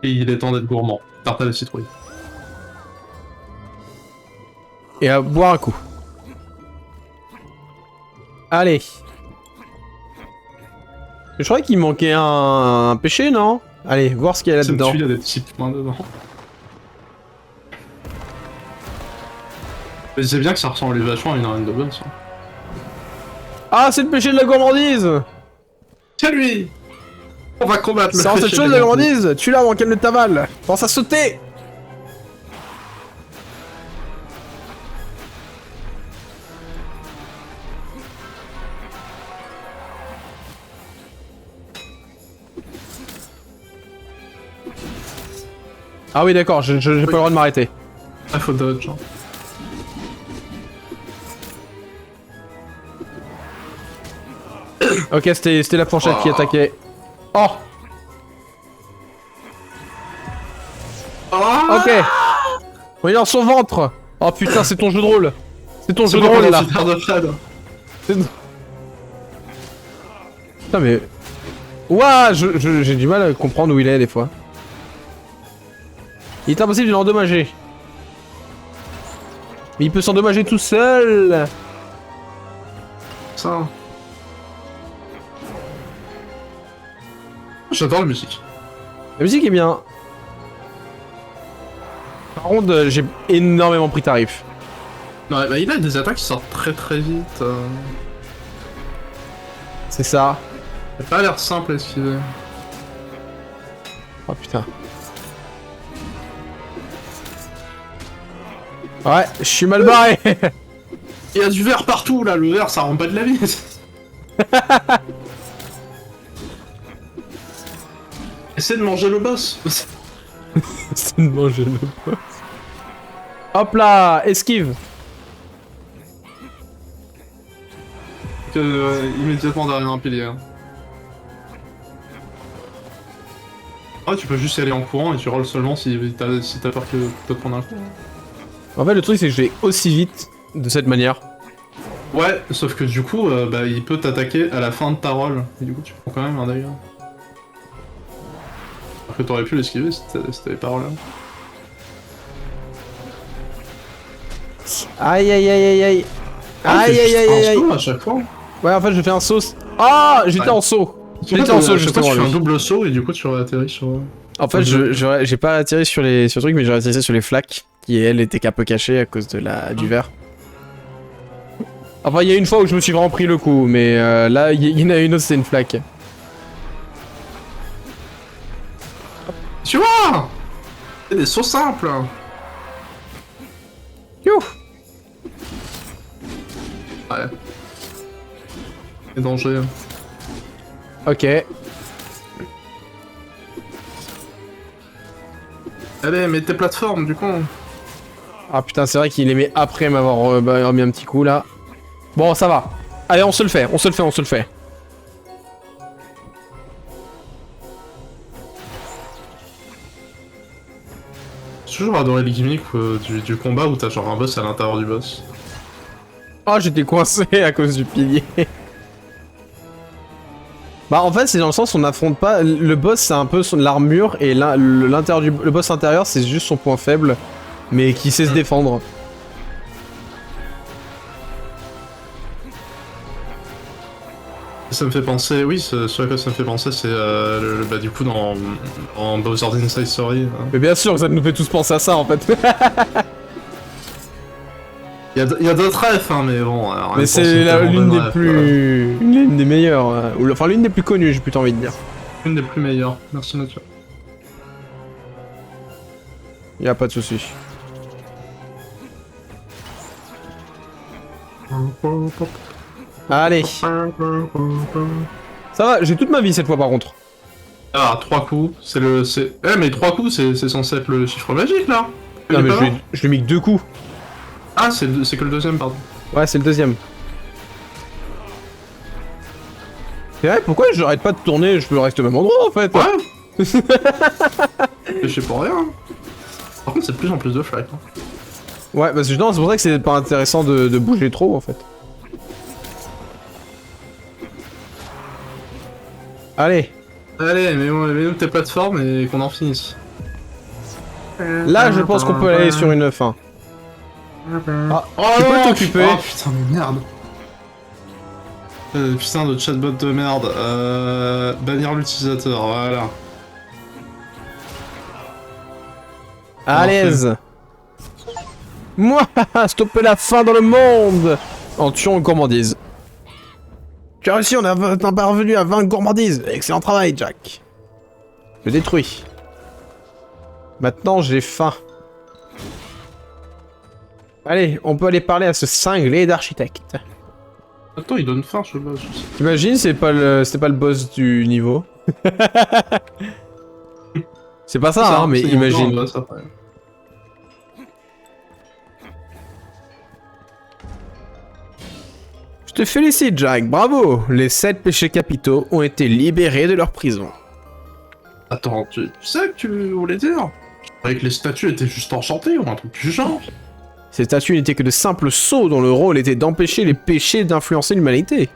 Et il est temps d'être gourmand. Tarte à la citrouille. Et à boire un coup. Allez. Je croyais qu'il manquait un péché, non? Allez, voir ce qu'il y a là-dedans. Il y a des petits points dedans. Mais c'est bien que ça ressemble vachement à une arène de boss. Ah, c'est le péché de la gourmandise! C'est lui! On va combattre le C'est cette chose de la gourmandise! Tue-la avant qu'elle ne t'avale! Pense à sauter! Ah oui, d'accord, j'ai pas le droit de m'arrêter. Ah, faut dodge. Ok, c'était la fourchette qui attaquait. Oh! Ok! On est dans son ventre! Oh putain, c'est ton jeu de rôle! C'est ton jeu de rôle là! Putain, mais. Ouah! J'ai du mal à comprendre où il est des fois. Il est impossible de l'endommager. Mais il peut s'endommager tout seul! Ça. J'adore la musique. La musique est bien. Par contre, j'ai énormément pris tarif. Ouais, bah il a des attaques qui sortent très très vite. C'est ça. Ça a pas l'air simple à esquiver. Oh putain. Ouais, je suis mal barré. Il y a du verre partout là, le verre ça rend pas de la vie. Essaie de manger le boss. C'est de manger le boss. Hop là, esquive. Immédiatement derrière un pilier. Ah, tu peux juste y aller en courant et tu rolls seulement si t'as peur que te prendre un coup. En fait, le truc, c'est que je vais aussi vite de cette manière. Ouais, sauf que du coup, bah, il peut t'attaquer à la fin de ta roll. Et du coup, tu prends quand même un dagger. Alors que t'aurais pu l'esquiver si t'avais pas roll. Aïe aïe aïe aïe aïe. Aïe aïe aïe aïe. À chaque fois. Ouais, en fait, je fais un saut. Ah, j'étais Ouais. en saut. J'étais En en fait, saut, à chaque fois, justement. tu fais un lui. double saut et du coup, tu atterris sur. En fait, j'ai pas atterri sur le truc, mais j'ai atterri sur les flaques, qui elle était un peu cachée à cause de du verre. Enfin, il y a une fois où je me suis vraiment pris le coup, mais là, il y en a une autre, c'est une flaque. Tu vois, c'est des sauts simples. You. Ouais. C'est dangereux. Ok. Allez, mets tes plateformes, du coup. Ah putain, c'est vrai qu'il les met après m'avoir mis un petit coup là. Bon, ça va. Allez, on se le fait, on se le fait, on se le fait. J'ai toujours adoré les gimmicks du combat où t'as genre un boss à l'intérieur du boss. Oh, j'étais coincé à cause du pilier. Bah en fait c'est dans le sens où on n'affronte pas, le boss c'est un peu l'armure et l'intérieur le boss intérieur c'est juste son point faible, mais qui sait se défendre. Ça me fait penser, oui, ce à quoi ça me fait penser, c'est bah, du coup dans Bowser's Inside Story. Hein. Mais bien sûr que ça nous fait tous penser à ça en fait. Il y a d'autres refs, hein, mais bon. Mais c'est l'une des plus... l'une des meilleures, enfin l'une des plus connues j'ai plutôt envie de dire. Une des plus meilleures, merci Nature. Y'a pas de soucis. Allez. Ça va, j'ai toute ma vie cette fois par contre. Ah, 3 coups, c'est le... Eh, mais 3 coups, c'est censé être le chiffre magique, là. Non mais je lui ai mis que 2 coups. Ah, c'est que le deuxième, pardon. Ouais, c'est le deuxième. C'est vrai, pourquoi j'arrête pas de tourner? Je peux rester au même endroit en fait. Ouais. Je sais pour rien. Par contre, c'est de plus en plus de flags. Hein. Ouais, parce que non, c'est pour ça que c'est pas intéressant de bouger trop en fait. Allez. Allez, mets-nous tes plateformes et qu'on en finisse. Là, je pense qu'on peut aller sur une fin. Ah, Oh tu peux non, t'occuper. Oh putain, mais merde. Putain de chatbot de merde. Bannir l'utilisateur, voilà. À l'aise. Moi, stopper la faim dans le monde en tuant une gourmandise. Tu as réussi, on est parvenu à vaincre gourmandise. Excellent travail, Jack. Je détruis. Maintenant, j'ai faim. Allez, on peut aller parler à ce cinglé d'architecte. Attends, il donne faim ce boss. T'imagines, c'était pas le boss du niveau. C'est pas ça, hein, mais imagine. Boss, après. Je te félicite, Jack, bravo. Les 7 péchés capitaux ont été libérés de leur prison. Attends, tu sais ce que tu voulais dire? Avec les statues étaient juste enchantées ou un truc du genre? Ces statues n'étaient que de simples sceaux dont le rôle était d'empêcher les péchés d'influencer l'humanité.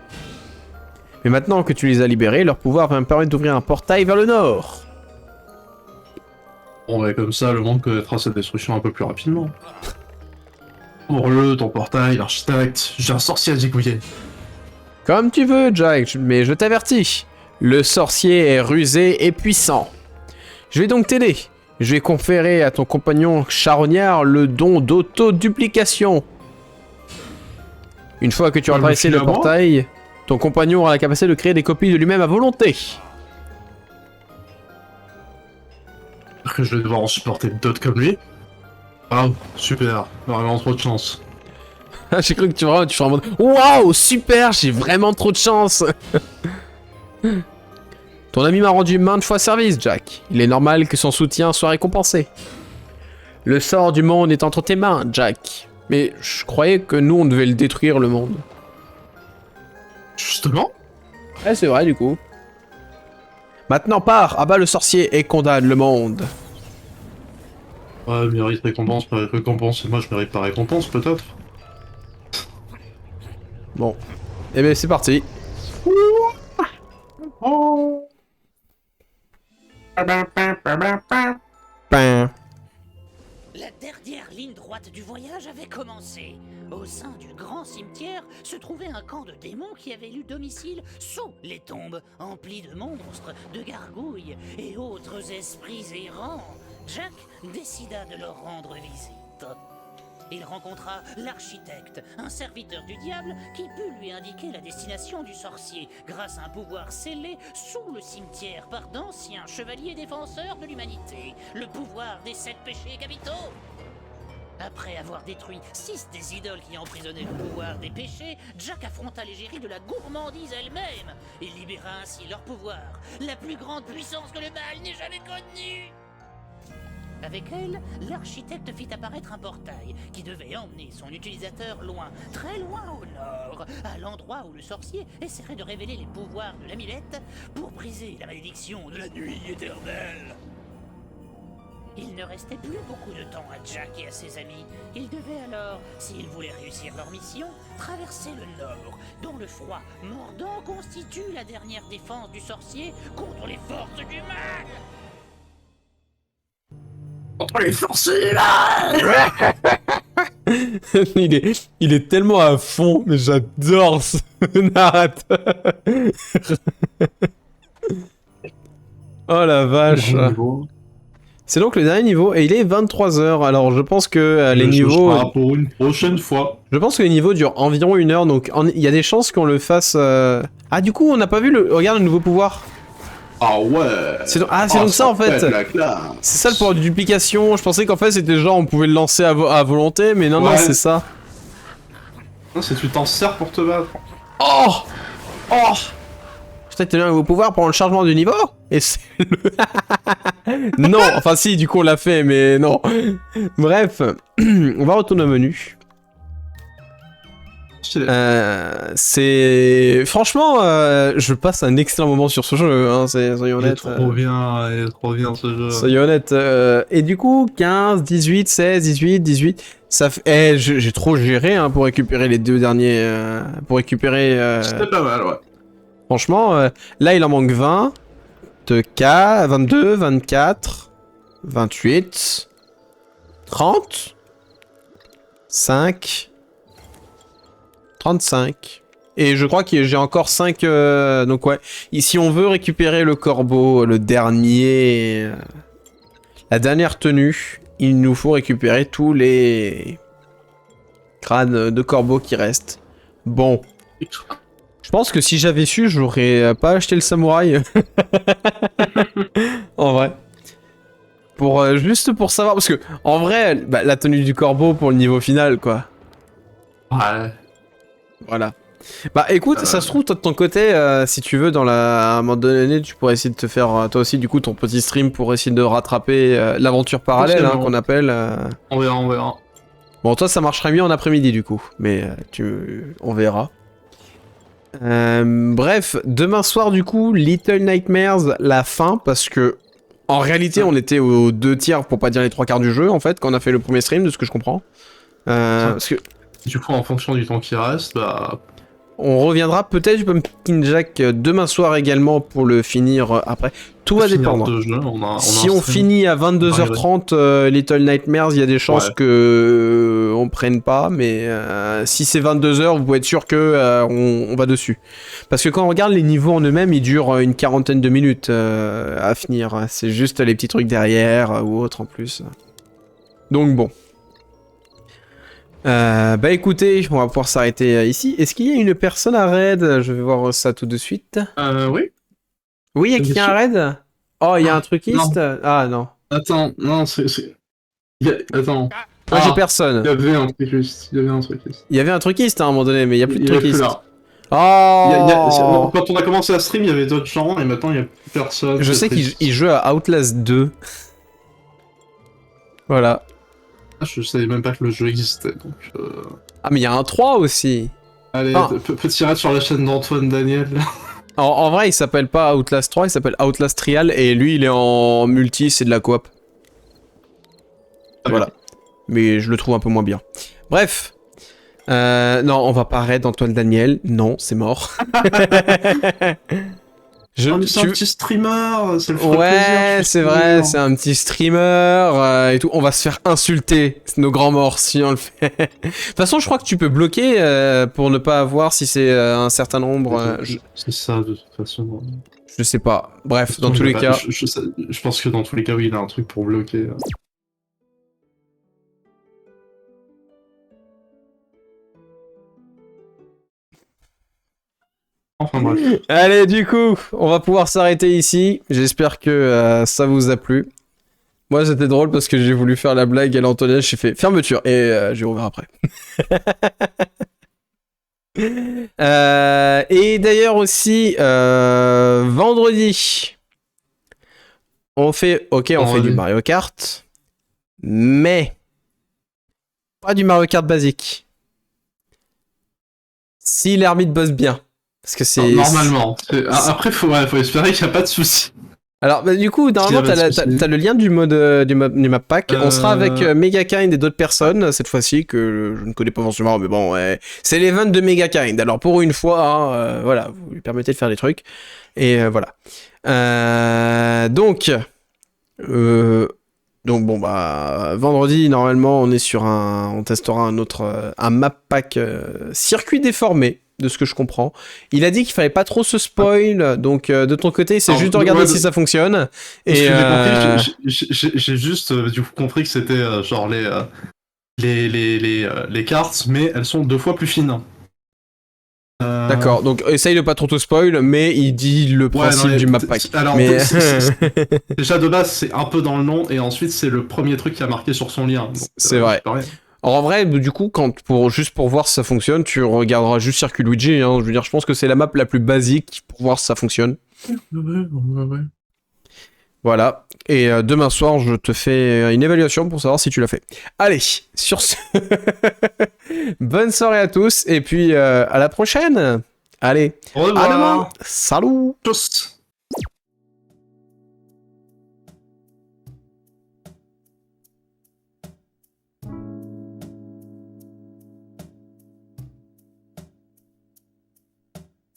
Mais maintenant que tu les as libérés, leur pouvoir va me permettre d'ouvrir un portail vers le nord. Bon, bah comme ça, le monde connaîtra cette destruction un peu plus rapidement. Ouvre-le, ton portail, l'architecte, j'ai un sorcier à zigouiller. Comme tu veux, Jack, mais je t'avertis. Le sorcier est rusé et puissant. Je vais donc t'aider. Je vais conférer à ton compagnon charognard le don d'auto-duplication. Une fois que tu Ah, auras dressé je me le fie à moi portail, ton compagnon aura la capacité de créer des copies de lui-même à volonté. Que je vais devoir en supporter d'autres comme lui. Ah, super, vraiment trop de chance. J'ai cru que tu seras en mode waouh, super, j'ai vraiment trop de chance. Ton ami m'a rendu maintes fois service, Jack. Il est normal que son soutien soit récompensé. Le sort du monde est entre tes mains, Jack. Mais je croyais que nous, on devait le détruire, le monde. Justement. Ouais, c'est vrai, du coup. Maintenant, pars, abat le sorcier et condamne le monde. Ouais, mérite récompense, mérite récompense, et moi je mérite pas récompense, peut-être. Bon. Eh ben, c'est parti. Oh. Pain. La dernière ligne droite du voyage avait commencé. Au sein du grand cimetière se trouvait un camp de démons qui avait eu domicile sous les tombes, emplis de monstres, de gargouilles et autres esprits errants. Jack décida de leur rendre visite. Il rencontra l'architecte, un serviteur du diable qui put lui indiquer la destination du sorcier grâce à un pouvoir scellé sous le cimetière par d'anciens chevaliers défenseurs de l'humanité, le pouvoir des 7 péchés capitaux. Après avoir détruit 6 des idoles qui emprisonnaient le pouvoir des péchés, Jack affronta l'égérie de la gourmandise elle-même et libéra ainsi leur pouvoir, la plus grande puissance que le mal n'ait jamais connue. Avec elle, l'architecte fit apparaître un portail qui devait emmener son utilisateur loin, très loin au nord, à l'endroit où le sorcier essaierait de révéler les pouvoirs de l'amulette pour briser la malédiction de la nuit éternelle. Il ne restait plus beaucoup de temps à Jack et à ses amis. Ils devaient alors, s'ils voulaient réussir leur mission, traverser le nord, dont le froid mordant constitue la dernière défense du sorcier contre les forces du mal. Contre les sorciers là. il est tellement à fond, mais j'adore ce narrateur. Oh la vache. C'est donc le dernier niveau et il est 23h. Alors je pense que les niveaux. Pour une prochaine fois. Je pense que les niveaux durent environ 1 heure, donc il y a des chances qu'on le fasse. Ah, du coup, on n'a pas vu le. Regarde le nouveau pouvoir. Ah ouais. C'est donc ça en fait. C'est ça le pouvoir de duplication. Je pensais qu'en fait c'était genre on pouvait le lancer à volonté, mais non, non, c'est ça. Non, c'est tu t'en sers pour te battre. Oh. Oh. Putain, t'as eu un nouveau pouvoir pendant le chargement du niveau. Et c'est le. Non, enfin si, du coup on l'a fait, mais non. Bref, on va retourner au menu. C'est... Franchement, je passe un excellent moment sur ce jeu, hein, soyons honnêtes. Il est trop bien ce jeu. Soyons honnêtes. Et du coup, 15, 18, 16, 18... Ça fait... Eh, j'ai trop géré hein, pour récupérer les deux derniers... pour récupérer... C'était pas mal, ouais. Franchement, là il en manque 20. 22, 24... 28... 30... 5... 35. Et je crois que j'ai encore 5... donc ouais, si on veut récupérer le corbeau, le dernier... la dernière tenue, il nous faut récupérer tous les crânes de corbeau qui restent. Bon. Je pense que si j'avais su, j'aurais pas acheté le samouraï. En vrai. Juste pour savoir, parce que en vrai, bah, la tenue du corbeau pour le niveau final, quoi. Ouais. Voilà. Bah écoute, ça se trouve, toi de ton côté, si tu veux, à un moment donné, tu pourrais essayer de te faire, toi aussi, du coup, ton petit stream pour essayer de rattraper l'aventure parallèle, hein, qu'on appelle. On verra, on verra. Bon, toi, ça marcherait mieux en après-midi, du coup, mais on verra. Bref, demain soir, du coup, Little Nightmares, la fin, parce que, en réalité, on était aux 2 tiers, pour pas dire les 3 quarts du jeu, en fait, quand on a fait le premier stream, de ce que je comprends. Parce que... Du coup, en fonction du temps qui reste, bah... On reviendra peut-être du Pumpkin Jack demain soir également pour le finir après. Tout va dépendre. Si on finit à 22h30 Little Nightmares, il y a des chances que on prenne pas, mais si c'est 22h, vous pouvez être sûr que on va dessus. Parce que quand on regarde les niveaux en eux-mêmes, ils durent une quarantaine de minutes à finir. C'est juste les petits trucs derrière ou autre en plus. Donc bon. Bah écoutez, on va pouvoir s'arrêter ici. Est-ce qu'il y a une personne à raid? Je vais voir ça tout de suite. Oui. Oui, il y a quelqu'un à raid? Oh, il y a un truquiste? Ah non. Attends, non, Attends. Moi j'ai personne. Il y avait un truquiste. Il y avait un truquiste à un moment donné, mais il y a plus de Il est plus truquiste. là. Oh Quand on a commencé à stream, il y avait d'autres gens, et maintenant il n'y a plus personne. Je sais qu'il joue à Outlast 2. Voilà. Je savais même pas que le jeu existait, donc... Ah mais il y a un 3 aussi. Allez, Ah. petit raid sur la chaîne d'Antoine Daniel, là. En vrai, il s'appelle pas Outlast 3, il s'appelle Outlast Trial, et lui, il est en multi, c'est de la coop. Voilà. Mais je le trouve un peu moins bien. Bref. Non, on va pas raid Antoine Daniel. Non, c'est mort. C'est un petit streamer, c'est le frais Ouais, plaisir, c'est vrai, c'est un petit streamer et tout. On va se faire insulter, nos grands morts, si on le fait. De toute façon, je crois que tu peux bloquer pour ne pas avoir si c'est un certain nombre. C'est ça, de toute façon. Je sais pas. Bref, dans tous les cas. Je pense que dans tous les cas, oui, il a un truc pour bloquer. Enfin bref. Allez, du coup, on va pouvoir s'arrêter ici. J'espère que ça vous a plu. Moi, c'était drôle parce que j'ai voulu faire la blague à l'Antonia, j'ai fait fermeture et j'ai ouvert après. Et d'ailleurs aussi, vendredi, on fait du Mario Kart, mais pas du Mario Kart basique. Si l'ermite bosse bien. Parce que c'est... Normalement. Après, faut espérer qu'il n'y a pas de soucis. Alors, bah, du coup, normalement, t'as le lien du map pack. On sera avec Megakind et d'autres personnes, cette fois-ci, que je ne connais pas forcément, mais bon, ouais. C'est l'event de Megakind. Alors, pour une fois, hein, voilà, vous lui permettez de faire des trucs. Et voilà. Donc, bon, bah, vendredi, normalement, on testera un map pack circuit déformé, de ce que je comprends. Il a dit qu'il fallait pas trop se spoil, donc de ton côté, c'est juste de regarder si ça fonctionne. Et j'ai juste du coup compris que c'était genre les cartes, mais elles sont 2 fois plus fines. D'accord, donc essaye de pas trop te spoil, mais il dit le principe du map pack. Alors, mais... déjà de base, c'est un peu dans le nom, et ensuite c'est le premier truc qui a marqué sur son lien. C'est vrai. Alors, en vrai, du coup, juste pour voir si ça fonctionne, tu regarderas juste Circuit Luigi. Hein. Je veux dire, je pense que c'est la map la plus basique pour voir si ça fonctionne. Ouais. Voilà. Et demain soir, je te fais une évaluation pour savoir si tu l'as fait. Allez, sur ce... Bonne soirée à tous, et puis à la prochaine. Allez, Au revoir. à demain. Salut. Tchuss.